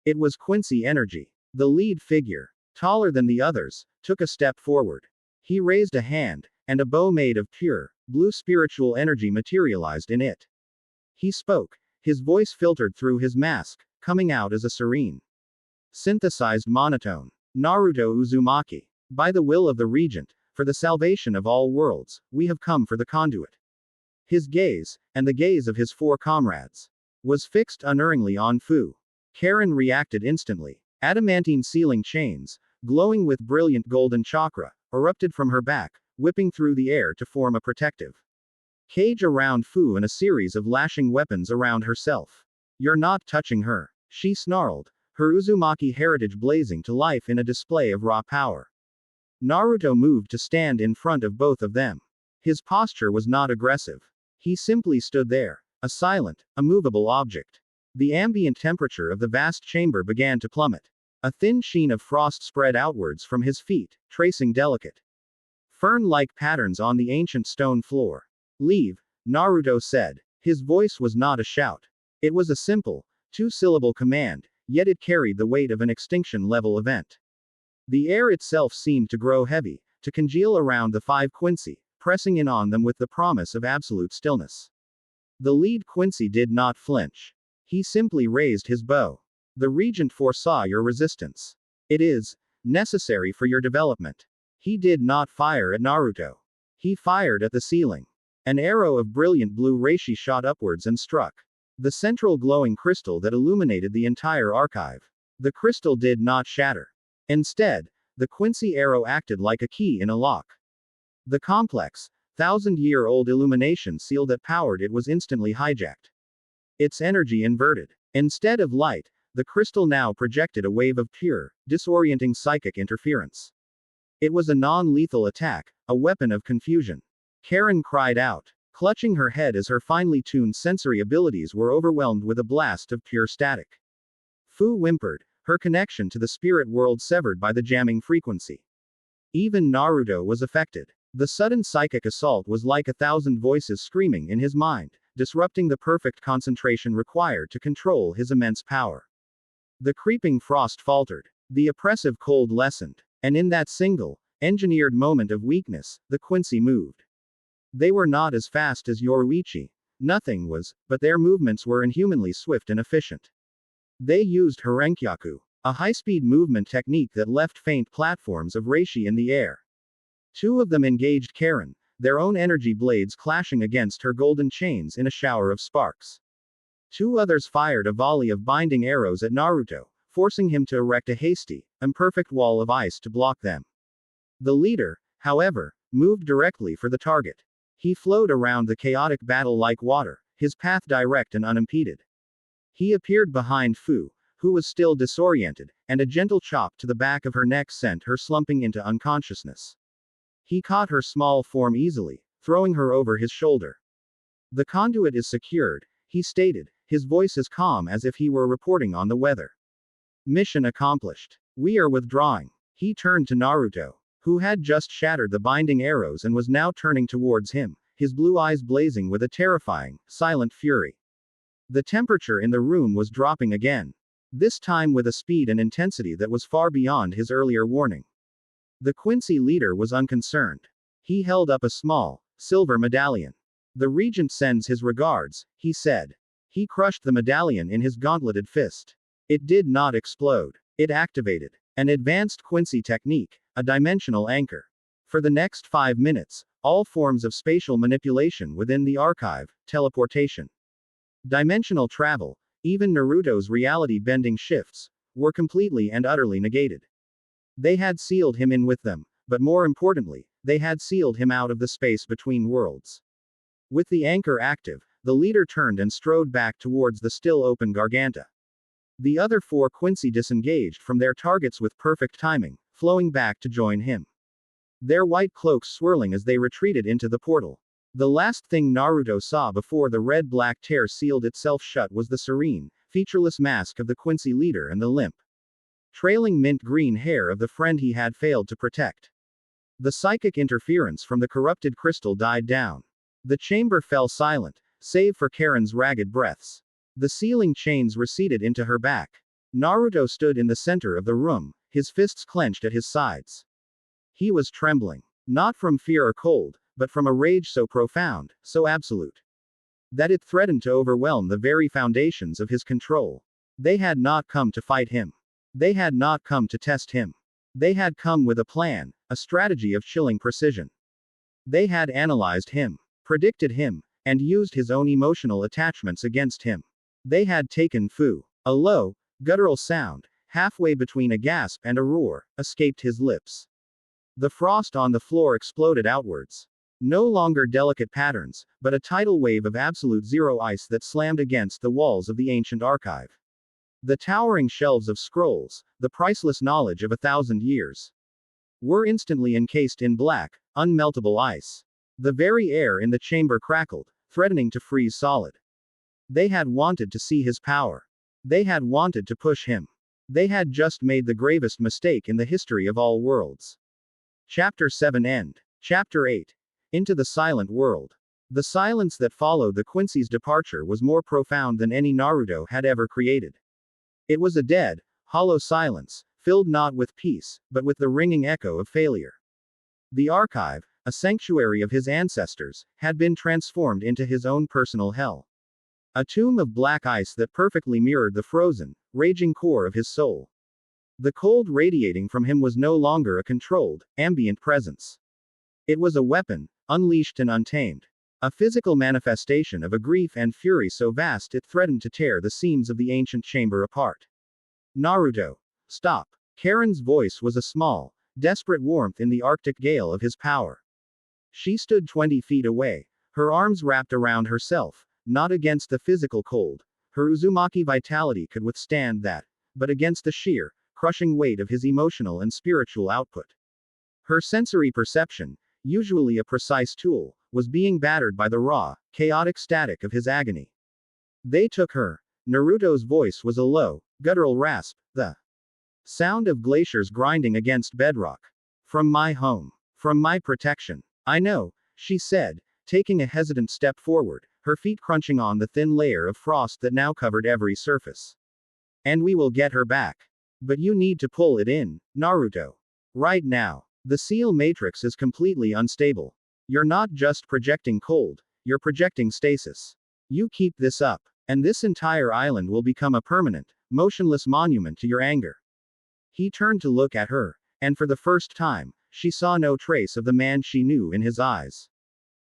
It was Quincy energy. The lead figure, taller than the others, took a step forward. He raised a hand, and a bow made of pure, blue spiritual energy materialized in it. He spoke, his voice filtered through his mask, coming out as a serene, synthesized monotone. Naruto Uzumaki. By the will of the regent, for the salvation of all worlds, we have come for the conduit. His gaze, and the gaze of his 4 comrades, was fixed unerringly on Fu. Karen reacted instantly. Adamantine sealing chains, glowing with brilliant golden chakra, erupted from her back, whipping through the air to form a protective cage around Fu and a series of lashing weapons around herself. You're not touching her, she snarled, her Uzumaki heritage blazing to life in a display of raw power. Naruto moved to stand in front of both of them. His posture was not aggressive. He simply stood there, a silent, immovable object. The ambient temperature of the vast chamber began to plummet. A thin sheen of frost spread outwards from his feet, tracing delicate, fern-like patterns on the ancient stone floor. Leave, Naruto said. His voice was not a shout. It was a simple, 2-syllable command, yet it carried the weight of an extinction-level event. The air itself seemed to grow heavy, to congeal around the 5 Quincy, pressing in on them with the promise of absolute stillness. The lead Quincy did not flinch. He simply raised his bow. The regent foresaw your resistance. It is necessary for your development. He did not fire at Naruto. He fired at the ceiling. An arrow of brilliant blue reishi shot upwards and struck the central glowing crystal that illuminated the entire archive. The crystal did not shatter. Instead, the Quincy arrow acted like a key in a lock. The complex, 1,000-year-old illumination seal that powered it was instantly hijacked. Its energy inverted. Instead of light, the crystal now projected a wave of pure, disorienting psychic interference. It was a non-lethal attack, a weapon of confusion. Karen cried out, clutching her head as her finely tuned sensory abilities were overwhelmed with a blast of pure static. Fu whimpered, her connection to the spirit world severed by the jamming frequency. Even Naruto was affected. The sudden psychic assault was like 1,000 voices screaming in his mind, disrupting the perfect concentration required to control his immense power. The creeping frost faltered. The oppressive cold lessened. And in that single, engineered moment of weakness, the Quincy moved. They were not as fast as Yoruichi. Nothing was, but their movements were inhumanly swift and efficient. They used Harenkyaku, a high-speed movement technique that left faint platforms of reishi in the air. Two of them engaged Karen, their own energy blades clashing against her golden chains in a shower of sparks. Two others fired a volley of binding arrows at Naruto, forcing him to erect a hasty, imperfect wall of ice to block them. The leader, however, moved directly for the target. He flowed around the chaotic battle like water, his path direct and unimpeded. He appeared behind Fu, who was still disoriented, and a gentle chop to the back of her neck sent her slumping into unconsciousness. He caught her small form easily, throwing her over his shoulder. The conduit is secured, he stated, his voice as calm as if he were reporting on the weather. Mission accomplished. We are withdrawing. He turned to Naruto, who had just shattered the binding arrows and was now turning towards him, his blue eyes blazing with a terrifying, silent fury. The temperature in the room was dropping again. This time with a speed and intensity that was far beyond his earlier warning. The Quincy leader was unconcerned. He held up a small, silver medallion. The regent sends his regards, he said. He crushed the medallion in his gauntleted fist. It did not explode. It activated an advanced Quincy technique, a dimensional anchor. For the next 5 minutes, all forms of spatial manipulation within the archive, teleportation, dimensional travel, even Naruto's reality-bending shifts, were completely and utterly negated. They had sealed him in with them, but more importantly, they had sealed him out of the space between worlds. With the anchor active, the leader turned and strode back towards the still open Garganta. The other 4 Quincy disengaged from their targets with perfect timing, flowing back to join him. Their white cloaks swirling as they retreated into the portal. The last thing Naruto saw before the red-black tear sealed itself shut was the serene, featureless mask of the Quincy leader and the limp, trailing mint-green hair of the friend he had failed to protect. The psychic interference from the corrupted crystal died down. The chamber fell silent, save for Karen's ragged breaths. The sealing chains receded into her back. Naruto stood in the center of the room, his fists clenched at his sides. He was trembling. Not from fear or cold, but from a rage so profound, so absolute, that it threatened to overwhelm the very foundations of his control. They had not come to fight him. They had not come to test him. They had come with a plan, a strategy of chilling precision. They had analyzed him, predicted him, and used his own emotional attachments against him. They had taken Fu. A low, guttural sound, halfway between a gasp and a roar, escaped his lips. The frost on the floor exploded outwards. No longer delicate patterns, but a tidal wave of absolute zero ice that slammed against the walls of the ancient archive. The towering shelves of scrolls, the priceless knowledge of 1,000 years, were instantly encased in black, unmeltable ice. The very air in the chamber crackled, threatening to freeze solid. They had wanted to see his power. They had wanted to push him. They had just made the gravest mistake in the history of all worlds. Chapter 7 End. Chapter 8. Into the Silent World. The silence that followed the Quincy's departure was more profound than any Naruto had ever created. It was a dead, hollow silence, filled not with peace, but with the ringing echo of failure. The archive, a sanctuary of his ancestors, had been transformed into his own personal hell. A tomb of black ice that perfectly mirrored the frozen, raging core of his soul. The cold radiating from him was no longer a controlled, ambient presence. It was a weapon, unleashed and untamed. A physical manifestation of a grief and fury so vast it threatened to tear the seams of the ancient chamber apart. Naruto. Stop. Karen's voice was a small, desperate warmth in the arctic gale of his power. She stood 20 feet away, her arms wrapped around herself, not against the physical cold, Her Uzumaki vitality could withstand that, but against the sheer, crushing weight of his emotional and spiritual output. Her sensory perception, usually a precise tool, was being battered by the raw, chaotic static of his agony. They took her. Naruto's voice was a low, guttural rasp, the sound of glaciers grinding against bedrock. From my home. From my protection. I know, she said, taking a hesitant step forward, her feet crunching on the thin layer of frost that now covered every surface. And we will get her back. But you need to pull it in, Naruto. Right now. The seal matrix is completely unstable. You're not just projecting cold, you're projecting stasis. You keep this up, and this entire island will become a permanent, motionless monument to your anger. He turned to look at her, and for the first time, she saw no trace of the man she knew in his eyes.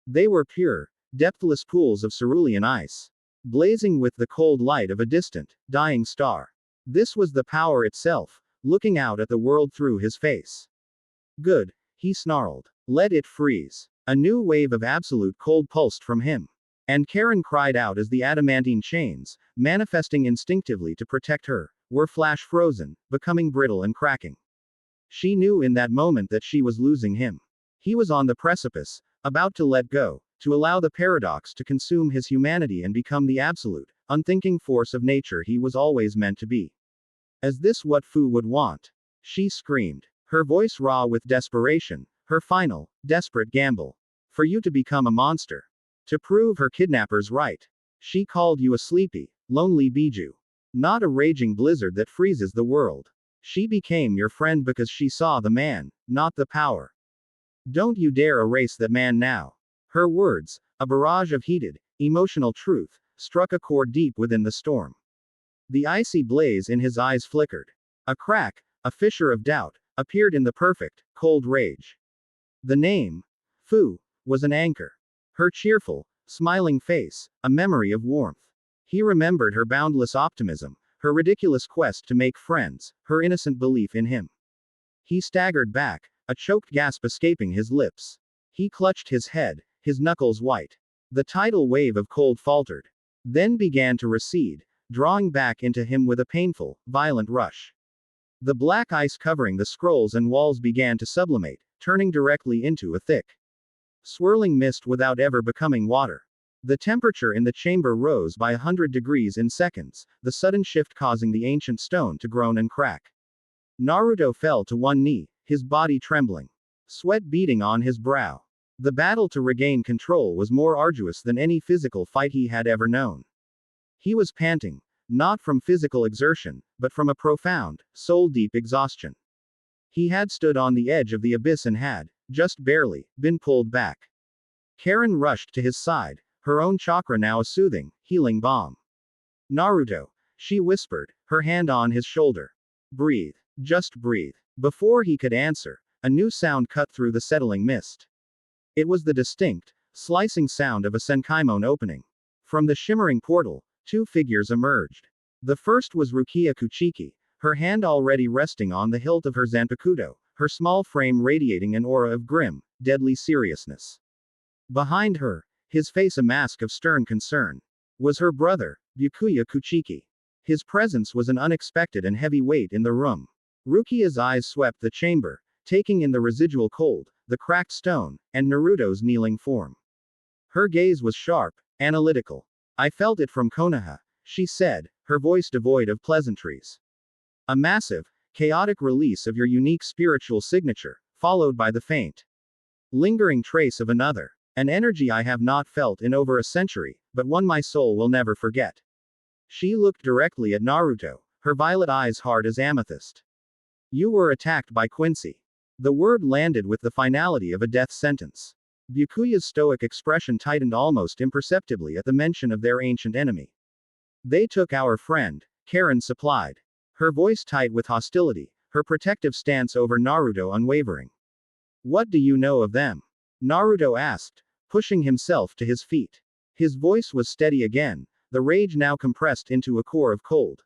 They were pure, depthless pools of cerulean ice, blazing with the cold light of a distant, dying star. This was the power itself, looking out at the world through his face. Good, he snarled. Let it freeze. A new wave of absolute cold pulsed from him. And Karen cried out as the adamantine chains, manifesting instinctively to protect her, were flash frozen, becoming brittle and cracking. She knew in that moment that she was losing him. He was on the precipice, about to let go, to allow the paradox to consume his humanity and become the absolute, unthinking force of nature he was always meant to be. Is this what Fu would want? She screamed. Her voice raw with desperation, her final, desperate gamble. For you to become a monster. To prove her kidnappers right. She called you a sleepy, lonely Biju. Not a raging blizzard that freezes the world. She became your friend because she saw the man, not the power. Don't you dare erase that man now. Her words, a barrage of heated, emotional truth, struck a chord deep within the storm. The icy blaze in his eyes flickered. A crack, a fissure of doubt, appeared in the perfect, cold rage. The name, Fu, was an anchor. Her cheerful, smiling face, a memory of warmth. He remembered her boundless optimism, her ridiculous quest to make friends, her innocent belief in him. He staggered back, a choked gasp escaping his lips. He clutched his head, his knuckles white. The tidal wave of cold faltered. Then began to recede, drawing back into him with a painful, violent rush. The black ice covering the scrolls and walls began to sublimate, turning directly into a thick, swirling mist without ever becoming water. The temperature in the chamber rose by 100 degrees in seconds, the sudden shift causing the ancient stone to groan and crack. Naruto fell to one knee, his body trembling, sweat beading on his brow. The battle to regain control was more arduous than any physical fight he had ever known. He was panting, not from physical exertion, but from a profound, soul-deep exhaustion. He had stood on the edge of the abyss and had, just barely, been pulled back. Karen rushed to his side, her own chakra now a soothing, healing balm. Naruto, she whispered, her hand on his shoulder. Breathe. Just breathe. Before he could answer, a new sound cut through the settling mist. It was the distinct, slicing sound of a senkaimon opening. From the shimmering portal, two figures emerged. The first was Rukia Kuchiki, her hand already resting on the hilt of her zanpakuto, her small frame radiating an aura of grim, deadly seriousness. Behind her, his face a mask of stern concern, was her brother, Rukia Kuchiki. His presence was an unexpected and heavy weight in the room. Rukia's eyes swept the chamber, taking in the residual cold, the cracked stone, and Naruto's kneeling form. Her gaze was sharp, analytical. I felt it from Konoha, she said, her voice devoid of pleasantries. A massive, chaotic release of your unique spiritual signature, followed by the faint, lingering trace of another. An energy I have not felt in over a century, but one my soul will never forget. She looked directly at Naruto, her violet eyes hard as amethyst. You were attacked by Quincy. The word landed with the finality of a death sentence. Byakuya's stoic expression tightened almost imperceptibly at the mention of their ancient enemy. They took our friend, Karen supplied. Her voice tight with hostility, her protective stance over Naruto unwavering. What do you know of them? Naruto asked, pushing himself to his feet. His voice was steady again, the rage now compressed into a core of cold,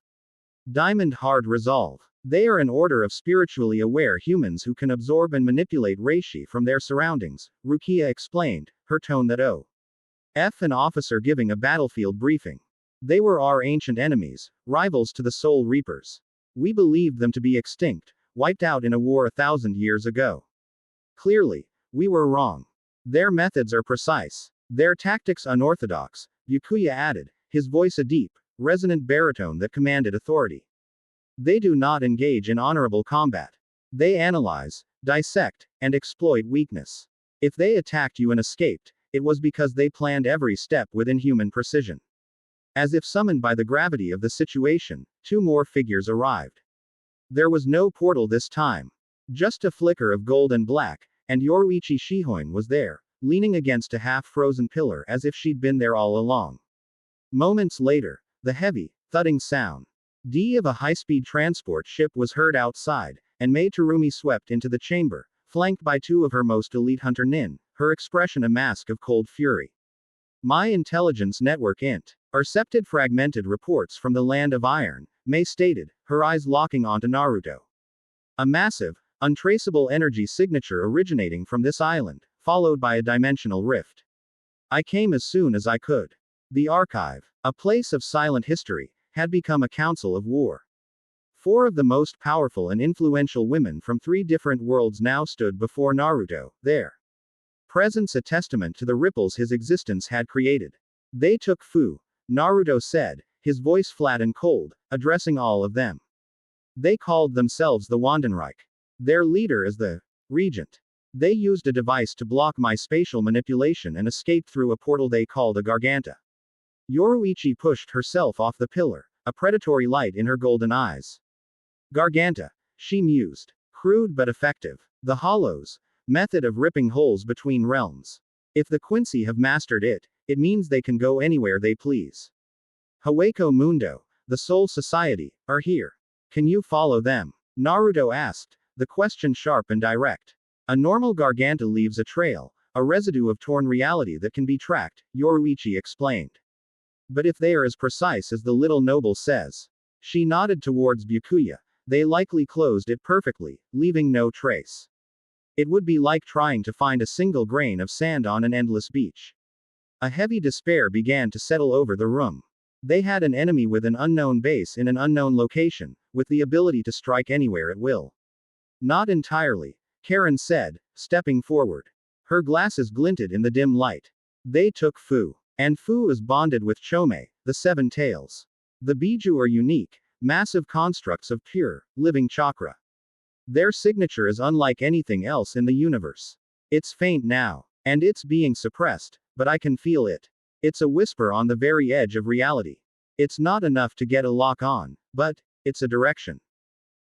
diamond hard resolve. They are an order of spiritually aware humans who can absorb and manipulate reishi from their surroundings, Rukia explained, her tone that an officer giving a battlefield briefing. They were our ancient enemies, rivals to the Soul Reapers. We believed them to be extinct, wiped out in a war 1,000 years ago. Clearly, we were wrong. Their methods are precise. Their tactics unorthodox, Byakuya added, his voice a deep, resonant baritone that commanded authority. They do not engage in honorable combat. They analyze, dissect, and exploit weakness. If they attacked you and escaped, it was because they planned every step with inhuman precision. As if summoned by the gravity of the situation, two more figures arrived. There was no portal this time. Just a flicker of gold and black, and Yoruichi Shihoin was there, leaning against a half-frozen pillar as if she'd been there all along. Moments later, the heavy, thudding sound of a high-speed transport ship was heard outside, and Mei Terumi swept into the chamber, flanked by two of her most elite hunter nin, her expression a mask of cold fury. My intelligence network intercepted fragmented reports from the Land of Iron, Mei stated, her eyes locking onto Naruto. A massive, untraceable energy signature originating from this island, followed by a dimensional rift. I came as soon as I could. The archive, a place of silent history, had become a council of war. 4 of the most powerful and influential women from 3 different worlds now stood before Naruto, their presence a testament to the ripples his existence had created. They took Fu, Naruto said, his voice flat and cold, addressing all of them. They called themselves the Wandenreich. Their leader is the regent. They used a device to block my spatial manipulation and escaped through a portal they called a Garganta. Yoruichi pushed herself off the pillar, a predatory light in her golden eyes. Garganta, she mused. Crude but effective. The hollows, method of ripping holes between realms. If the Quincy have mastered it, it means they can go anywhere they please. Hawako Mundo, the Soul Society, are here. Can you follow them? Naruto asked, the question sharp and direct. A normal Garganta leaves a trail, a residue of torn reality that can be tracked, Yoruichi explained. But if they are as precise as the little noble says. She nodded towards Byakuya. They likely closed it perfectly, leaving no trace. It would be like trying to find a single grain of sand on an endless beach. A heavy despair began to settle over the room. They had an enemy with an unknown base in an unknown location, with the ability to strike anywhere at will. Not entirely, Karen said, stepping forward. Her glasses glinted in the dim light. They took Fu. And Fu is bonded with Chome, the 7 tails. The Biju are unique, massive constructs of pure, living chakra. Their signature is unlike anything else in the universe. It's faint now. And it's being suppressed, but I can feel it. It's a whisper on the very edge of reality. It's not enough to get a lock on, but it's a direction.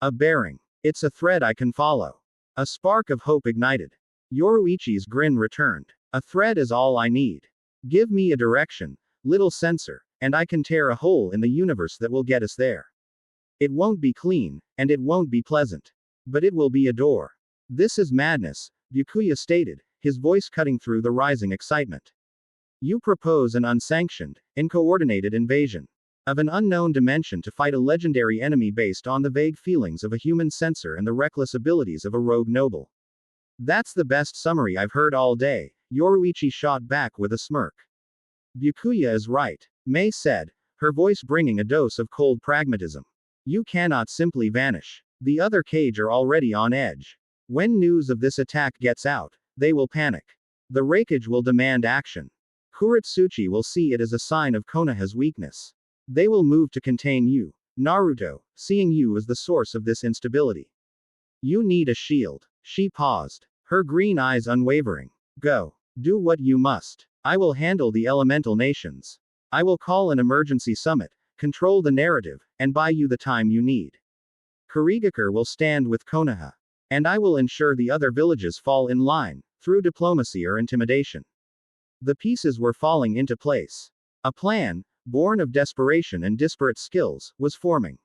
A bearing. It's a thread I can follow. A spark of hope ignited. Yoruichi's grin returned. A thread is all I need. Give me a direction, little sensor, and I can tear a hole in the universe that will get us there. It won't be clean, and it won't be pleasant. But it will be a door. This is madness, Byakuya stated, his voice cutting through the rising excitement. You propose an unsanctioned, uncoordinated invasion of an unknown dimension to fight a legendary enemy based on the vague feelings of a human censor and the reckless abilities of a rogue noble. That's the best summary I've heard all day, Yoruichi shot back with a smirk. Byakuya is right, Mei said, her voice bringing a dose of cold pragmatism. You cannot simply vanish. The other cage are already on edge. When news of this attack gets out, they will panic. The Raikage will demand action. Kuritsuchi will see it as a sign of Konoha's weakness. They will move to contain you, Naruto, seeing you as the source of this instability. You need a shield. She paused, her green eyes unwavering. Go. Do what you must. I will handle the elemental nations. I will call an emergency summit, control the narrative, and buy you the time you need. Kurigakure will stand with Konoha. And I will ensure the other villages fall in line, through diplomacy or intimidation. The pieces were falling into place. A plan, born of desperation and disparate skills, was forming.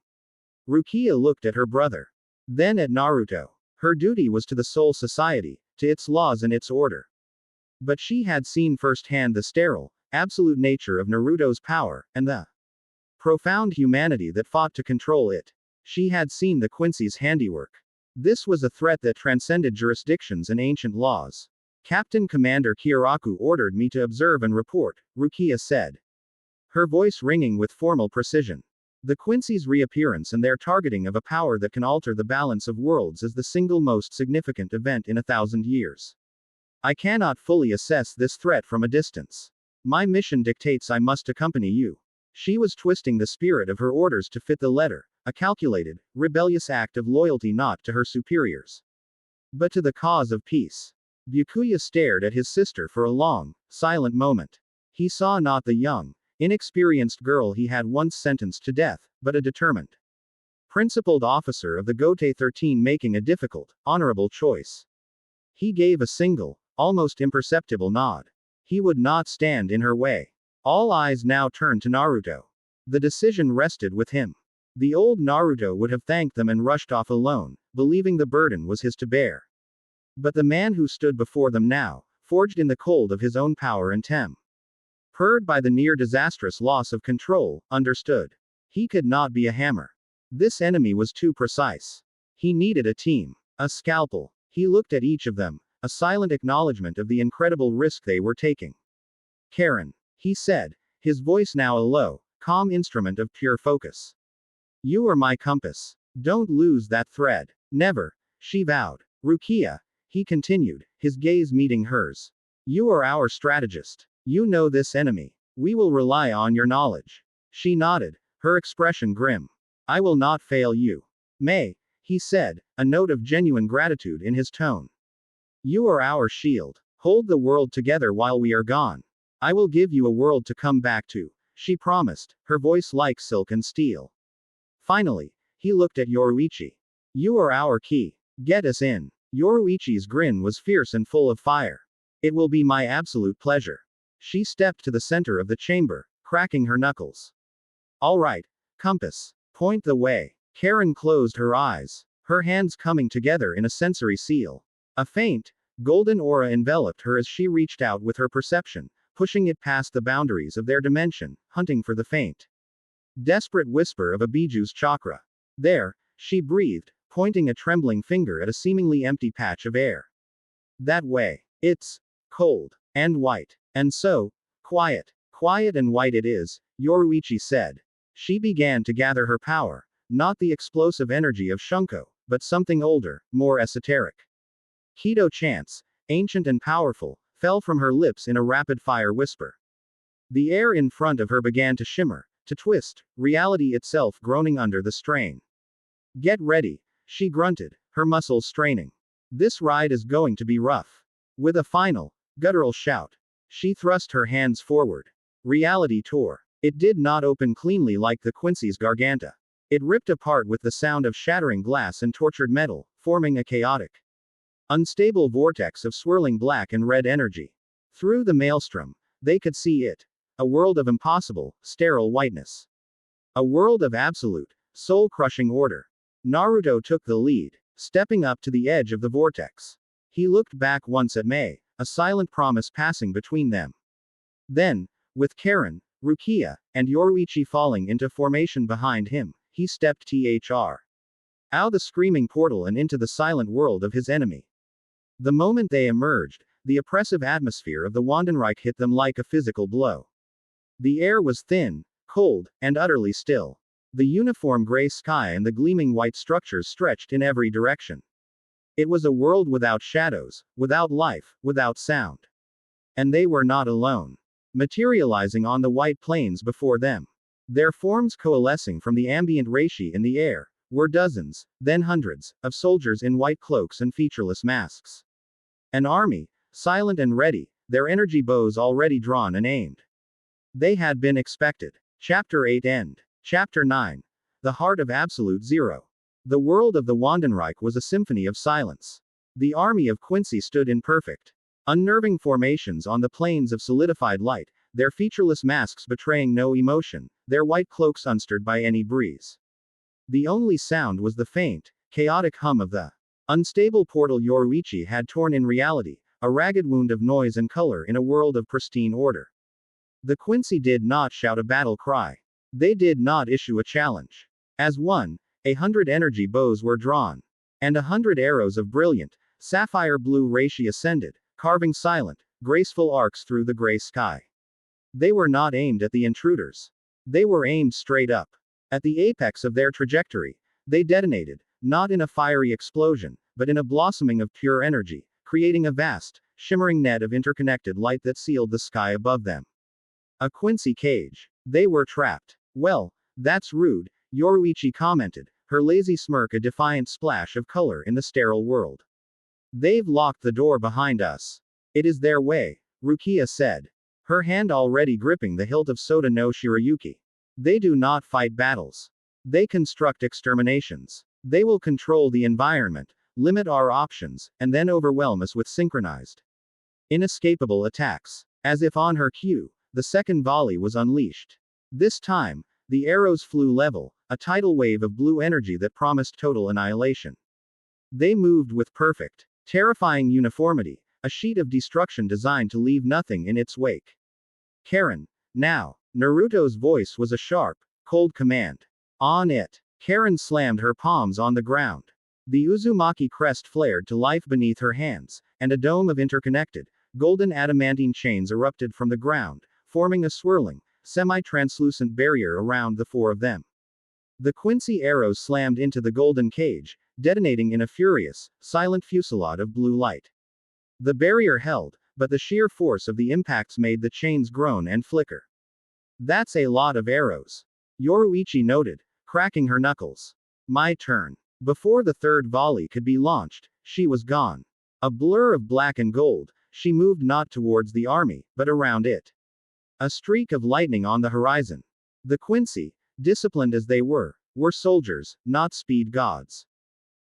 Rukia looked at her brother. Then at Naruto. Her duty was to the Soul Society, to its laws and its order. But she had seen firsthand the sterile, absolute nature of Naruto's power, and the profound humanity that fought to control it. She had seen the Quincy's handiwork. This was a threat that transcended jurisdictions and ancient laws. Captain Commander Kiraku ordered me to observe and report, Rukia said. her voice ringing with formal precision. The Quincy's reappearance and their targeting of a power that can alter the balance of worlds is the single most significant event in 1,000 years. I cannot fully assess this threat from a distance. My mission dictates I must accompany you. She was twisting the spirit of her orders to fit the letter, a calculated, rebellious act of loyalty not to her superiors, but to the cause of peace. Byakuya stared at his sister for a long, silent moment. He saw not the young, inexperienced girl he had once sentenced to death, but a determined, principled officer of the Gote 13 making a difficult, honorable choice. He gave a single, almost imperceptible nod. He would not stand in her way. All eyes now turned to Naruto. The decision rested with him. The old Naruto would have thanked them and rushed off alone, believing the burden was his to bear. But the man who stood before them now, forged in the cold of his own power and tempered by the near disastrous loss of control, understood. He could not be a hammer. This enemy was too precise. He needed a team. A scalpel. He looked at each of them, a silent acknowledgement of the incredible risk they were taking. Karen, he said, his voice now a low, calm instrument of pure focus. You are my compass. Don't lose that thread. Never, she vowed. Rukia, he continued, his gaze meeting hers. You are our strategist. You know this enemy. We will rely on your knowledge. She nodded, her expression grim. I will not fail you. May, he said, a note of genuine gratitude in his tone. You are our shield. Hold the world together while we are gone. I will give you a world to come back to, she promised, her voice like silk and steel. Finally, he looked at Yoruichi. You are our key. Get us in. Yoruichi's grin was fierce and full of fire. It will be my absolute pleasure. She stepped to the center of the chamber, cracking her knuckles. All right, compass. Point the way. Karen closed her eyes, her hands coming together in a sensory seal. A faint, golden aura enveloped her as she reached out with her perception, pushing it past the boundaries of their dimension, hunting for the faint, desperate whisper of a Biju's chakra. There, she breathed, pointing a trembling finger at a seemingly empty patch of air. That way. It's cold and white. And so, quiet. Quiet and white it is, Yoruichi said. She began to gather her power, not the explosive energy of Shunko, but something older, more esoteric. Kido chants, ancient and powerful, fell from her lips in a rapid-fire whisper. The air in front of her began to shimmer, to twist, reality itself groaning under the strain. Get ready, she grunted, her muscles straining. This ride is going to be rough. With a final, guttural shout, she thrust her hands forward. Reality tore. It did not open cleanly like the Quincy's Garganta. It ripped apart with the sound of shattering glass and tortured metal, forming a chaotic, unstable vortex of swirling black and red energy. Through the maelstrom, they could see it. A world of impossible, sterile whiteness. A world of absolute, soul-crushing order. Naruto took the lead, stepping up to the edge of the vortex. He looked back once at May, a silent promise passing between them. Then, with Karen, Rukia, and Yoruichi falling into formation behind him, he stepped out the screaming portal and into the silent world of his enemy. The moment they emerged, the oppressive atmosphere of the Wandenreich hit them like a physical blow. The air was thin, cold, and utterly still. The uniform gray sky and the gleaming white structures stretched in every direction. It was a world without shadows, without life, without sound. And they were not alone. Materializing on the white plains before them, their forms coalescing from the ambient reishi in the air, were dozens, then hundreds, of soldiers in white cloaks and featureless masks. An army, silent and ready, their energy bows already drawn and aimed. They had been expected. Chapter 8 End. Chapter 9. The Heart of Absolute Zero. The world of the Wandenreich was a symphony of silence. The army of Quincy stood in perfect, unnerving formations on the plains of solidified light, their featureless masks betraying no emotion, their white cloaks unstirred by any breeze. The only sound was the faint, chaotic hum of the unstable portal Yoruichi had torn in reality, a ragged wound of noise and color in a world of pristine order. The Quincy did not shout a battle cry. They did not issue a challenge. As one, 100 energy bows were drawn. And 100 arrows of brilliant, sapphire blue reishi ascended, carving silent, graceful arcs through the gray sky. They were not aimed at the intruders. They were aimed straight up. At the apex of their trajectory, they detonated, not in a fiery explosion, but in a blossoming of pure energy, creating a vast, shimmering net of interconnected light that sealed the sky above them. A Quincy cage. They were trapped. Well, that's rude, Yoruichi commented, her lazy smirk a defiant splash of color in the sterile world. They've locked the door behind us. It is their way, Rukia said, her hand already gripping the hilt of Soda no Shirayuki. They do not fight battles. They construct exterminations. They will control the environment, limit our options, and then overwhelm us with synchronized, inescapable attacks. As if on her cue, the second volley was unleashed. This time, the arrows flew level, a tidal wave of blue energy that promised total annihilation. They moved with perfect, terrifying uniformity, a sheet of destruction designed to leave nothing in its wake. Karen, now. Naruto's voice was a sharp, cold command. On it. Karen slammed her palms on the ground. The Uzumaki crest flared to life beneath her hands, and a dome of interconnected, golden adamantine chains erupted from the ground, forming a swirling, semi-translucent barrier around the four of them. The Quincy arrows slammed into the golden cage, detonating in a furious, silent fusillade of blue light. The barrier held, but the sheer force of the impacts made the chains groan and flicker. That's a lot of arrows, Yoruichi noted, cracking her knuckles. My turn. Before the third volley could be launched, she was gone. A blur of black and gold, she moved not towards the army, but around it. A streak of lightning on the horizon. The Quincy, disciplined as they were soldiers, not speed gods.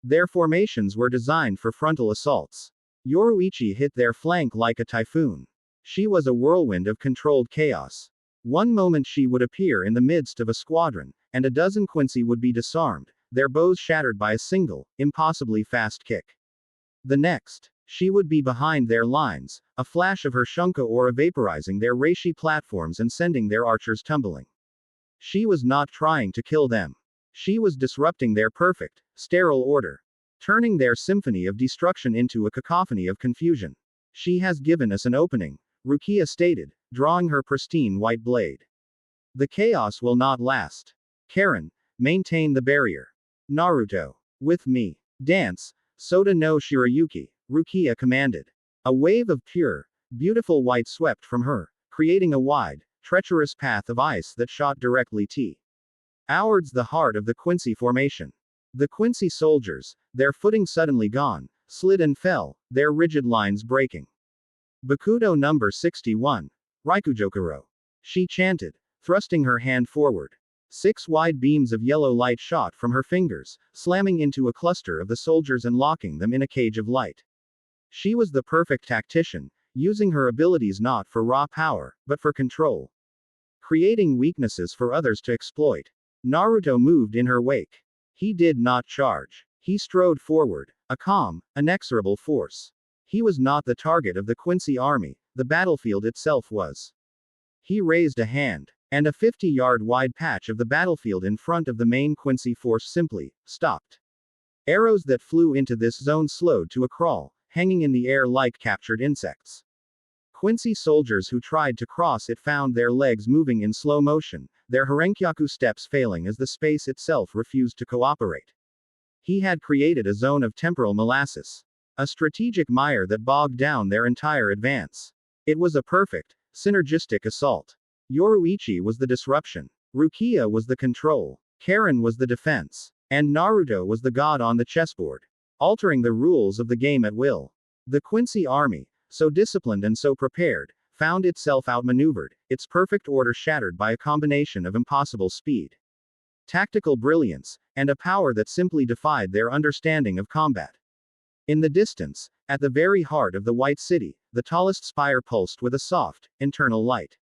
Their formations were designed for frontal assaults. Yoruichi hit their flank like a typhoon. She was a whirlwind of controlled chaos. One moment she would appear in the midst of a squadron, and a dozen Quincy would be disarmed, their bows shattered by a single, impossibly fast kick. The next, she would be behind their lines, a flash of her shunka aura vaporizing their reishi platforms and sending their archers tumbling. She was not trying to kill them. She was disrupting their perfect, sterile order. Turning their symphony of destruction into a cacophony of confusion. She has given us an opening, Rukia stated, drawing her pristine white blade. The chaos will not last. Karen, maintain the barrier. Naruto, with me. Dance, Soda no Shirayuki, Rukia commanded. A wave of pure, beautiful white swept from her, creating a wide, treacherous path of ice that shot directly towards the heart of the Quincy formation. The Quincy soldiers, their footing suddenly gone, slid and fell, their rigid lines breaking. Bakudo number 61. Raikujokuro. She chanted, thrusting her hand forward. 6 wide beams of yellow light shot from her fingers, slamming into a cluster of the soldiers and locking them in a cage of light. She was the perfect tactician, using her abilities not for raw power, but for control. Creating weaknesses for others to exploit. Naruto moved in her wake. He did not charge. He strode forward, a calm, inexorable force. He was not the target of the Quincy army, the battlefield itself was. He raised a hand, and a 50-yard wide patch of the battlefield in front of the main Quincy force simply stopped. Arrows that flew into this zone slowed to a crawl, hanging in the air like captured insects. Quincy soldiers who tried to cross it found their legs moving in slow motion, their Harenkyaku steps failing as the space itself refused to cooperate. He had created a zone of temporal molasses. A strategic mire that bogged down their entire advance. It was a perfect, synergistic assault. Yoruichi was the disruption. Rukia was the control. Karen was the defense. And Naruto was the god on the chessboard. Altering the rules of the game at will. The Quincy army, so disciplined and so prepared, found itself outmaneuvered, its perfect order shattered by a combination of impossible speed, tactical brilliance, and a power that simply defied their understanding of combat. In the distance, at the very heart of the White City, the tallest spire pulsed with a soft, internal light.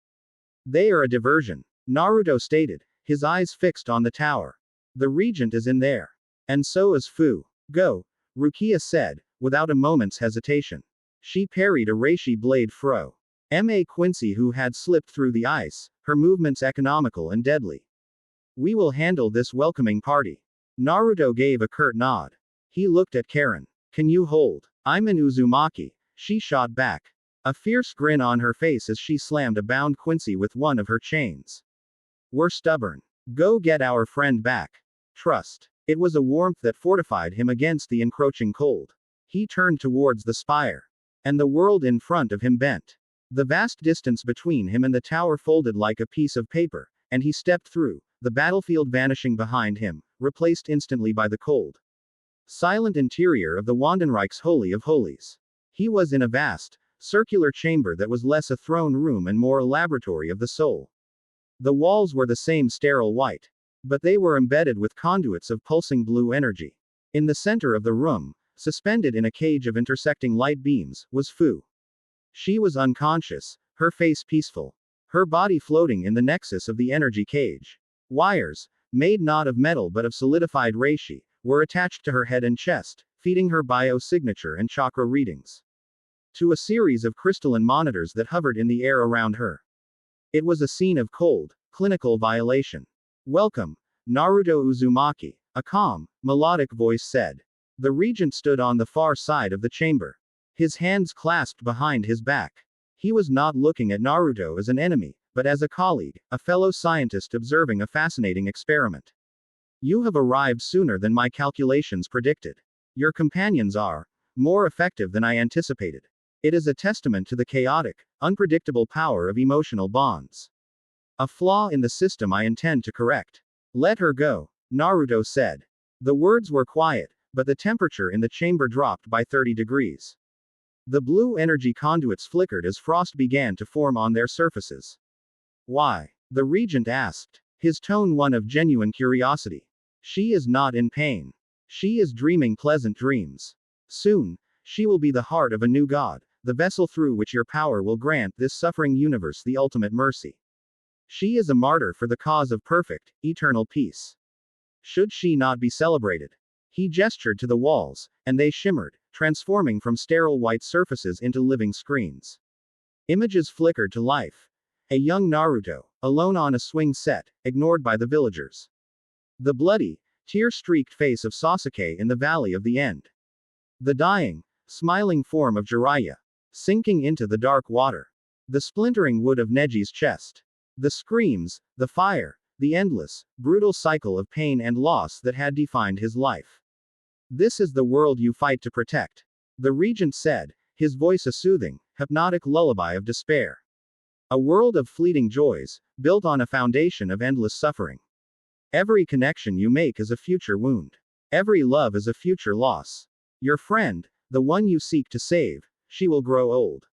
They are a diversion, Naruto stated, his eyes fixed on the tower. The regent is in there. And so is Fu. Go, Rukia said, without a moment's hesitation. She parried a reishi blade throw. Ma Quincy who had slipped through the ice, her movements economical and deadly. We will handle this welcoming party. Naruto gave a curt nod. He looked at Karen. Can you hold? I'm an Uzumaki, she shot back. A fierce grin on her face as she slammed a bound Quincy with one of her chains. We're stubborn. Go get our friend back. Trust. It was a warmth that fortified him against the encroaching cold. He turned towards the spire. And the world in front of him bent. The vast distance between him and the tower folded like a piece of paper, and he stepped through, the battlefield vanishing behind him, replaced instantly by the cold, silent interior of the Wandenreich's Holy of Holies. He was in a vast, circular chamber that was less a throne room and more a laboratory of the soul. The walls were the same sterile white, but they were embedded with conduits of pulsing blue energy. In the center of the room, suspended in a cage of intersecting light beams, was Fu. She was unconscious, her face peaceful, her body floating in the nexus of the energy cage. Wires, made not of metal but of solidified reishi, were attached to her head and chest, feeding her biosignature and chakra readings to a series of crystalline monitors that hovered in the air around her. It was a scene of cold, clinical violation. Welcome, Naruto Uzumaki, a calm, melodic voice said. The regent stood on the far side of the chamber, his hands clasped behind his back. He was not looking at Naruto as an enemy, but as a colleague, a fellow scientist observing a fascinating experiment. You have arrived sooner than my calculations predicted. Your companions are more effective than I anticipated. It is a testament to the chaotic, unpredictable power of emotional bonds. A flaw in the system I intend to correct. Let her go, Naruto said. The words were quiet, but the temperature in the chamber dropped by 30 degrees. The blue energy conduits flickered as frost began to form on their surfaces. Why? The regent asked, his tone one of genuine curiosity. She is not in pain. She is dreaming pleasant dreams. Soon, she will be the heart of a new god, the vessel through which your power will grant this suffering universe the ultimate mercy. She is a martyr for the cause of perfect, eternal peace. Should she not be celebrated? He gestured to the walls, and they shimmered, transforming from sterile white surfaces into living screens. Images flickered to life. A young Naruto, alone on a swing set, ignored by the villagers. The bloody, tear-streaked face of Sasuke in the Valley of the End. The dying, smiling form of Jiraiya, sinking into the dark water. The splintering wood of Neji's chest. The screams, the fire, the endless, brutal cycle of pain and loss that had defined his life. This is the world you fight to protect, the regent said, his voice a soothing, hypnotic lullaby of despair. A world of fleeting joys, built on a foundation of endless suffering. Every connection you make is a future wound. Every love is a future loss. Your friend, the one you seek to save, she will grow old.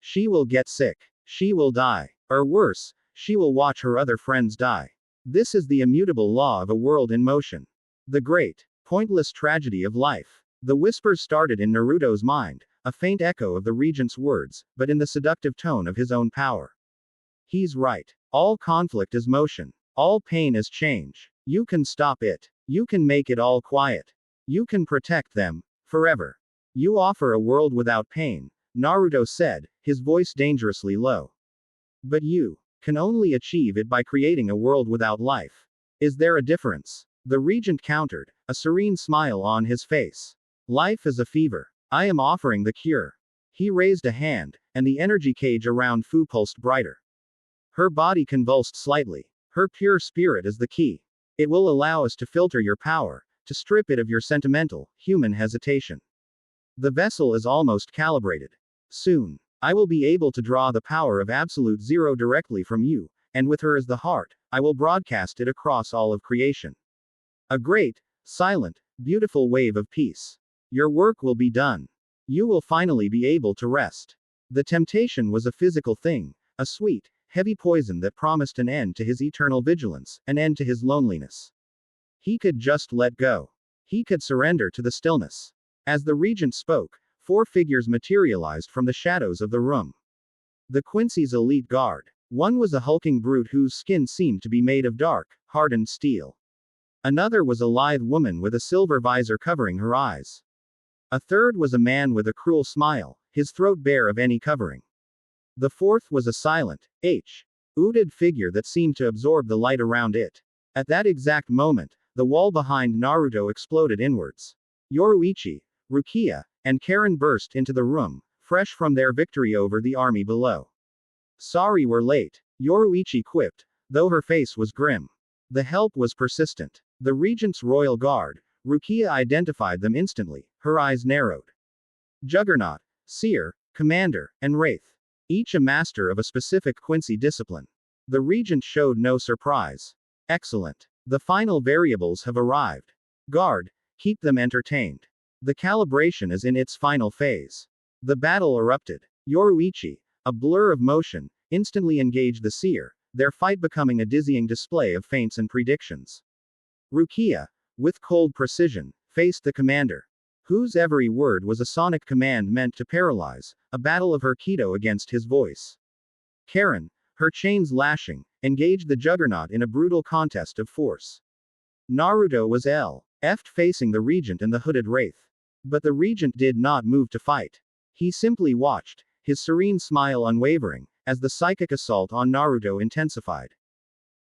She will get sick. She will die. Or worse, she will watch her other friends die. This is the immutable law of a world in motion. The great, pointless tragedy of life. The whispers started in Naruto's mind, a faint echo of the regent's words, but in the seductive tone of his own power. He's right. All conflict is motion. All pain is change. You can stop it. You can make it all quiet. You can protect them, forever. You offer a world without pain, Naruto said, his voice dangerously low. But you can only achieve it by creating a world without life. Is there a difference? The regent countered, a serene smile on his face. Life is a fever. I am offering the cure. He raised a hand, and the energy cage around Fu pulsed brighter. Her body convulsed slightly. Her pure spirit is the key. It will allow us to filter your power, to strip it of your sentimental, human hesitation. The vessel is almost calibrated. Soon, I will be able to draw the power of absolute zero directly from you, and with her as the heart, I will broadcast it across all of creation. A great, silent, beautiful wave of peace. Your work will be done. You will finally be able to rest. The temptation was a physical thing, a sweet, heavy poison that promised an end to his eternal vigilance, an end to his loneliness. He could just let go. He could surrender to the stillness. As the regent spoke, 4 figures materialized from the shadows of the room. The Quincy's elite guard. One was a hulking brute whose skin seemed to be made of dark, hardened steel. Another was a lithe woman with a silver visor covering her eyes. A third was a man with a cruel smile, his throat bare of any covering. The fourth was a silent, hooded figure that seemed to absorb the light around it. At that exact moment, the wall behind Naruto exploded inwards. Yoruichi, Rukia, and Karen burst into the room, fresh from their victory over the army below. Sorry we're late, Yoruichi quipped, though her face was grim. The help was persistent. The regent's royal guard, Rukia identified them instantly, her eyes narrowed. Juggernaut, Seer, Commander, and Wraith. Each a master of a specific Quincy discipline. The regent showed no surprise. Excellent. The final variables have arrived. Guard, keep them entertained. The calibration is in its final phase. The battle erupted. Yoruichi, a blur of motion, instantly engaged the seer, their fight becoming a dizzying display of feints and predictions. Rukia, with cold precision, faced the commander, whose every word was a sonic command meant to paralyze, a battle of her Kido against his voice. Karen, her chains lashing, engaged the juggernaut in a brutal contest of force. Naruto was F'd facing the regent and the hooded wraith. But the regent did not move to fight. He simply watched, his serene smile unwavering, as the psychic assault on Naruto intensified.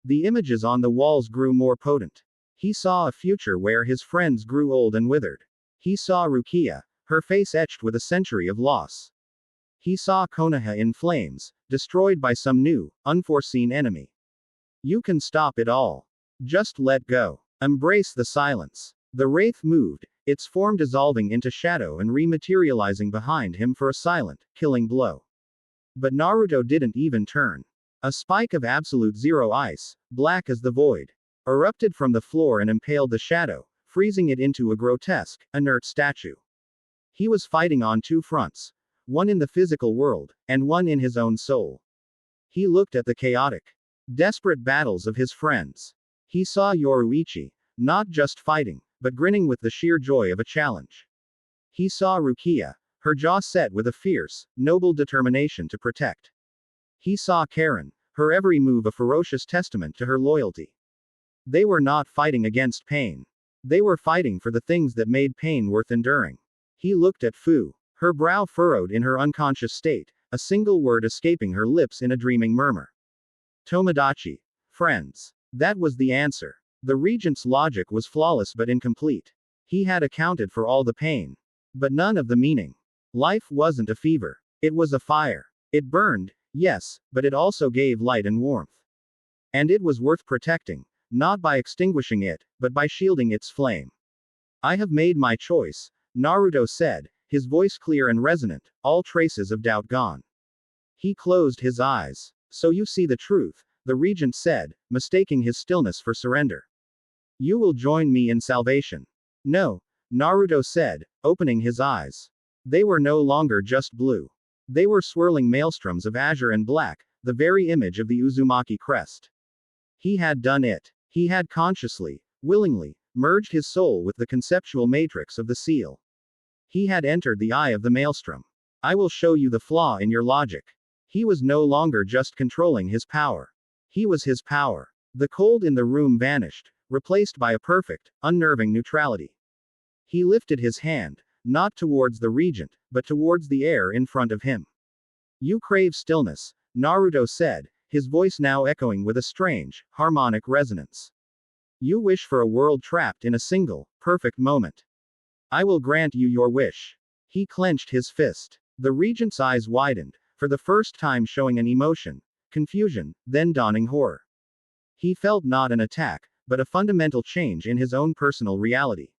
The images on the walls grew more potent. He saw a future where his friends grew old and withered. He saw Rukia, her face etched with a century of loss. He saw Konoha in flames, destroyed by some new, unforeseen enemy. You can stop it all. Just let go. Embrace the silence. The wraith moved, its form dissolving into shadow and rematerializing behind him for a silent, killing blow. But Naruto didn't even turn. A spike of absolute zero ice, black as the void, erupted from the floor and impaled the shadow, freezing it into a grotesque, inert statue. He was fighting on two fronts, one in the physical world, and one in his own soul. He looked at the chaotic, desperate battles of his friends. He saw Yoruichi, not just fighting, but grinning with the sheer joy of a challenge. He saw Rukia, her jaw set with a fierce, noble determination to protect. He saw Karen, her every move a ferocious testament to her loyalty. They were not fighting against pain. They were fighting for the things that made pain worth enduring. He looked at Fu, her brow furrowed in her unconscious state, a single word escaping her lips in a dreaming murmur. Tomodachi. Friends. That was the answer. The regent's logic was flawless but incomplete. He had accounted for all the pain, but none of the meaning. Life wasn't a fever. It was a fire. It burned, yes, but it also gave light and warmth. And it was worth protecting, not by extinguishing it, but by shielding its flame. I have made my choice, Naruto said, his voice clear and resonant, all traces of doubt gone. He closed his eyes. So you see the truth, the regent said, mistaking his stillness for surrender. You will join me in salvation. No, Naruto said, opening his eyes. They were no longer just blue. They were swirling maelstroms of azure and black, the very image of the Uzumaki crest. He had done it. He had consciously, willingly, merged his soul with the conceptual matrix of the seal. He had entered the eye of the maelstrom. I will show you the flaw in your logic. He was no longer just controlling his power. He was his power. The cold in the room vanished, replaced by a perfect, unnerving neutrality. He lifted his hand, not towards the regent, but towards the air in front of him. You crave stillness, Naruto said, his voice now echoing with a strange, harmonic resonance. You wish for a world trapped in a single, perfect moment. I will grant you your wish. He clenched his fist. The regent's eyes widened, for the first time showing an emotion, confusion, then dawning horror. He felt not an attack, but a fundamental change in his own personal reality.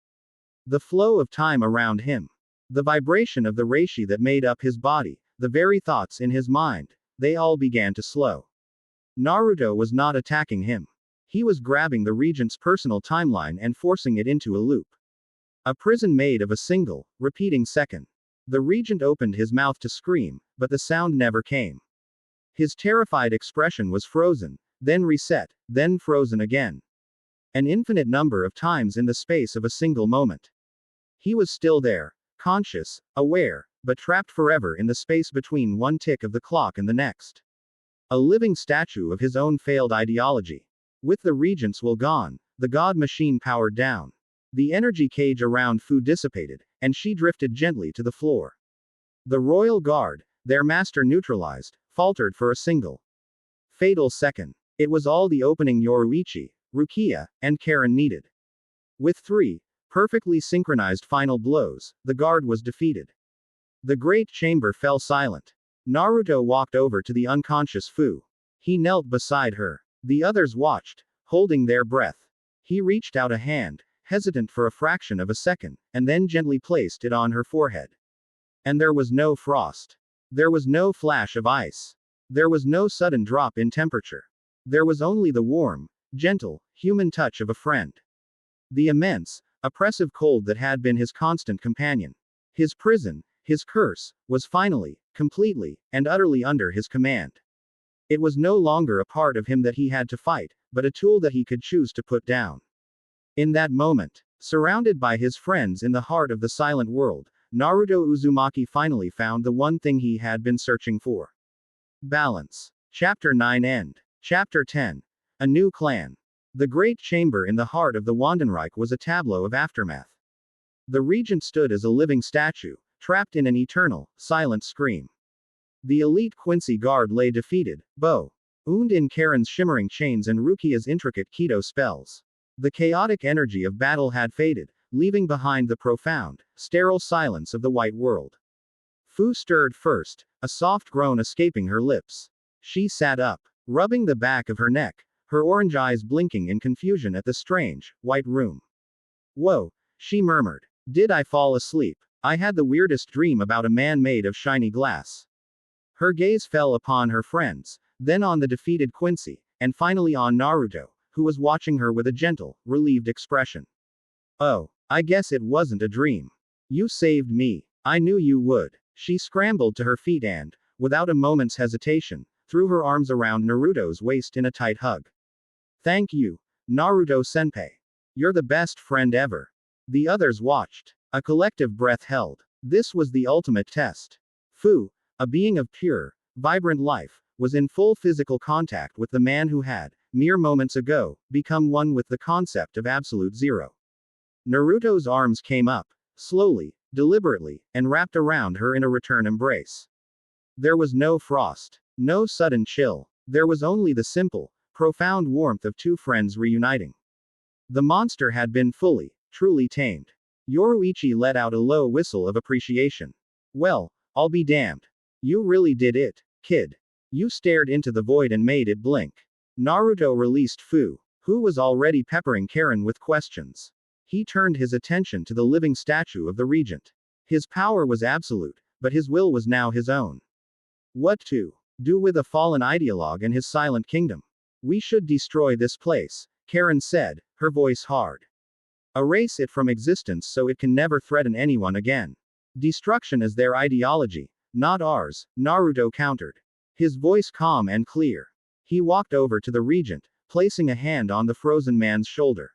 The flow of time around him. The vibration of the reishi that made up his body, the very thoughts in his mind, they all began to slow. Naruto was not attacking him. He was grabbing the regent's personal timeline and forcing it into a loop. A prison made of a single, repeating second. The regent opened his mouth to scream, but the sound never came. His terrified expression was frozen, then reset, then frozen again. An infinite number of times in the space of a single moment. He was still there, conscious, aware, but trapped forever in the space between one tick of the clock and the next. A living statue of his own failed ideology. With the regent's will gone, the god machine powered down. The energy cage around Fu dissipated, and she drifted gently to the floor. The royal guard, their master neutralized, faltered for a single fatal second. It was all the opening Yoruichi, Rukia, and Karen needed. With 3 perfectly synchronized final blows, the guard was defeated. The great chamber fell silent. Naruto walked over to the unconscious Fu. He knelt beside her. The others watched, holding their breath. He reached out a hand, hesitant for a fraction of a second, and then gently placed it on her forehead. And there was no frost. There was no flash of ice. There was no sudden drop in temperature. There was only the warm, gentle, human touch of a friend. The immense, oppressive cold that had been his constant companion. His prison, his curse, was finally, completely, and utterly under his command. It was no longer a part of him that he had to fight, but a tool that he could choose to put down. In that moment, surrounded by his friends in the heart of the silent world, Naruto Uzumaki finally found the one thing he had been searching for. Balance. Chapter 9 End. Chapter 10. A New Clan. The great chamber in the heart of the Wandenreich was a tableau of aftermath. The regent stood as a living statue, trapped in an eternal, silent scream. The elite Quincy guard lay defeated, bow wound in Karen's shimmering chains and Rukia's intricate Keto spells. The chaotic energy of battle had faded, leaving behind the profound, sterile silence of the white world. Fu stirred first, a soft groan escaping her lips. She sat up, rubbing the back of her neck, her orange eyes blinking in confusion at the strange, white room. Whoa, she murmured. Did I fall asleep? I had the weirdest dream about a man made of shiny glass. Her gaze fell upon her friends, then on the defeated Quincy, and finally on Naruto, who was watching her with a gentle, relieved expression. Oh, I guess it wasn't a dream. You saved me. I knew you would. She scrambled to her feet and, without a moment's hesitation, threw her arms around Naruto's waist in a tight hug. Thank you, Naruto-senpai. You're the best friend ever. The others watched. A collective breath held. This was the ultimate test. Fu, a being of pure, vibrant life, was in full physical contact with the man who had, mere moments ago, become one with the concept of absolute zero. Naruto's arms came up, slowly, deliberately, and wrapped around her in a return embrace. There was no frost, no sudden chill. There was only the simple, profound warmth of two friends reuniting. The monster had been fully, truly tamed. Yoruichi let out a low whistle of appreciation. Well, I'll be damned. You really did it, kid. You stared into the void and made it blink. Naruto released Fu, who was already peppering Karen with questions. He turned his attention to the living statue of the regent. His power was absolute, but his will was now his own. What to do with a fallen ideologue and his silent kingdom? We should destroy this place, Karen said, her voice hard. Erase it from existence so it can never threaten anyone again. Destruction is their ideology, not ours, Naruto countered. His voice calm and clear. He walked over to the regent, placing a hand on the frozen man's shoulder.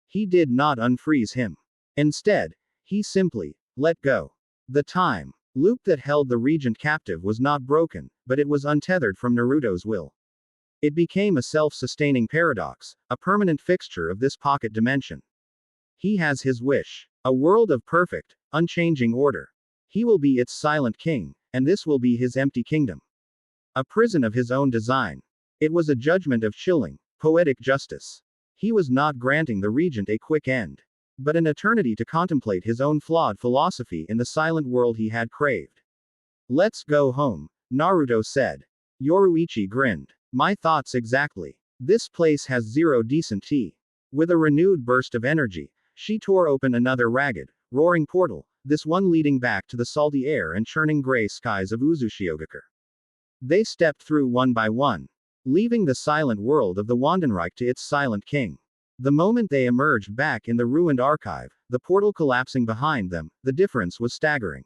He did not unfreeze him. Instead, he simply let go. The time loop that held the regent captive was not broken, but it was untethered from Naruto's will. It became a self-sustaining paradox, a permanent fixture of this pocket dimension. He has his wish. A world of perfect, unchanging order. He will be its silent king, and this will be his empty kingdom. A prison of his own design. It was a judgment of chilling, poetic justice. He was not granting the regent a quick end, but an eternity to contemplate his own flawed philosophy in the silent world he had craved. Let's go home, Naruto said. Yoruichi grinned. My thoughts exactly. This place has zero decent tea. With a renewed burst of energy, she tore open another ragged, roaring portal, this one leading back to the salty air and churning gray skies of Uzushiogakure. They stepped through one by one, leaving the silent world of the Wandenreich to its silent king. The moment they emerged back in the ruined archive, the portal collapsing behind them, the difference was staggering.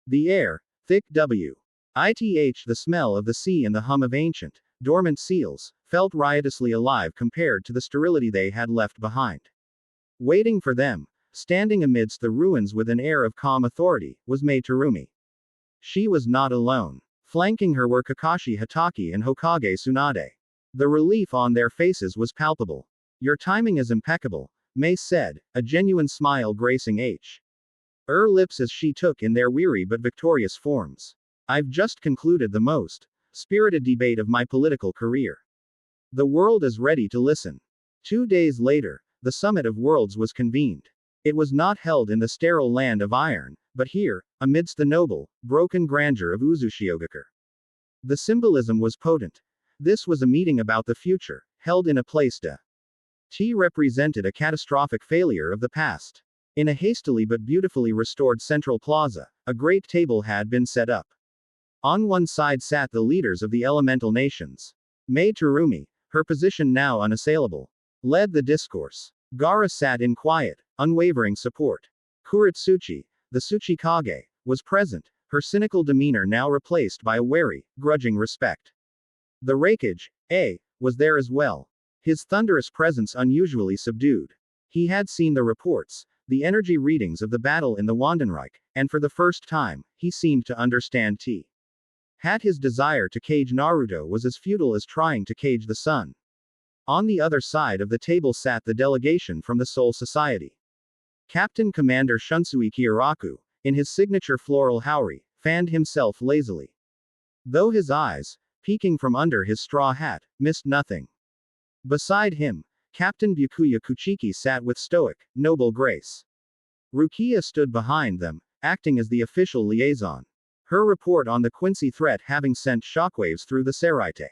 The air, thick the smell of the sea and the hum of ancient, dormant seals, felt riotously alive compared to the sterility they had left behind. Waiting for them, standing amidst the ruins with an air of calm authority, was Mei Terumi. She was not alone. Flanking her were Kakashi Hatake and Hokage Tsunade. The relief on their faces was palpable. Your timing is impeccable, Mei said, a genuine smile gracing her lips as she took in their weary but victorious forms. I've just concluded the most spirited debate of my political career. The world is ready to listen. 2 days later, the Summit of Worlds was convened. It was not held in the sterile land of iron, but here, amidst the noble, broken grandeur of Uzushiogakure. The symbolism was potent. This was a meeting about the future, held in a place de T represented a catastrophic failure of the past. In a hastily but beautifully restored central plaza, a great table had been set up. On one side sat the leaders of the elemental nations. Mei Terumi, her position now unassailable, led the discourse. Gaara sat in quiet, unwavering support. Kuritsuchi, the Tsuchikage, was present, her cynical demeanor now replaced by a wary, grudging respect. The Raikage, was there as well. His thunderous presence unusually subdued. He had seen the reports, the energy readings of the battle in the Wandenreich, and for the first time, he seemed to understand T. Had his desire to cage Naruto was as futile as trying to cage the sun. On the other side of the table sat the delegation from the Soul Society. Captain Commander Shunsui Kyoraku, in his signature floral haori, fanned himself lazily. Though his eyes, peeking from under his straw hat, missed nothing. Beside him, Captain Rukia Kuchiki sat with stoic, noble grace. Rukia stood behind them, acting as the official liaison. Her report on the Quincy threat having sent shockwaves through the Seraite.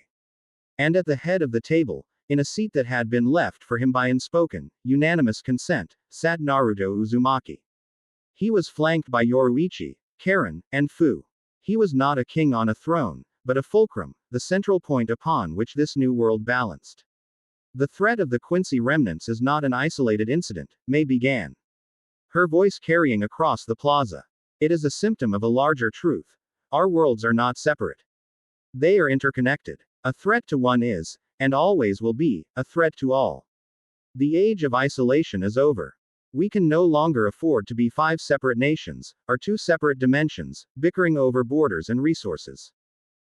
And at the head of the table, in a seat that had been left for him by unspoken, unanimous consent, sat Naruto Uzumaki. He was flanked by Yoruichi, Karen, and Fu. He was not a king on a throne, but a fulcrum, the central point upon which this new world balanced. The threat of the Quincy remnants is not an isolated incident, Mei began. Her voice carrying across the plaza. It is a symptom of a larger truth. Our worlds are not separate. They are interconnected. A threat to one is, and always will be, a threat to all. The age of isolation is over. We can no longer afford to be 5 separate nations, or 2 separate dimensions, bickering over borders and resources.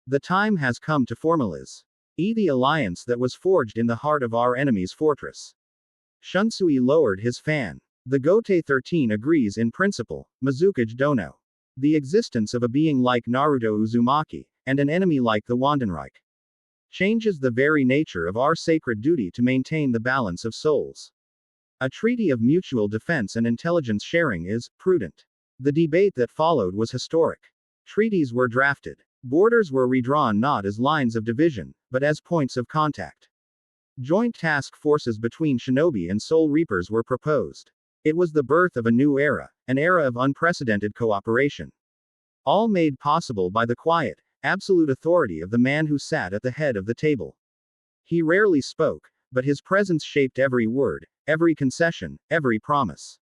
The time has come to formalize the alliance that was forged in the heart of our enemy's fortress. Shunsui lowered his fan. The Gote 13 agrees in principle, Mizukage Dono. The existence of a being like Naruto Uzumaki, and an enemy like the Wandenreich, changes the very nature of our sacred duty to maintain the balance of souls. A treaty of mutual defense and intelligence sharing is prudent. The debate that followed was historic. Treaties were drafted. Borders were redrawn not as lines of division, but as points of contact. Joint task forces between shinobi and soul reapers were proposed. It was the birth of a new era, an era of unprecedented cooperation. All made possible by the quiet, absolute authority of the man who sat at the head of the table. He rarely spoke, but his presence shaped every word, every concession, every promise.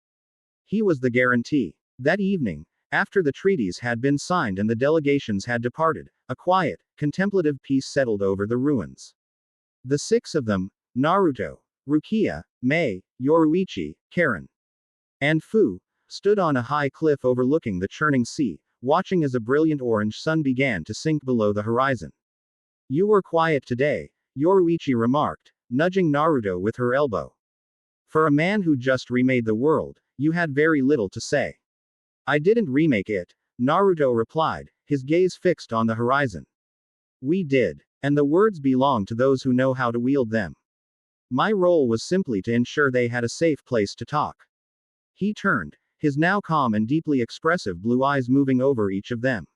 He was the guarantee. That evening, after the treaties had been signed and the delegations had departed, a quiet, contemplative peace settled over the ruins. The 6 of them, Naruto, Rukia, Mei, Yoruichi, Karen, and Fu, stood on a high cliff overlooking the churning sea, watching as a brilliant orange sun began to sink below the horizon. You were quiet today, Yoruichi remarked, nudging Naruto with her elbow. For a man who just remade the world, you had very little to say. I didn't remake it, Naruto replied, his gaze fixed on the horizon. We did. And the words belong to those who know how to wield them. My role was simply to ensure they had a safe place to talk. He turned, his now calm and deeply expressive blue eyes moving over each of them.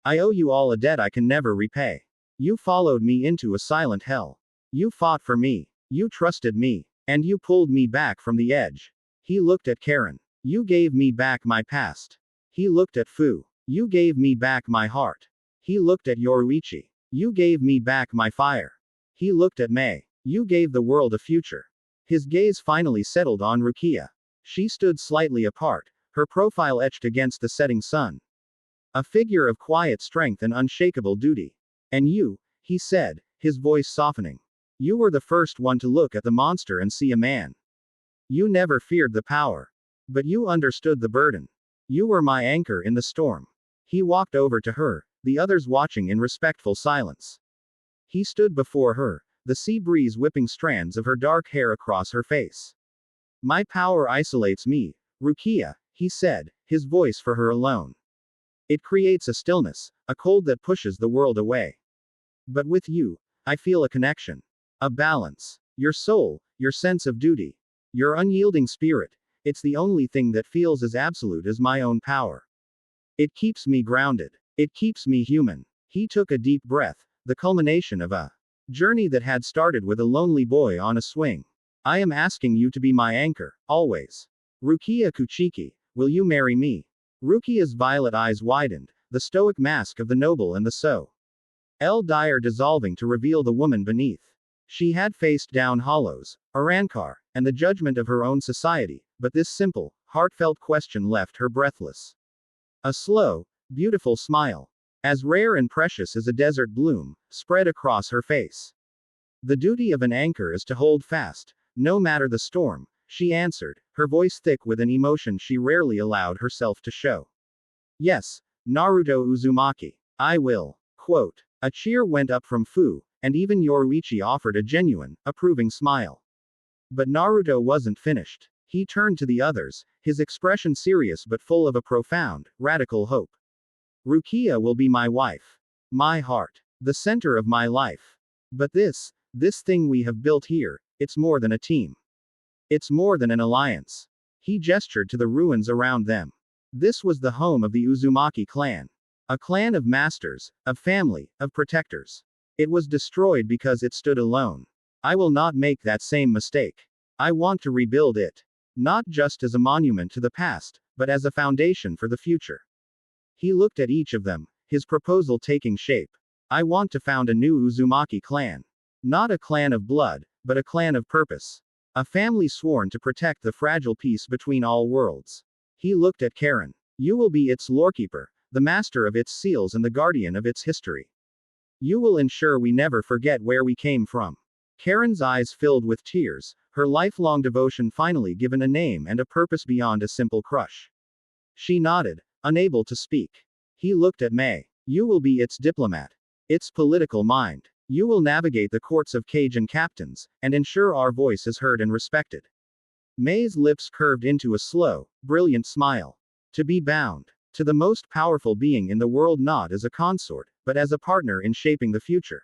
I owe you all a debt I can never repay. You followed me into a silent hell. You fought for me. You trusted me. And you pulled me back from the edge. He looked at Karen. You gave me back my past. He looked at Fu. You gave me back my heart. He looked at Yoruichi. You gave me back my fire. He looked at Mei. You gave the world a future. His gaze finally settled on Rukia. She stood slightly apart, her profile etched against the setting sun. A figure of quiet strength and unshakable duty. And you, he said, his voice softening. You were the first one to look at the monster and see a man. You never feared the power. But you understood the burden. You were my anchor in the storm. He walked over to her, the others watching in respectful silence. He stood before her, the sea breeze whipping strands of her dark hair across her face. My power isolates me, Rukia, he said, his voice for her alone. It creates a stillness, a cold that pushes the world away. But with you, I feel a connection. A balance. Your soul, your sense of duty. Your unyielding spirit. It's the only thing that feels as absolute as my own power. It keeps me grounded. It keeps me human. He took a deep breath, the culmination of a journey that had started with a lonely boy on a swing. I am asking you to be my anchor, always. Rukia Kuchiki, will you marry me? Rukia's violet eyes widened, the stoic mask of the noble and the dire dissolving to reveal the woman beneath. She had faced down hollows, Arankar, and the judgment of her own society, but this simple, heartfelt question left her breathless. A slow, beautiful smile, as rare and precious as a desert bloom, spread across her face. The duty of an anchor is to hold fast, no matter the storm, she answered, her voice thick with an emotion she rarely allowed herself to show. Yes, Naruto Uzumaki. I will. Quote. A cheer went up from Fu, and even Yoruichi offered a genuine, approving smile. But Naruto wasn't finished. He turned to the others, his expression serious but full of a profound, radical hope. Rukia will be my wife. My heart. The center of my life. But this thing we have built here, it's more than a team. It's more than an alliance. He gestured to the ruins around them. This was the home of the Uzumaki clan. A clan of masters, of family, of protectors. It was destroyed because it stood alone. I will not make that same mistake. I want to rebuild it. Not just as a monument to the past, but as a foundation for the future. He looked at each of them, his proposal taking shape. I want to found a new Uzumaki clan. Not a clan of blood, but a clan of purpose. A family sworn to protect the fragile peace between all worlds. He looked at Karen. You will be its lorekeeper, the master of its seals and the guardian of its history. You will ensure we never forget where we came from. Karen's eyes filled with tears, her lifelong devotion finally given a name and a purpose beyond a simple crush. She nodded, unable to speak. He looked at May. You will be its diplomat. Its political mind. You will navigate the courts of Cajun captains, and ensure our voice is heard and respected. May's lips curved into a slow, brilliant smile. To be bound to the most powerful being in the world not as a consort, but as a partner in shaping the future.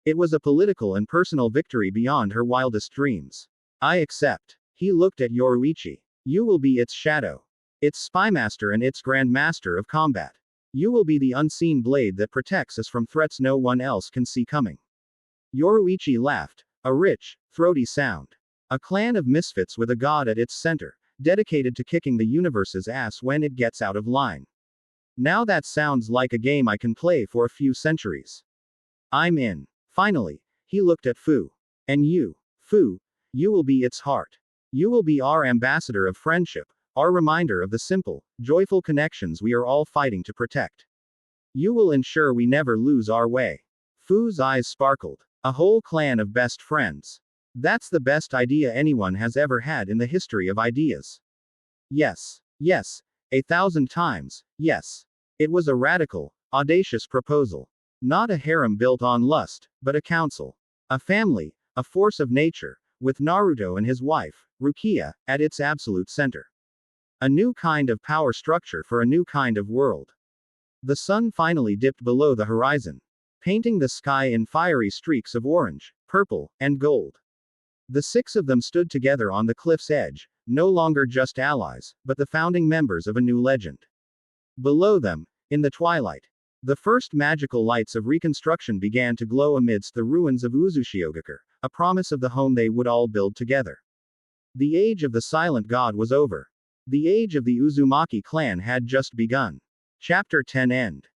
It was a political and personal victory beyond her wildest dreams. I accept. He looked at Yoruichi. You will be its shadow. Its spymaster and its grand master of combat. You will be the unseen blade that protects us from threats no one else can see coming. Yoruichi laughed, a rich, throaty sound. A clan of misfits with a god at its center, dedicated to kicking the universe's ass when it gets out of line. Now that sounds like a game I can play for a few centuries. I'm in. Finally, he looked at Fu. And you, Fu, you will be its heart. You will be our ambassador of friendship, our reminder of the simple, joyful connections we are all fighting to protect. You will ensure we never lose our way. Fu's eyes sparkled. A whole clan of best friends. That's the best idea anyone has ever had in the history of ideas. Yes. Yes. 1,000 times, yes. It was a radical, audacious proposal. Not a harem built on lust, but a council. A family, a force of nature, with Naruto and his wife, Rukia, at its absolute center. A new kind of power structure for a new kind of world. The sun finally dipped below the horizon, painting the sky in fiery streaks of orange, purple, and gold. The six of them stood together on the cliff's edge, no longer just allies, but the founding members of a new legend. Below them, in the twilight, the first magical lights of reconstruction began to glow amidst the ruins of Uzushiogakure, a promise of the home they would all build together. The age of the silent god was over. The age of the Uzumaki clan had just begun. Chapter 10 End.